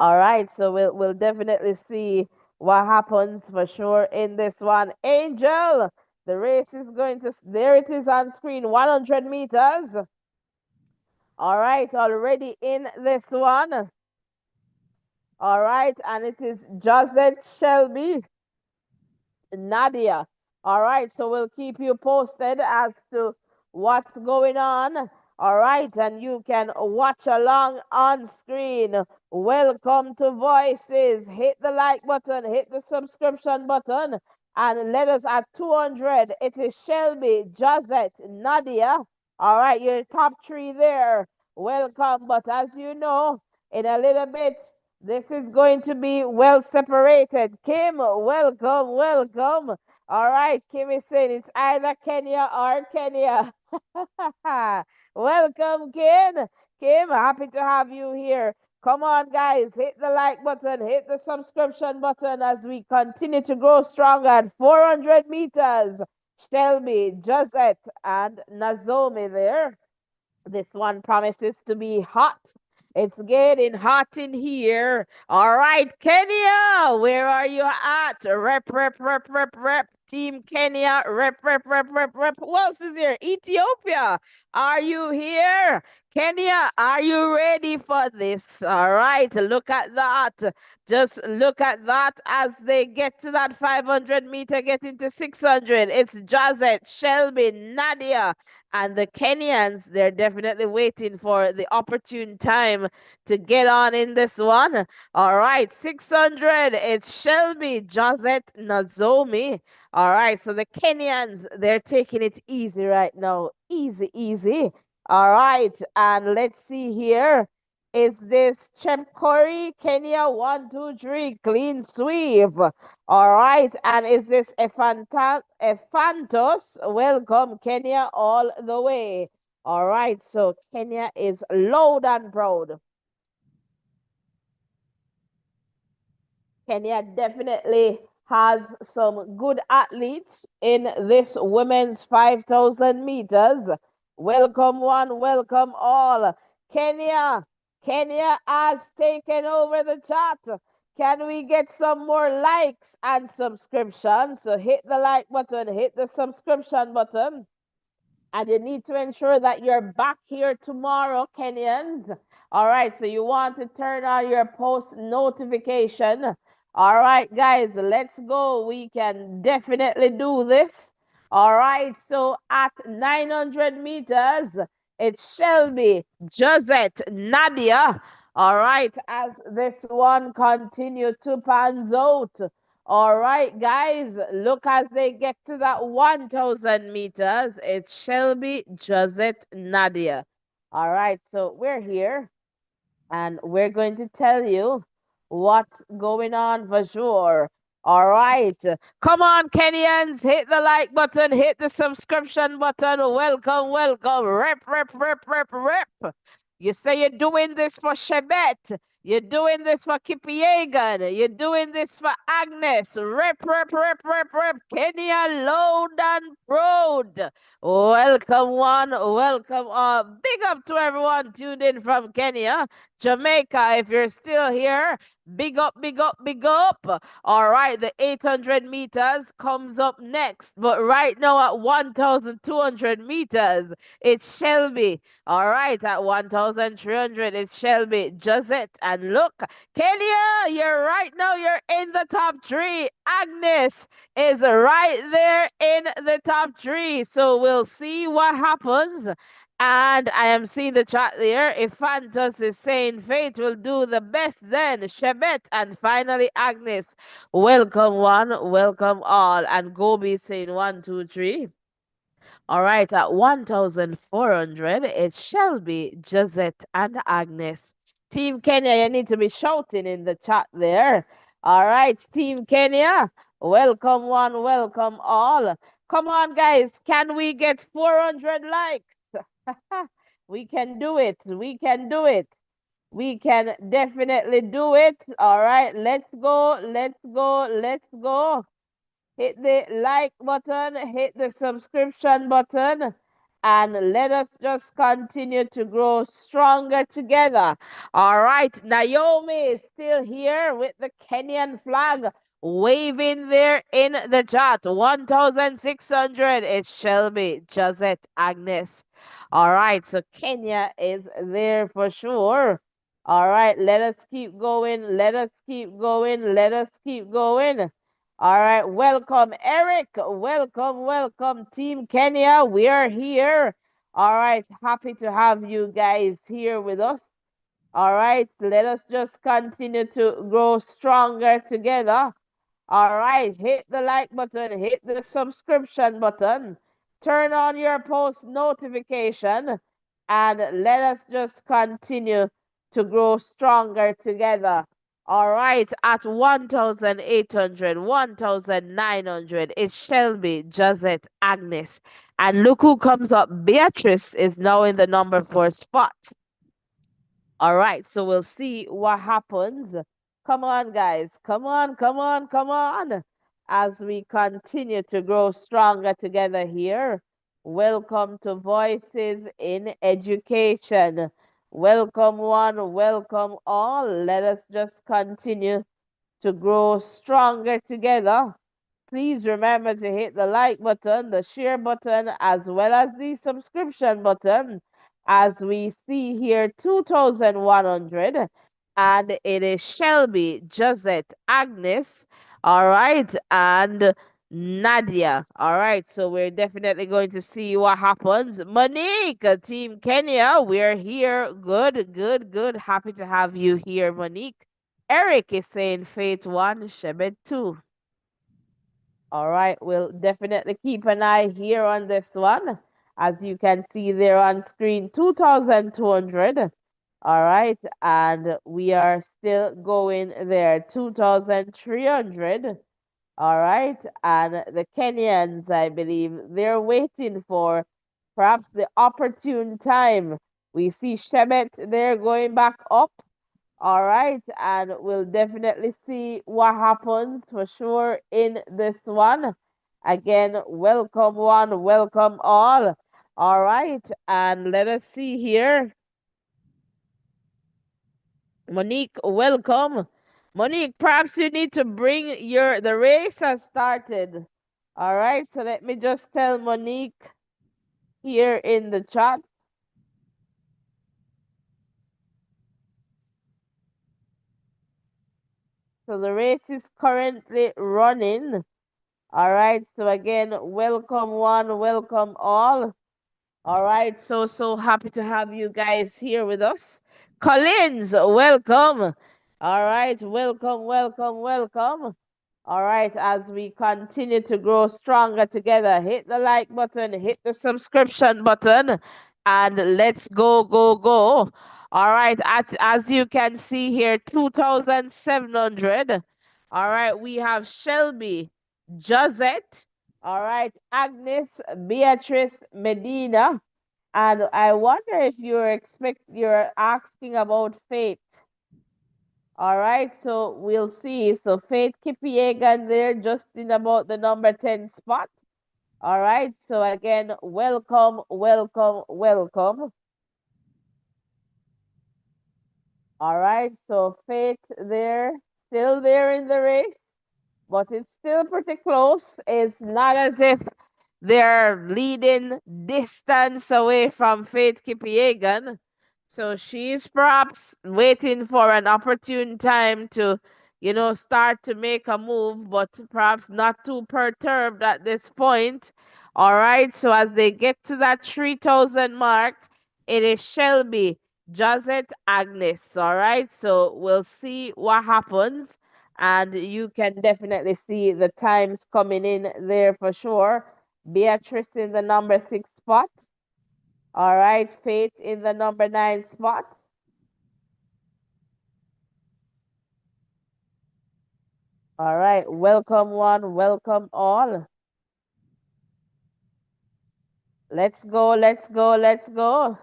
All right, so we'll definitely see what happens for sure in this one. Angel, the race is going to there it is on screen, 100 meters. All right, already in this one. All right, and it is Josette Shelby Nadia. All right, so we'll keep you posted as to what's going on. All right, and you can watch along on screen. Welcome to Voices. Hit the like button, hit the subscription button, and let us at 200. It is Shelby, Josette, Nadia. All right, your top three there. Welcome, but as you know, in a little bit, this is going to be well separated. Kim, welcome, welcome. All right, Kim is saying it's either Kenya or Kenya. Welcome, Kim. Kim, happy to have you here. Come on, guys, hit the like button, hit the subscription button as we continue to grow stronger at 400 meters. Shelby, Josette, and Nazomi there. This one promises to be hot. It's getting hot in here. All right, Kenya, where are you at? Rep, rep, rep, rep, rep. Team Kenya, rep, rep, rep, rep, rep. Who else is here? Ethiopia, are you here? Kenya, are you ready for this? All right, look at that. Just look at that as they get to that 500-meter, get into 600. It's Jazet, Shelby, Nadia, and the Kenyans, they're definitely waiting for the opportune time to get on in this one. All right, 600. It's Shelby, Josette, Nazomi. All right, so the Kenyans, they're taking it easy right now. Easy, easy. All right, and let's see here. Is this Chepkori, Kenya? One, two, three, clean sweep. All right, and is this Ephantos? Welcome, Kenya, all the way. All right, so Kenya is loud and proud. Kenya definitely has some good athletes in this women's 5,000 meters. Welcome one, welcome all. Kenya, Kenya has taken over the chat. Can we get some more likes and subscriptions? So hit the like button, hit the subscription button. And you need to ensure that you're back here tomorrow, Kenyans. All right, so you want to turn on your post notification. All right, guys, let's go. We can definitely do this. All right, so at 900 meters, it's Shelby, Josette, Nadia. All right, as this one continue to pans out. All right, guys, look as they get to that 1,000 meters. It's Shelby, Josette, Nadia. All right, so we're here and we're going to tell you what's going on for sure. All right. Come on, Kenyans. Hit the like button, hit the subscription button. Welcome, welcome. Rep. You say you're doing this for Shebet. You're doing this for Kipiegan. You're doing this for Agnes. Rep. Kenya loud and proud. Welcome one, welcome all. Big up to everyone tuned in from Kenya. Jamaica, if you're still here, big up, big up, big up. All right, the 800 meters comes up next. But right now at 1,200 meters, it's Shelby. All right, at 1,300, it's Shelby, Josette. And look, Kenya, you're right now, you're in the top three. Agnes is right there in the top three. So we'll see what happens. And I am seeing the chat there. If Fantas is saying fate will do the best, then Shebet and finally Agnes. Welcome one, welcome all. And Gobi saying one, two, three. All right, at 1,400, it's Shelby, Josette, and Agnes. Team Kenya, you need to be shouting in the chat there. All right, Team Kenya, welcome one, welcome all. Come on, guys, can we get 400 likes? We can do it. We can do it. We can definitely do it. All right, let's go. Let's go. Let's go. Hit the like button, hit the subscription button, and let us just continue to grow stronger together. All right, Naomi is still here with the Kenyan flag waving there in the chat. 1,600. It's Shelby, Josette, Agnes. All right, so Kenya is there for sure. All right, let us keep going. Let us keep going. Let us keep going. All right, welcome, Eric. Welcome, welcome, Team Kenya. We are here. All right, happy to have you guys here with us. All right, let us just continue to grow stronger together. All right, hit the like button, hit the subscription button, turn on your post notification, and let us just continue to grow stronger together. All right, at 1,800, 1,900, it's Shelby, Josette, Agnes. And look who comes up. Beatrice is now in the number 4 spot. All right, so we'll see what happens. Come on, guys. Come on, come on, come on. As we continue to grow stronger together here. Welcome to Voices in Education. Welcome one, welcome all. Let us just continue to grow stronger together. Please remember to hit the like button, the share button, as well as the subscription button. As we see here, 2,100. And it is Shelby, Josette, Agnes, all right, and Nadia. All right, so we're definitely going to see what happens. Monique, Team Kenya, we're here. Good, good, good. Happy to have you here, Monique. Eric is saying Fate 1, Shebet 2. All right, we'll definitely keep an eye here on this one. As you can see there on screen, 2,200. All right, and we are still going there, 2,300. All right, and the Kenyans, I believe, they're waiting for perhaps the opportune time. We see Shebet there going back up. All right, and we'll definitely see what happens for sure in this one. Again, welcome one, welcome all. All right, and let us see here. Monique, welcome. Monique, perhaps you need to bring the race has started. All right, so let me just tell Monique here in the chat. So the race is currently running. All right, so again, welcome one, welcome all. All right, so happy to have you guys here with us. Collins, welcome. All right, welcome, welcome, welcome. All right, as we continue to grow stronger together, hit the like button, hit the subscription button, and let's go, go, go. All right, as you can see here, 2,700. All right, we have Shelby, Josette. All right, Agnes, Beatrice, Medina. And I wonder if you're asking about Faith. All right, so we'll see. So Faith Kipiegan there, just in about the number 10 spot. All right, so again, welcome, welcome, welcome. All right, so Faith there, still there in the race, but it's still pretty close. It's not as if they're leading distance away from Faith Kipiegan. So she's perhaps waiting for an opportune time to, start to make a move, but perhaps not too perturbed at this point. All right, so as they get to that 3,000 mark, it is Shelby, Josette, Agnes. All right, so we'll see what happens. And you can definitely see the times coming in there for sure. Beatrice in the number 6 spot. All right, Faith in the number 9 spot. All right, welcome one, welcome all. Let's go, let's go, let's go.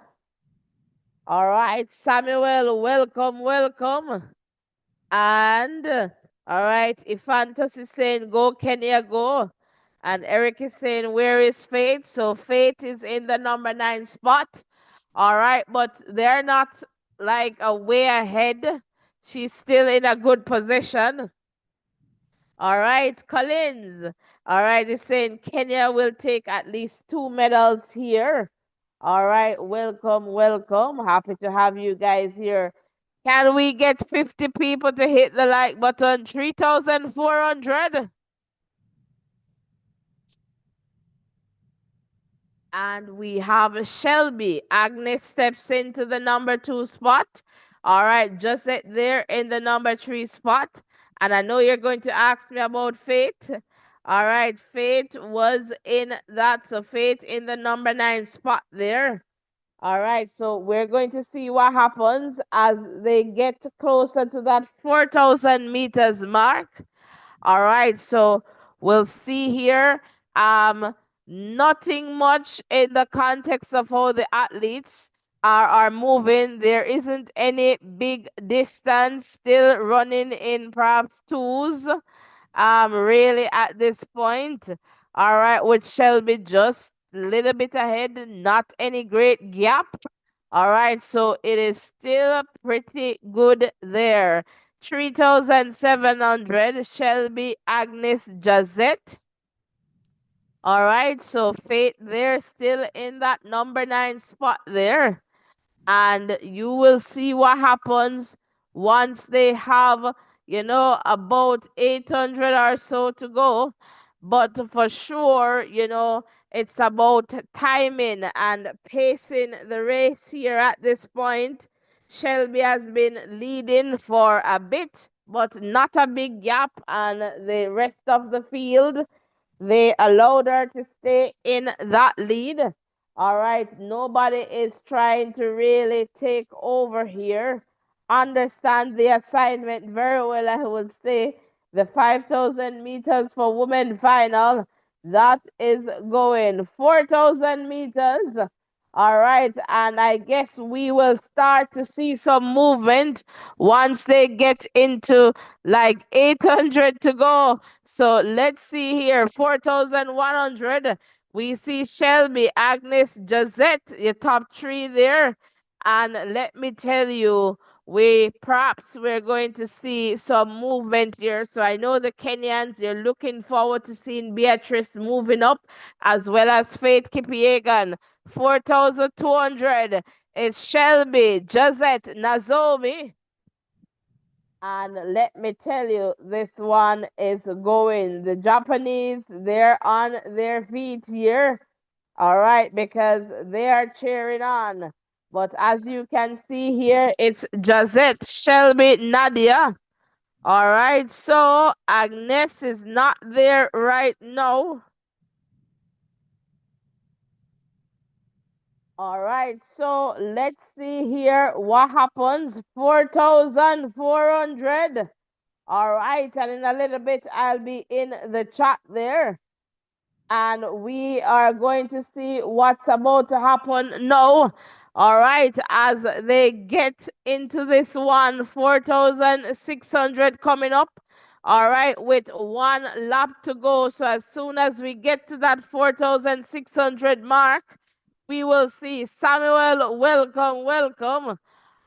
All right, Samuel, welcome, welcome. And all right, Ifantos is saying, go, Kenya, go. And Eric is saying, where is Faith? So Faith is in the number 9 spot. All right, but they're not like a way ahead. She's still in a good position. All right, Collins. All right, he's saying Kenya will take at least 2 medals here. All right, welcome, welcome. Happy to have you guys here. Can we get 50 people to hit the like button? 3,400. And we have Shelby. Agnes steps into the number 2 spot. All right, just there in the number 3 spot. And I know you're going to ask me about Faith. All right, Faith was in that. So Faith in the number 9 spot there. All right, so we're going to see what happens as they get closer to that 4,000 meters mark. All right, so we'll see here. Nothing much in the context of how the athletes are moving. There isn't any big distance, still running in perhaps twos. Really at this point. All right, with Shelby just a little bit ahead, not any great gap. All right, so it is still pretty good there. 3,700, Shelby, Agnes, Jazette. All right, so Faith there still in that number 9 spot there. And you will see what happens once they have, about 800 or so to go. But for sure, it's about timing and pacing the race here at this point. Shelby has been leading for a bit, but not a big gap, and the rest of the field they allowed her to stay in that lead. All right, nobody is trying to really take over here. Understand the assignment very well, I would say. The 5,000 meters for women final, that is going 4,000 meters. All right, and I guess we will start to see some movement once they get into like 800 to go. So let's see here, 4,100. We see Shelby, Agnes, Josette, your top three there. And let me tell you, we're going to see some movement here. So I know the Kenyans, you're looking forward to seeing Beatrice moving up, as well as Faith Kipiegan. 4,200. It's Shelby, Josette, Nazomi. And let me tell you, this one is going. The Japanese, they're on their feet here. All right, because they are cheering on. But as you can see here, it's Jazette, Shelby, Nadia. All right, so Agnes is not there right now. All right, so let's see here what happens. 4,400. All right, and in a little bit, I'll be in the chat there. And we are going to see what's about to happen now. All right, as they get into this one, 4,600 coming up. All right, with one lap to go. So as soon as we get to that 4,600 mark, we will see Samuel. Welcome, welcome.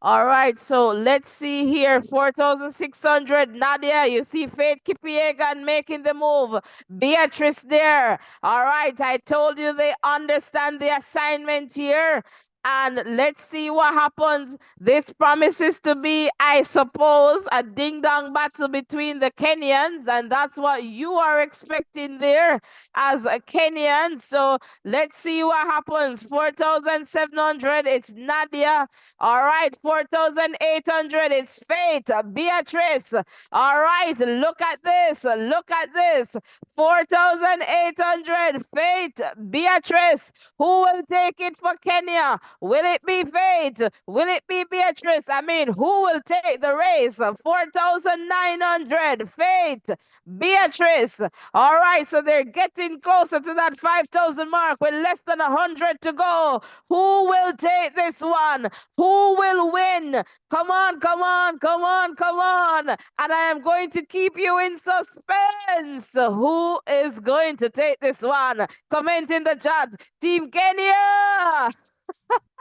All right, so let's see here. 4,600. Nadia, you see Faith Kipiegan making the move. Beatrice there. All right, I told you they understand the assignment here. And let's see what happens. This promises to be, I suppose, a ding dong battle between the Kenyans, and that's what you are expecting there as a Kenyan. So let's see what happens. 4,700, it's Nadia. All right, 4,800, it's Faith. Beatrice. All right, look at this. Look at this. 4,800, Faith. Beatrice. Who will take it for Kenya? Will it be Faith? Will it be Beatrice? I mean, who will take the race? 4,900, Faith. Beatrice. All right, so they're getting closer to that 5,000 mark with less than 100 to go. Who will take this one? Who will win? Come on, come on, come on, come on. And I am going to keep you in suspense. Who is going to take this one? Comment in the chat. Team Kenya.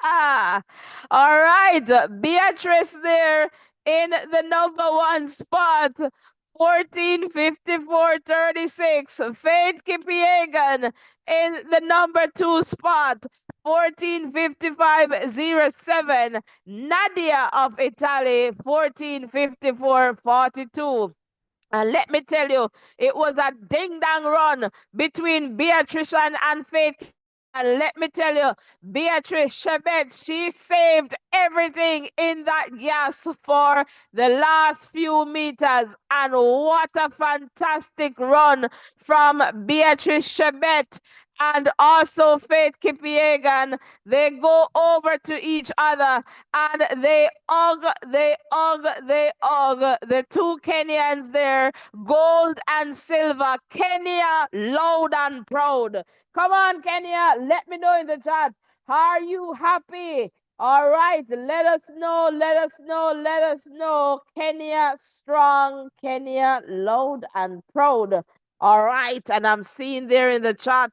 Ah, all right. Beatrice there in the number one spot. 14:54:36. Faith Kipiegan in the number two spot. 14:55:07. Nadia of Italy. 14:54:42. And let me tell you, it was a ding dang run between Beatrice and Faith Kipiegan. Let me tell you, Beatrice Chebet, she saved everything in that gas for the last few meters. And what a fantastic run from Beatrice Chebet and also Faith Kipiegan. They go over to each other and they hug the two Kenyans there, gold and silver. Kenya, loud and proud. Come on, Kenya, let me know in the chat. Are you happy? All right, let us know, let us know, let us know. Kenya strong, Kenya loud and proud. All right, and I'm seeing there in the chat,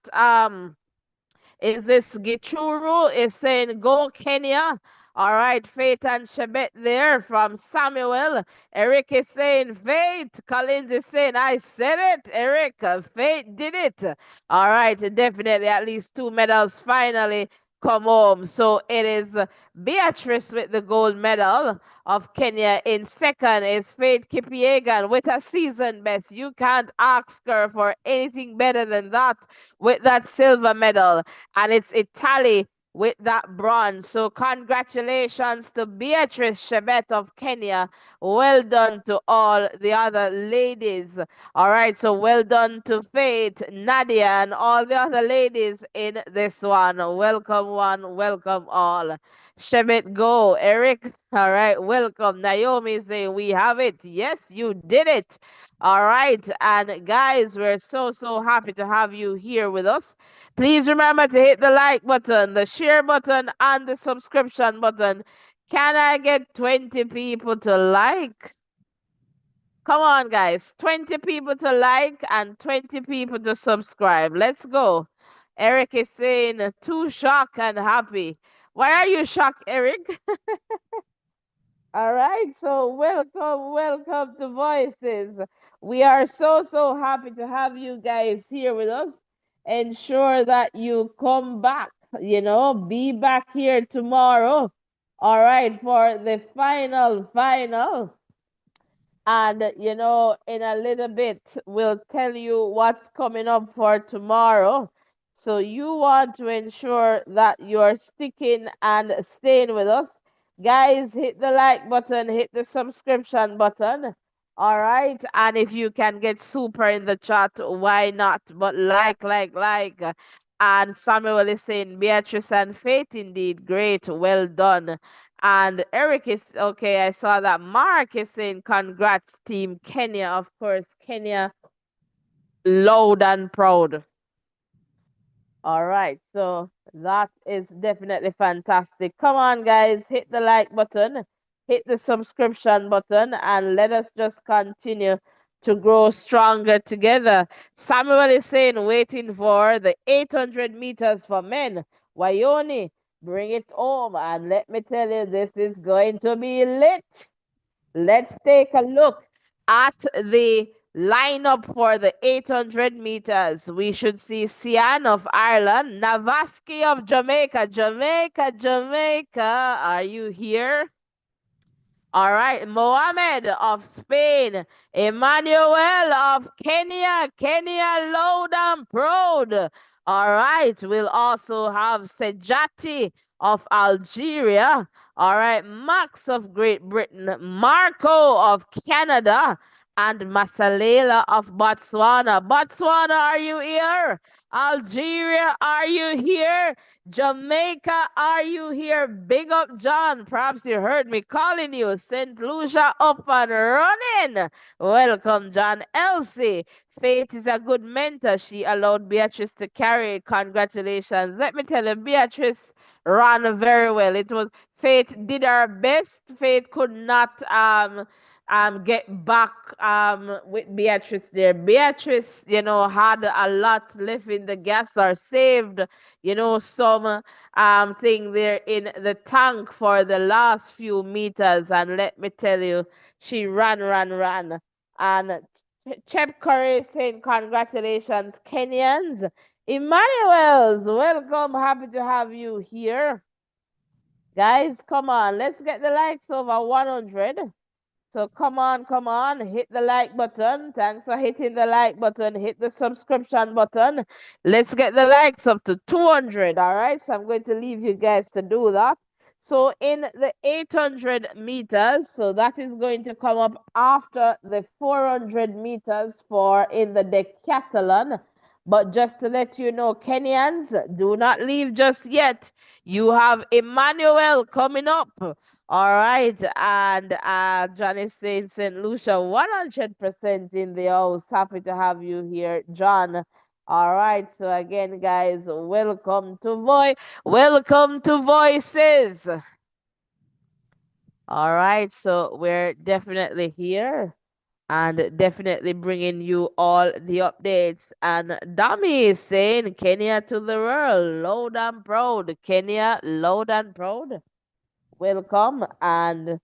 is this Gichuru is saying go Kenya. All right, Faith and Shebet there from Samuel. Eric is saying Faith. Collins is saying I said it. Eric, Faith did it. All right, definitely at least two medals finally come home. So it is Beatrice with the gold medal of Kenya. In second is Faith Kipiegan with a season best. You can't ask her for anything better than that with that silver medal, and it's Italy with that bronze. So congratulations to Beatrice Chebet of Kenya. Well done to all the other ladies. All right, so well done to Faith, Nadia, and all the other ladies in this one, welcome all. Shebet go, Eric. All right, welcome. Naomi saying we have it. Yes, you did it. All right, and guys, we're so happy to have you here with us. Please remember to hit the like button, the share button, and the subscription button. Can I get 20 people to like? Come on, guys. 20 people to like and 20 people to subscribe. Let's go. Eric is saying, too shocked and happy. Why are you shocked, Eric? All right, so welcome to Voices. We are so happy to have you guys here with us. Ensure that you come back, be back here tomorrow. All right, for the final. And, in a little bit, we'll tell you what's coming up for tomorrow. So you want to ensure that you're sticking and staying with us. Guys, hit the like button, hit the subscription button. All right. And if you can get super in the chat, why not? But like. And Samuel is saying, Beatrice and Faith, indeed. Great. Well done. And Eric is okay. I saw that Mark is saying congrats, Team Kenya. Of course, Kenya, loud and proud. All right, so that is definitely fantastic. Come on, guys, hit the like button, hit the subscription button, and let us just continue to grow stronger together. Samuel is saying, waiting for the 800 meters for men. Wyoni, bring it home. And let me tell you, this is going to be lit. Let's take a look at the lineup for the 800 meters. We should see Sian of Ireland, Navaski of Jamaica. Jamaica, are you here? All right, Mohammed of Spain, Emmanuel of Kenya, loud and proud. All right, we'll also have Sejati of Algeria. All right, Max of Great Britain, Marco of Canada, and Masalela of Botswana. Botswana, are you here? Algeria, are you here? Jamaica, are you here? Big up, John. Perhaps you heard me calling you. St. Lucia up and running. Welcome, John. Elsie, Faith is a good mentor. She allowed Beatrice to carry it. Congratulations. Let me tell you, Beatrice ran very well. It was Faith did her best. Faith could not get back with Beatrice there. Beatrice, had a lot left in the gas or saved, some thing there in the tank for the last few meters. And let me tell you, she ran. And Chep Curry saying congratulations, Kenyans. Emmanuel's, welcome. Happy to have you here. Guys, come on. Let's get the likes over 100. So come on, hit the like button. Thanks for hitting the like button. Hit the subscription button. Let's get the likes up to 200. All right. So I'm going to leave you guys to do that. So in the 800 meters, so that is going to come up after the 400 meters for in the decathlon. But just to let you know, Kenyans, do not leave just yet. You have Emmanuel coming up. All right, and John is saying St. Lucia, 100% in the house. Happy to have you here, John. All right, so again, guys, welcome to Voices. All right, so we're definitely here and definitely bringing you all the updates. And Dami is saying Kenya to the world, loud and proud. Kenya, loud and proud. Welcome. And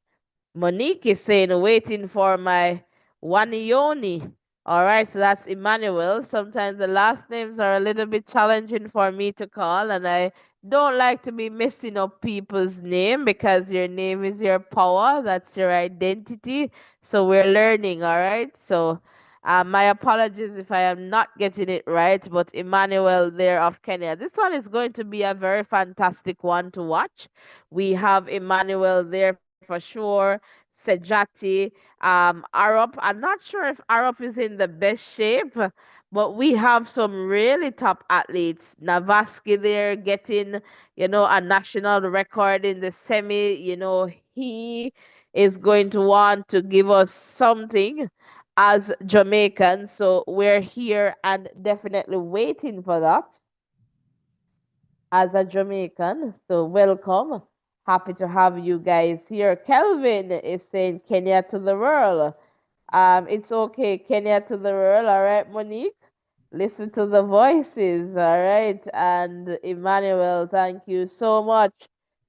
Monique is saying, waiting for my Wanioni. All right, so that's Emmanuel. Sometimes the last names are a little bit challenging for me to call, and I don't like to be messing up people's name because your name is your power. That's your identity. So we're learning, all right? So my apologies if I am not getting it right, but Emmanuel there of Kenya. This one is going to be a very fantastic one to watch. We have Emmanuel there for sure. Sejati, Arab. I'm not sure if Arab is in the best shape, but we have some really top athletes. Navaski there getting, a national record in the semi. He is going to want to give us something as Jamaicans. So we're here and definitely waiting for that as a Jamaican. So welcome. Happy to have you guys here. Kelvin is saying Kenya to the world. It's okay, Kenya to the world. All right, Monique. Listen to the voices. All right. And Emmanuel, thank you so much.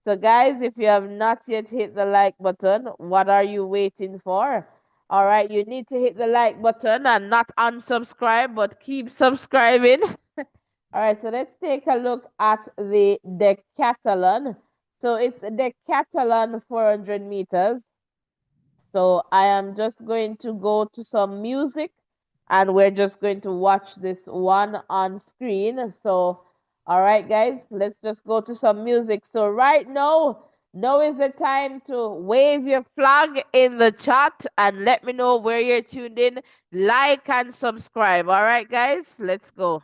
So, guys, if you have not yet hit the like button, what are you waiting for? All right, you need to hit the like button and not unsubscribe, but keep subscribing. All right, so let's take a look at the decathlon. So it's a decathlon 400 meters. So I am just going to go to some music and we're just going to watch this one on screen. So, all right, guys, let's just go to some music. So right now is the time to wave your flag in the chat and let me know where you're tuned in. Like and subscribe. All right, guys, let's go.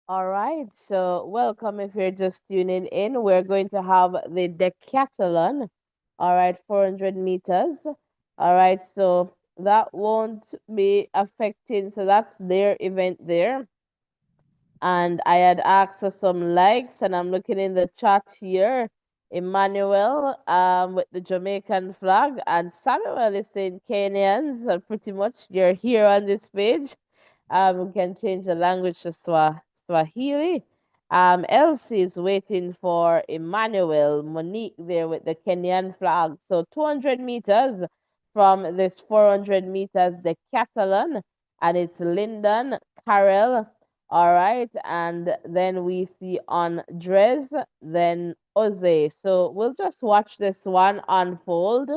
All right, so welcome if you're just tuning in. We're going to have the Decathlon. All right, 400 meters. All right, so that won't be affecting, so that's their event there. And I had asked for some likes, and I'm looking in the chat here. Emmanuel, with the Jamaican flag, and Samuel is saying Kenyans, pretty much you're here on this page. We can change the language to Swahili. Elsie is waiting for Emmanuel, Monique there with the Kenyan flag. So 200 meters from this 400 meters decathlon, and it's Lyndon, Carol, all right, and then we see Andres, then Jose. So we'll just watch this one unfold,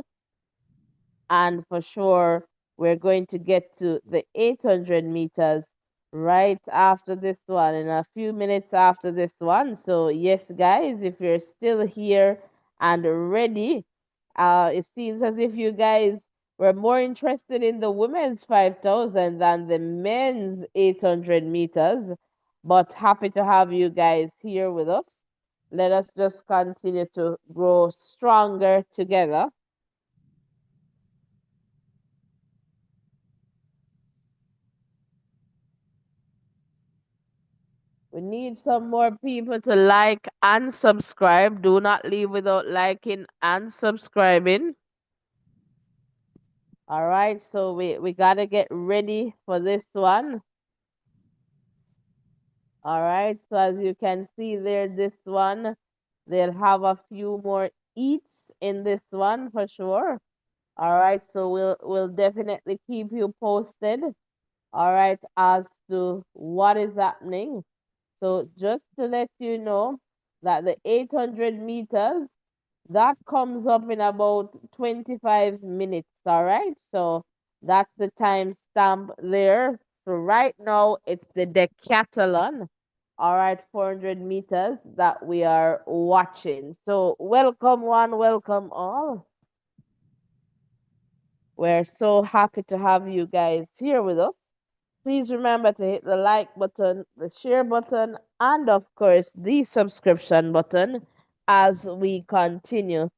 and for sure we're going to get to the 800 meters right after this one, in a few minutes after this one. So yes, guys, if you're still here and ready, it seems as if you guys were more interested in the women's 5,000 than the men's 800 meters, but happy to have you guys here with us. Let us just continue to grow stronger together. We need some more people to like and subscribe. Do not leave without liking and subscribing. All right, so we gotta get ready for this one. All right, so as you can see there, this one, they'll have a few more eats in this one for sure. All right, so we'll definitely keep you posted. All right, as to what is happening. So just to let you know that the 800 meters, that comes up in about 25 minutes, all right? So that's the time stamp there. So right now it's the decathlon, all right, 400 meters that we are watching. So welcome one, welcome all. We're so happy to have you guys here with us. Please remember to hit the like button, the share button, and of course the subscription button as we continue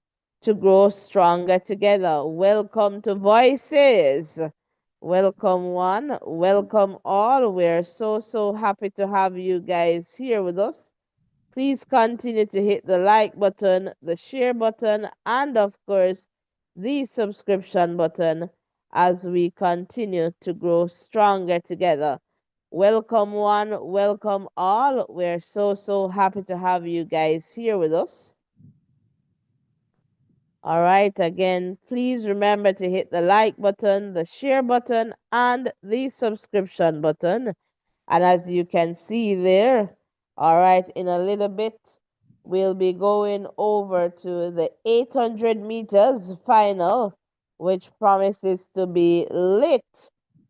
to grow stronger together. Welcome to Voices. Welcome one, welcome all. We're so happy to have you guys here with us. Please continue to hit the like button, the share button, and of course, the subscription button as we continue to grow stronger together. Welcome, one, welcome all. We're so happy to have you guys here with us. All right, again, please remember to hit the like button, the share button, and the subscription button. And as you can see there, all right, in a little bit, we'll be going over to the 800 meters final, which promises to be lit.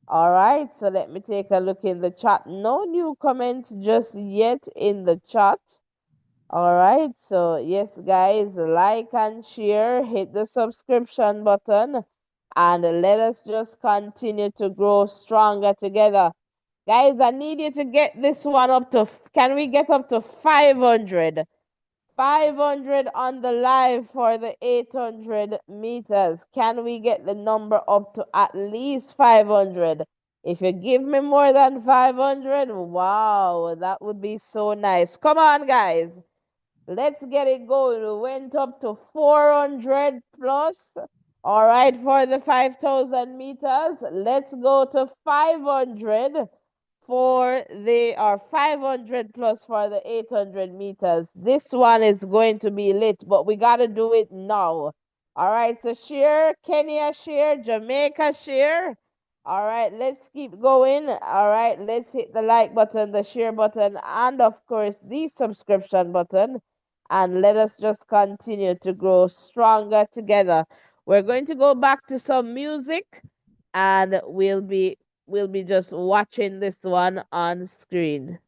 All right, so let me take a look in the chat. No new comments just yet in the chat. All right, so yes, guys, like and share, hit the subscription button, and let us just continue to grow stronger together. Guys, I need you to get this one up to, can we get up to 500? 500 on the live for the 800 meters. Can we get the number up to at least 500? If you give me more than 500, wow, that would be so nice. Come on, guys. Let's get it going. We went up to 400 plus. All right, for the 5,000 meters. Let's go to 500 for the, or 500 plus for the 800 meters. This one is going to be lit, but we got to do it now. All right, so share, Kenya share, Jamaica share. All right, let's keep going. All right, let's hit the like button, the share button, and of course the subscription button. And let us just continue to grow stronger together. We're going to go back to some music, and we'll be just watching this one on screen.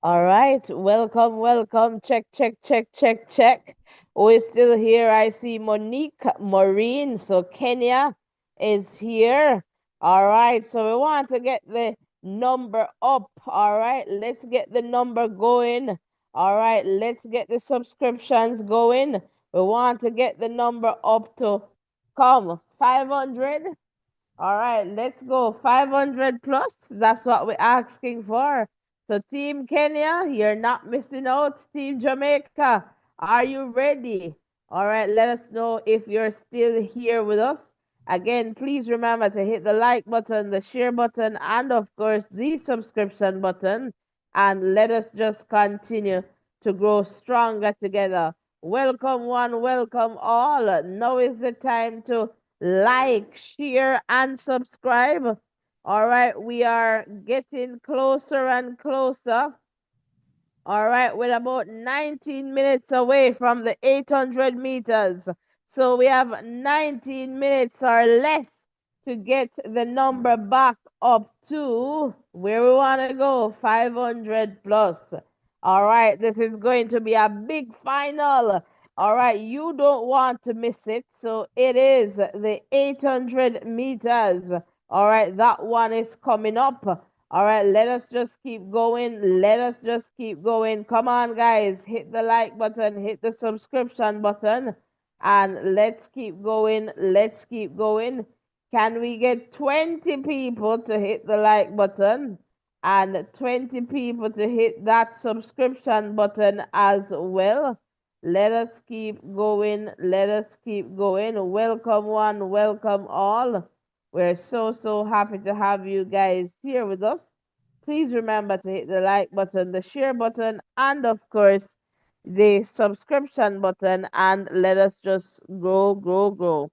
All right, welcome, welcome. Check, check, check, check, check. Who is still here? I see Monique, Maureen. So Kenya is here. All right, so we want to get the number up. All right, let's get the number going. All right, let's get the subscriptions going. We want to get the number up to come 500. All right, let's go. 500 plus. That's what we're asking for. So, Team Kenya, you're not missing out. Team Jamaica, are you ready? All right, let us know if you're still here with us. Again, please remember to hit the like button, the share button, and of course, the subscription button. And let us just continue to grow stronger together. Welcome, one, welcome all. Now is the time to like, share, and subscribe. All right, we are getting closer and closer. All right, we're about 19 minutes away from the 800 meters. So we have 19 minutes or less to get the number back up to where we want to go, 500 plus. All right, this is going to be a big final. All right, you don't want to miss it. So it is the 800 meters. All right, that one is coming up. All right, let us just keep going. Let us just keep going. Come on, guys. Hit the like button, hit the subscription button, and let's keep going. Let's keep going. Can we get 20 people to hit the like button and 20 people to hit that subscription button as well? Let us keep going. Let us keep going. Welcome, one, welcome all. We're so happy to have you guys here with us. Please remember to hit the like button, the share button, and of course, the subscription button, and let us just grow, grow, grow.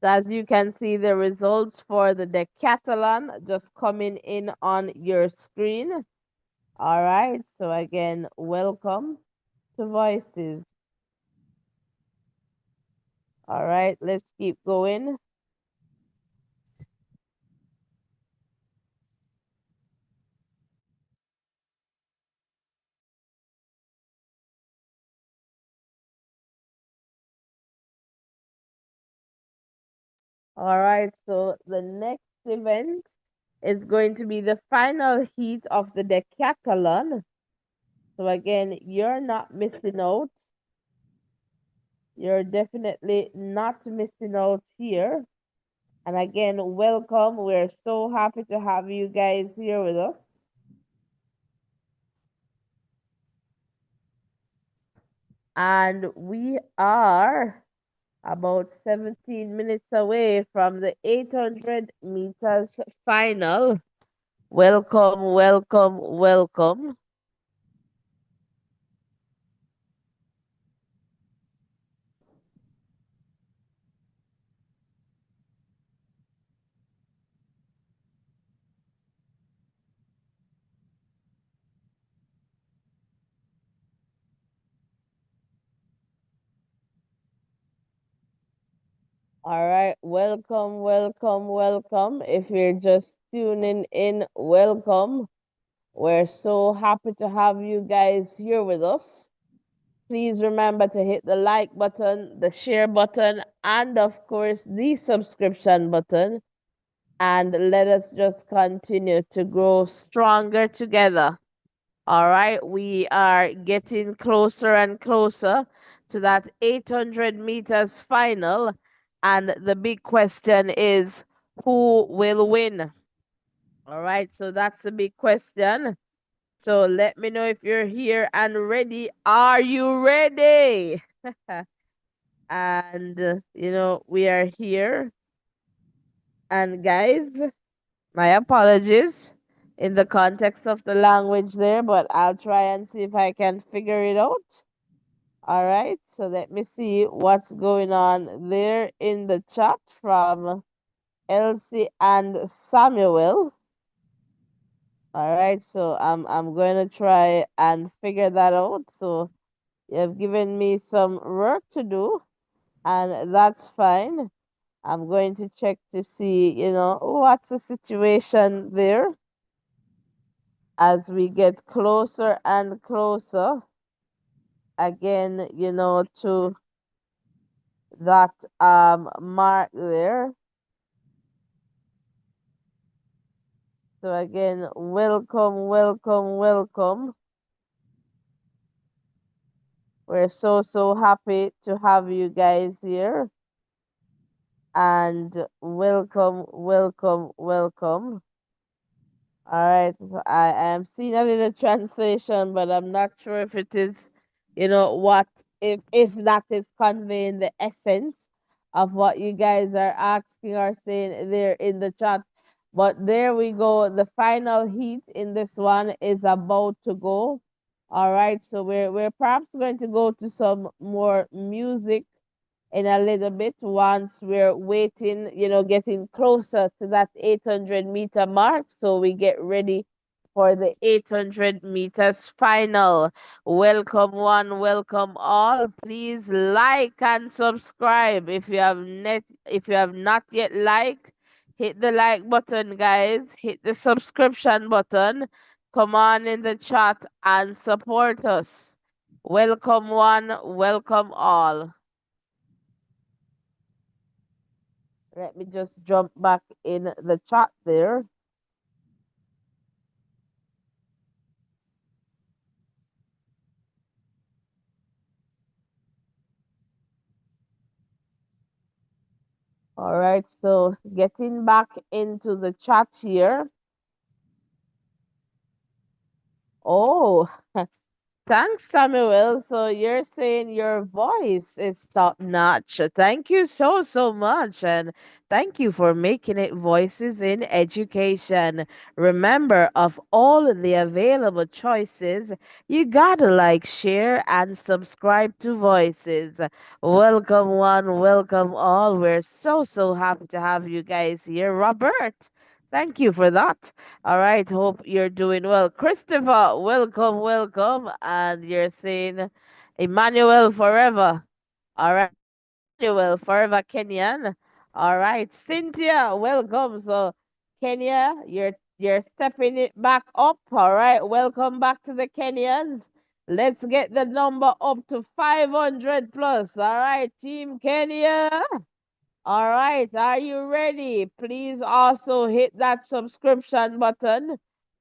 So as you can see, the results for the decathlon just coming in on your screen. All right, so again, welcome to Voices. All right, let's keep going. All right, so the next event is going to be the final heat of the decathlon. So again, you're not missing out. You're definitely not missing out here. And again, welcome. We're so happy to have you guys here with us. And we are about 17 minutes away from the 800 meters final. Welcome, welcome, welcome. All right, welcome, welcome, welcome. If you're just tuning in, welcome. We're so happy to have you guys here with us. Please remember to hit the like button, the share button, and of course, the subscription button. And let us just continue to grow stronger together. All right, we are getting closer and closer to that 800 meters final. And the big question is who will win? All right, so that's the big question. So let me know if you're here and ready. Are you ready? And, we are here. And, guys, my apologies in the context of the language there, but I'll try and see if I can figure it out. All right, so let me see what's going on there in the chat from Elsie and Samuel. All right, so I'm going to try and figure that out. So you've given me some work to do, and that's fine. I'm going to check to see, what's the situation there. as we get closer and closer again, to that mark there. So again, welcome, welcome, welcome. We're so happy to have you guys here. And welcome, welcome, welcome. All right, so I am seeing a little translation, but I'm not sure if it is, what if that is conveying the essence of what you guys are asking or saying there in the chat. But there we go. The final heat in this one is about to go. All right, so we're perhaps going to go to some more music in a little bit once we're waiting, getting closer to that 800-meter mark. So we get ready for the 800 meters final. Welcome one, welcome all. Please like and subscribe if you have not yet liked. Hit the like button, guys. Hit the subscription button. Come on in the chat and support us. Welcome one, welcome all. Let me just jump back in the chat there. All right, so getting back into the chat here. Oh, thanks, Samuel. So you're saying your voice is top notch. Thank you so much. And thank you for making it Voices in Education. Remember, of all the available choices, you gotta like, share, and subscribe to Voices. Welcome one, welcome all. We're so happy to have you guys here. Robert, thank you for that. All right, hope you're doing well. Christopher, welcome, welcome. And you're saying Emmanuel forever. All right, Emmanuel forever Kenyan. All right, Cynthia, welcome. So Kenya, you're stepping it back up. All right, welcome back to the Kenyans. Let's get the number up to 500 plus. All right, Team Kenya. All right, are you ready? Please also hit that subscription button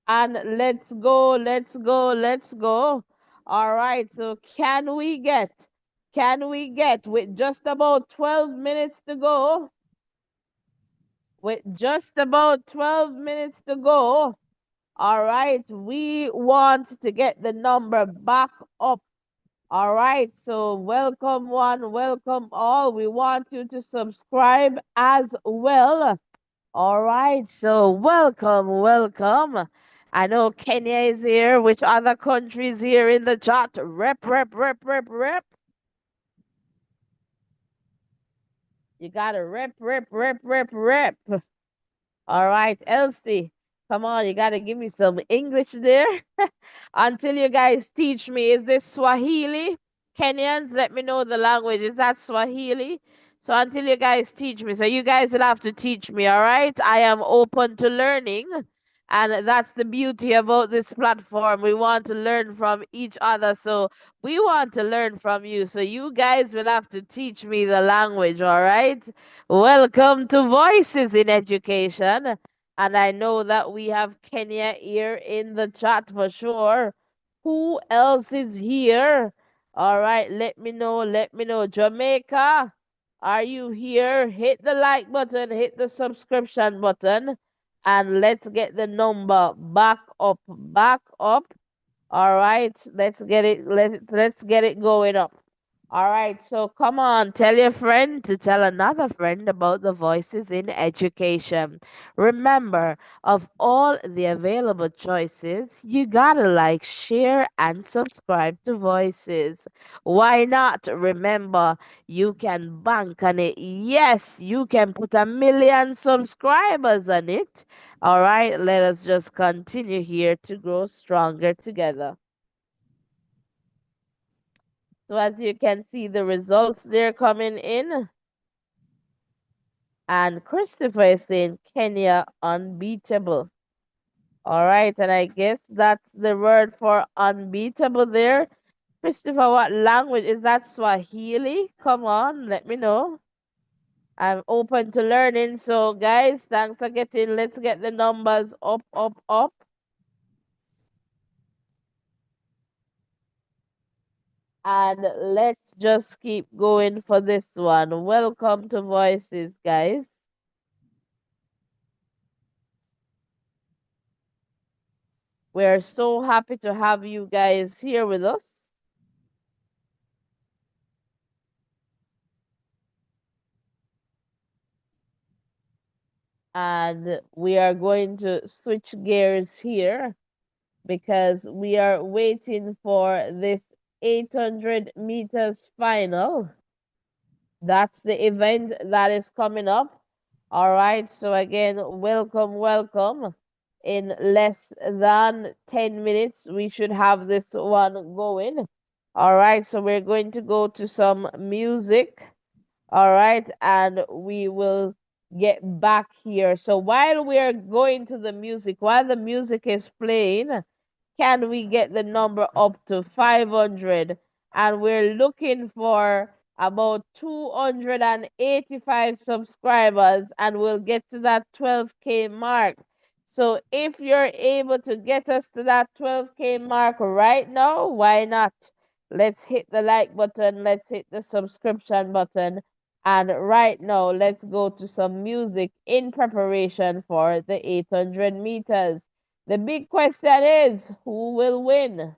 and let's go, let's go, let's go. All right, so can we get with just about 12 minutes to go? With just about 12 minutes to go. All right, we want to get the number back up. All right, so welcome one, welcome all. We want you to subscribe as well. All right, so welcome, welcome. I know Kenya is here. Which other countries here in the chat? Rep, rep, rep, rep, rep. You gotta rep, rep, rep, rep, rep. All right, Elsie, come on, you gotta give me some English there. Until you guys teach me, is this Swahili? Kenyans, let me know the language. Is that Swahili? So until you guys teach me, so you guys will have to teach me, all right? I am open to learning. And that's the beauty about this platform. We want to learn from each other. So we want to learn from you. So you guys will have to teach me the language, all right? Welcome to Voices in Education. And I know that we have Kenya here in the chat for sure. Who else is here? All right, let me know. Let me know. Jamaica, are you here? Hit the like button, hit the subscription button, and let's get the number back up, back up. All right, let's get it going up. All right, so come on, tell your friend to tell another friend about the Voices in Education. Remember, of all the available choices, you gotta like, share, and subscribe to Voices. Why not? Remember, you can bank on it. Yes, you can put 1 million subscribers on it. All right, let us just continue here to grow stronger together. So as you can see, the results they're coming in. And Christopher is saying Kenya unbeatable. All right, and I guess that's the word for unbeatable there. Christopher, what language is that? Swahili? Come on, let me know. I'm open to learning. So, guys, thanks for getting. Let's get the numbers up, up, up. And let's just keep going for this one. Welcome to Voices, guys. We're so happy to have you guys here with us. And we are going to switch gears here because we are waiting for this 800 meters final. That's the event that is coming up. All right. So again, welcome, welcome. In less than 10 minutes, we should have this one going. All right. So we're going to go to some music. All right. And we will get back here. So while we are going to the music, while the music is playing, can we get the number up to 500? And we're looking for about 285 subscribers, and we'll get to that 12K mark. So if you're able to get us to that 12K mark right now, why not? Let's hit the like button, let's hit the subscription button, and right now let's go to some music in preparation for the 800 meters. The big question is, who will win?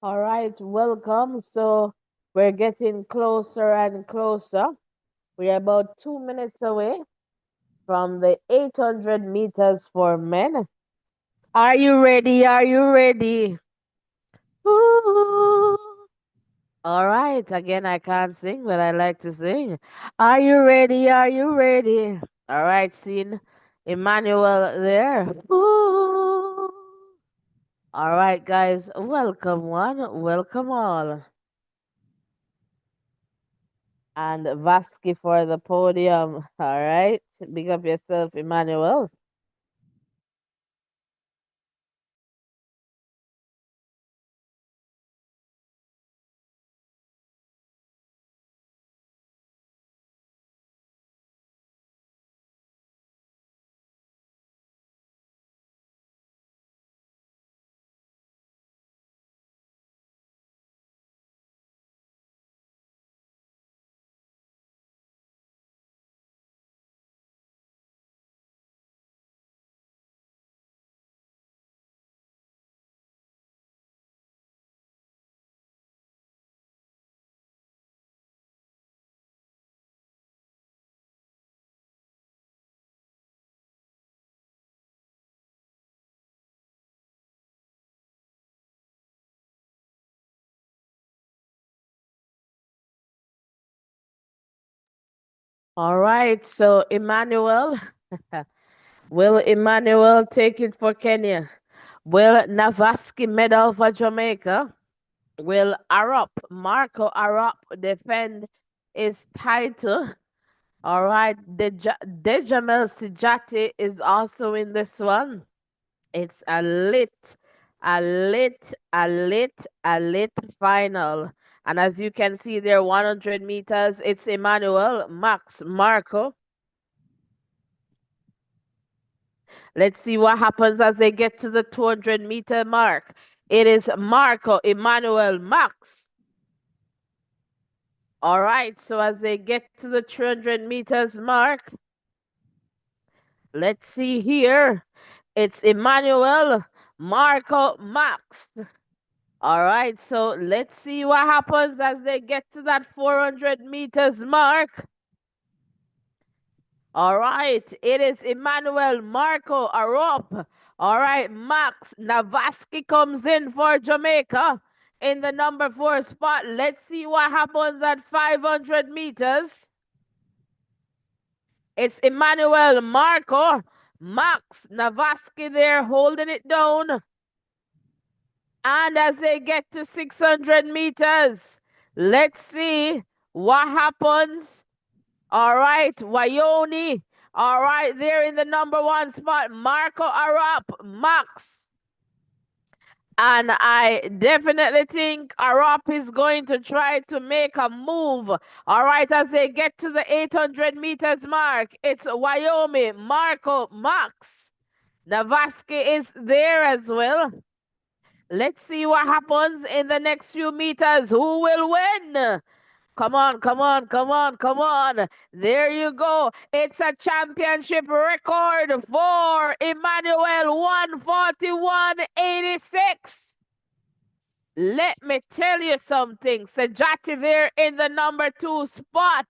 All right, welcome. So we're getting closer and closer. We're about 2 minutes away from the 800 meters for men. Are you ready? Are you ready? Ooh. All right, again, I can't sing, but I like to sing. Are you ready? Are you ready? All right, scene Emmanuel there. Ooh. All right, guys, welcome one, welcome all. And Vasky for the podium. All right. Big up yourself, Emmanuel. All right. So, Emmanuel, will Emmanuel take it for Kenya? Will Navaski medal for Jamaica? Will Marco Arop defend his title? All right. Dejamel Sijati is also in this one. It's a lit final. And as you can see there, 100 meters, it's Emmanuel, Max, Marco. Let's see what happens as they get to the 200-meter mark. It is Marco, Emmanuel, Max. All right, so as they get to the 200 meters mark, let's see here. It's Emmanuel, Marco, Max. All right, so let's see what happens as they get to that 400 meters mark. All right, it is Emmanuel Marco Arop. All right, Max Navaski comes in for Jamaica in the number 4 spot. Let's see what happens at 500 meters. It's Emmanuel Marco. Max Navaski there holding it down. And as they get to 600 meters, let's see what happens. All right, Wyoni. All right, there in the number 1 spot, Marco Arap, Max. And I definitely think Arap is going to try to make a move. All right, as they get to the 800 meters mark, it's Wyoming, Marco, Max. Navaski is there as well. Let's see what happens in the next few meters. Who will win? Come on, come on, come on, come on. There you go. It's a championship record for Emmanuel 141.86. Let me tell you something. Sajati there in the number 2 spot.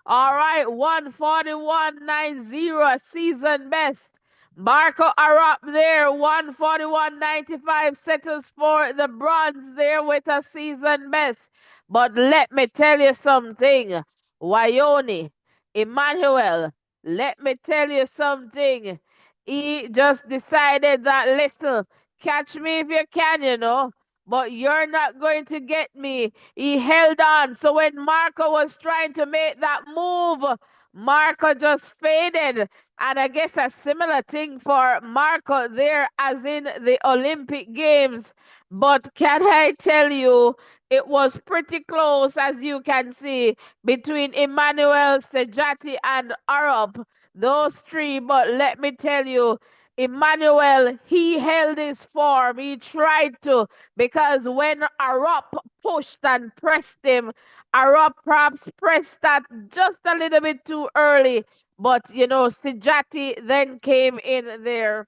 All right, 141.90 season best. Marco Arap there, 141.95 settles for the bronze there with a season best. But let me tell you something. Wyoni, Emmanuel, let me tell you something. He just decided that, listen, catch me if you can, but you're not going to get me. He held on. So when Marco was trying to make that move, Marco just faded. And I guess a similar thing for Marco there as in the Olympic Games. But can I tell you, it was pretty close, as you can see, between Emmanuel, Sejati, and Arab. Those three. But let me tell you, Emmanuel, he held his form. He tried to, because when Arop pushed and pressed him, Arop perhaps pressed that just a little bit too early. But Sijati then came in there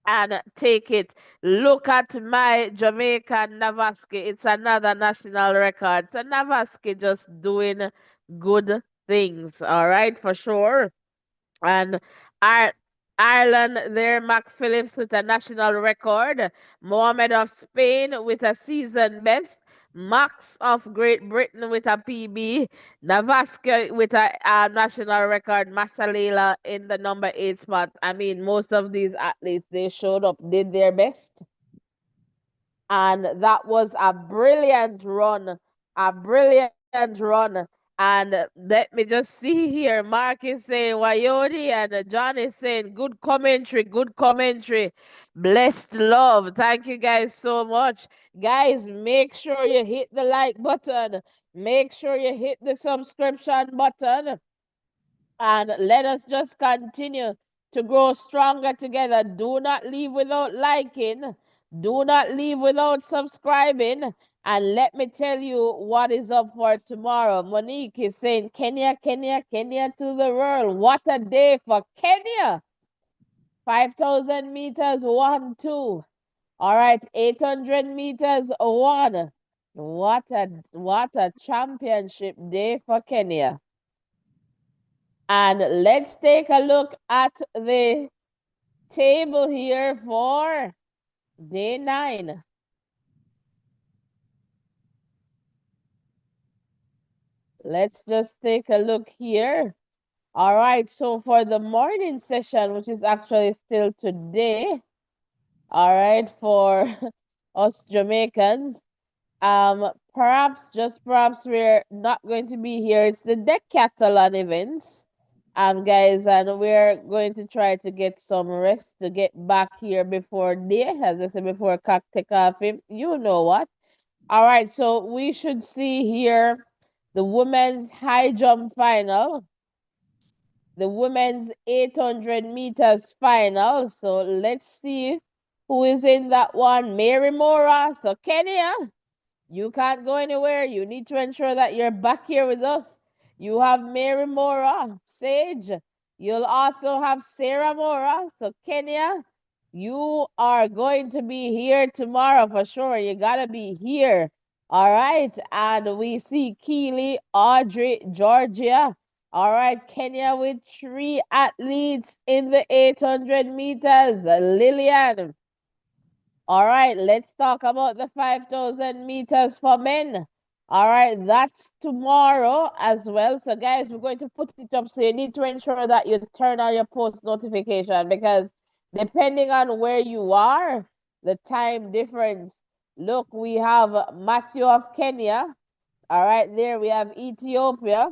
and take it. Look at my Jamaican Navaski. It's another national record. So Navaski just doing good things, all right, for sure. And I Ireland there, Mac Phillips with a national record, Mohammed of Spain with a season best, Max of Great Britain with a PB, Navaska with a national record, Masalela in the number 8 spot. I mean, most of these athletes, they showed up, did their best, and that was a brilliant run. And let me just see here. Mark is saying Wayodi, and John is saying good commentary, good commentary. Blessed love. Thank you guys so much. Guys, make sure you hit the like button. Make sure you hit the subscription button, and let us just continue to grow stronger together. Do not leave without liking. Do not leave without subscribing. And let me tell you what is up for tomorrow. Monique is saying, Kenya, Kenya, Kenya to the world. What a day for Kenya. 5,000 meters, 1, 2. All right, 800 meters, 1. What a championship day for Kenya. And let's take a look at the table here for day 9. Let's just take a look here. All right, so for the morning session, which is actually still today, all right, for us Jamaicans, perhaps, just perhaps, we're not going to be here. It's the Decathlon events, guys, and we're going to try to get some rest to get back here before day, as I said, before cock take off. You know what? All right, so we should see here the women's high jump final, the women's 800 meters final. So let's see who is in that one. Mary Mora, so Kenya. You can't go anywhere. You need to ensure that you're back here with us. You have Mary Mora, Sage. You'll also have Sarah Mora. So, Kenya, you are going to be here tomorrow for sure. You got to be here. All right. And we see Keely, Audrey, Georgia. All right. Kenya with 3 athletes in the 800 meters. Lillian. All right, let's talk about the 5,000 meters for men. All right, that's tomorrow as well. So, guys, we're going to put it up. So, you need to ensure that you turn on your post notification, because depending on where you are, the time difference. Look, we have Matthew of Kenya. All right, there we have Ethiopia.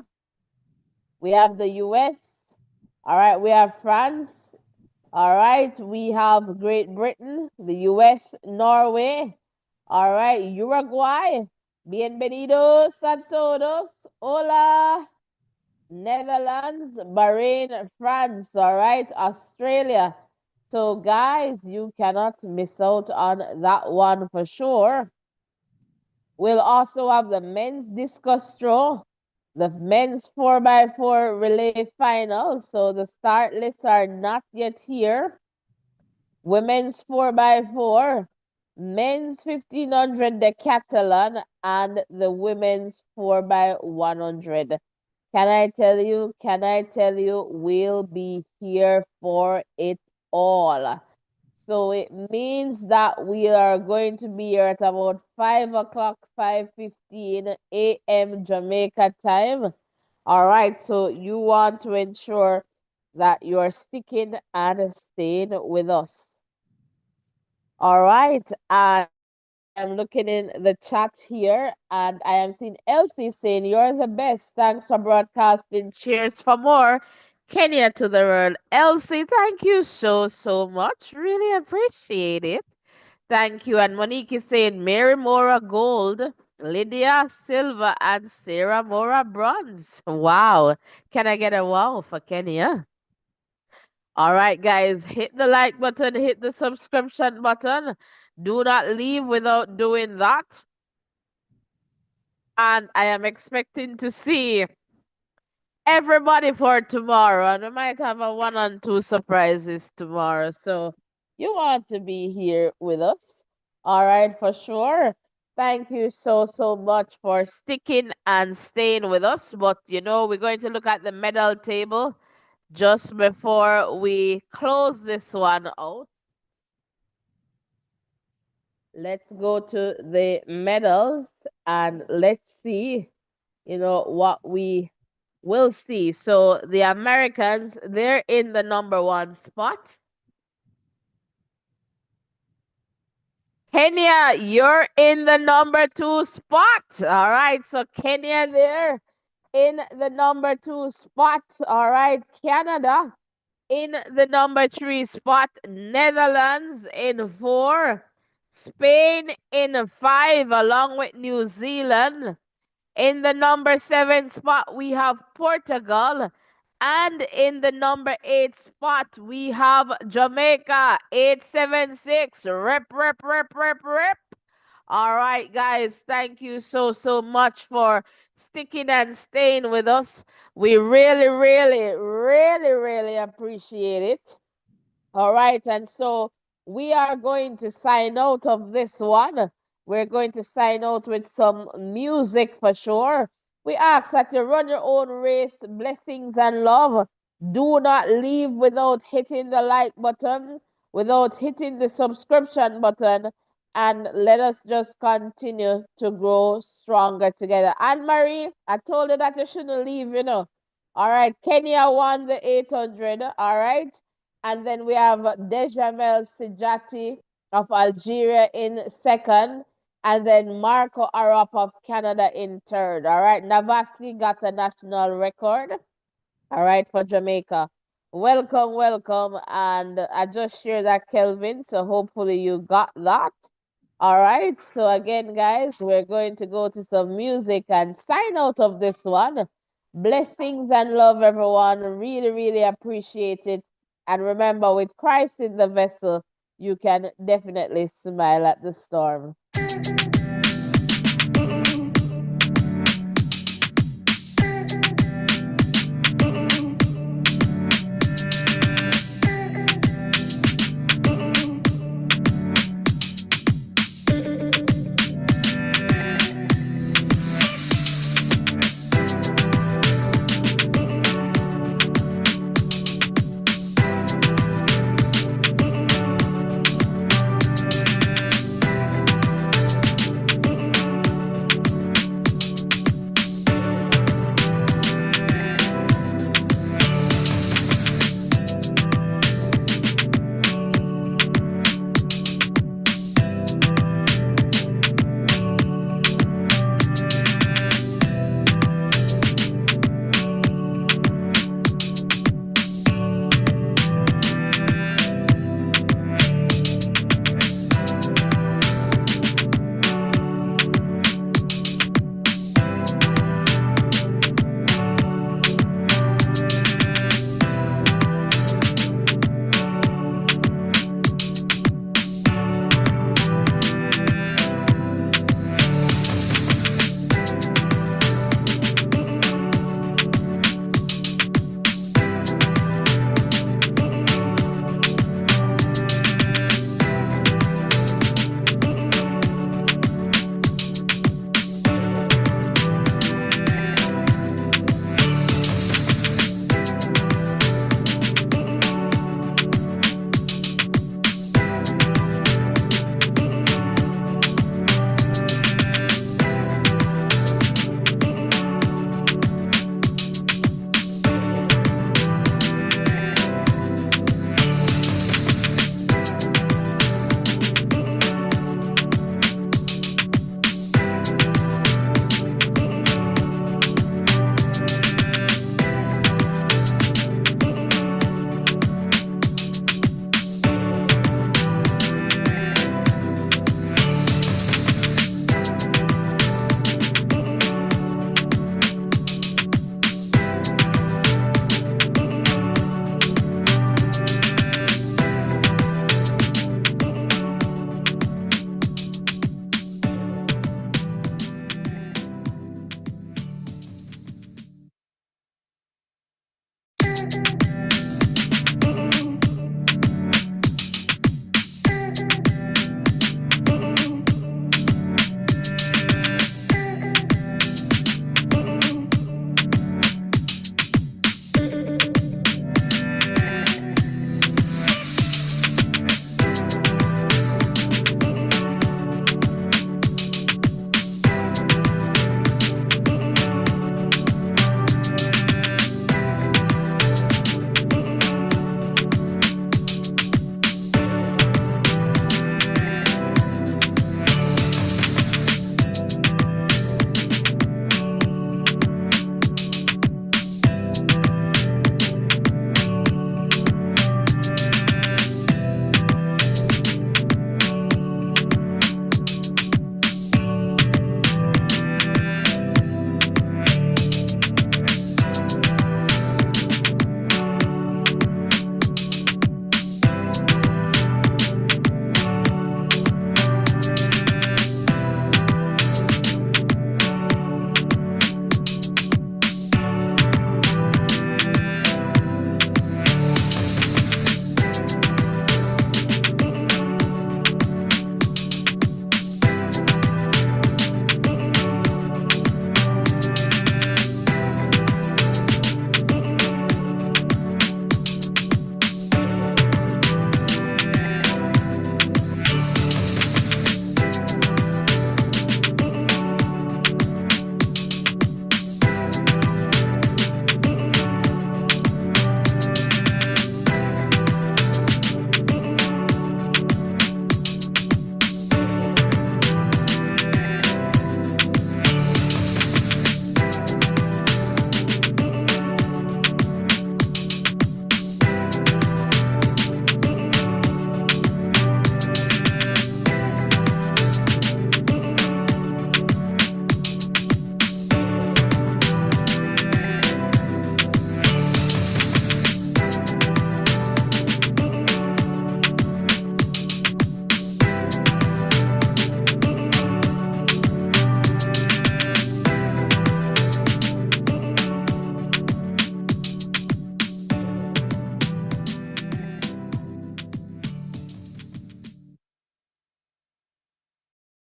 We have the US. All right, we have France. All right, we have Great Britain, the US, Norway. All right, Uruguay. Bienvenidos a todos. Hola. Netherlands, Bahrain, France. All right, Australia. So, guys, you cannot miss out on that one for sure. We'll also have the men's discus throw, the men's 4x4 relay final. So the start lists are not yet here. Women's 4x4, men's 1500 decathlon, and the women's 4x100. Can I tell you, we'll be here for it all. So it means that we are going to be here at about 5 o'clock, 5:15 a.m. Jamaica time. All right, so you want to ensure that you're sticking and staying with us. All right, and I am looking in the chat here, and I am seeing Elsie saying, You're the best. Thanks for broadcasting. Cheers for more. Kenya to the world. Elsie, thank you so, so much. Really appreciate it. Thank you. And Monique is saying, Mary Mora Gold, Lydia Silver, and Sarah Mora Bronze. Wow. Can I get a wow for Kenya? All right, guys, hit the like button, hit the subscription button. Do not leave without doing that. And I am expecting to see everybody for tomorrow. And we might have a 1 and 2 surprises tomorrow. So you want to be here with us. All right, for sure. Thank you so, so much for sticking and staying with us. But, we're going to look at the medal table just before we close this one out. Let's go to the medals and let's see, what we will see. So the Americans, they're in the number one spot. Kenya, you're in the number two spot. All right. So Kenya there in the number two spot. All right. Canada in the number three spot. Netherlands in four. Spain in five, along with New Zealand. In the number seven spot, we have Portugal. And in the number eight spot, we have Jamaica. 876. Rip, rip, rip, rip, rip. All right, guys. Thank you so, so much for sticking and staying with us. We really, really, really, really appreciate it. All right, and so we are going to sign out of this one. We're going to sign out with some music for sure. We ask that you run your own race, blessings and love. Do not leave without hitting the like button, without hitting the subscription button, and let us just continue to grow stronger together. Anne Marie, I told you that you shouldn't leave. All right, Kenya won the 800. All right. And then we have Dejamel Sijati of Algeria in second. And then Marco Arap of Canada in third. All right. Navaski got the national record. All right. For Jamaica. Welcome, welcome. And I just shared that, Kelvin. So hopefully you got that. All right. So again, guys, we're going to go to some music and sign out of this one. Blessings and love, everyone. Really, really appreciate it. And remember, with Christ in the vessel, you can definitely smile at the storm.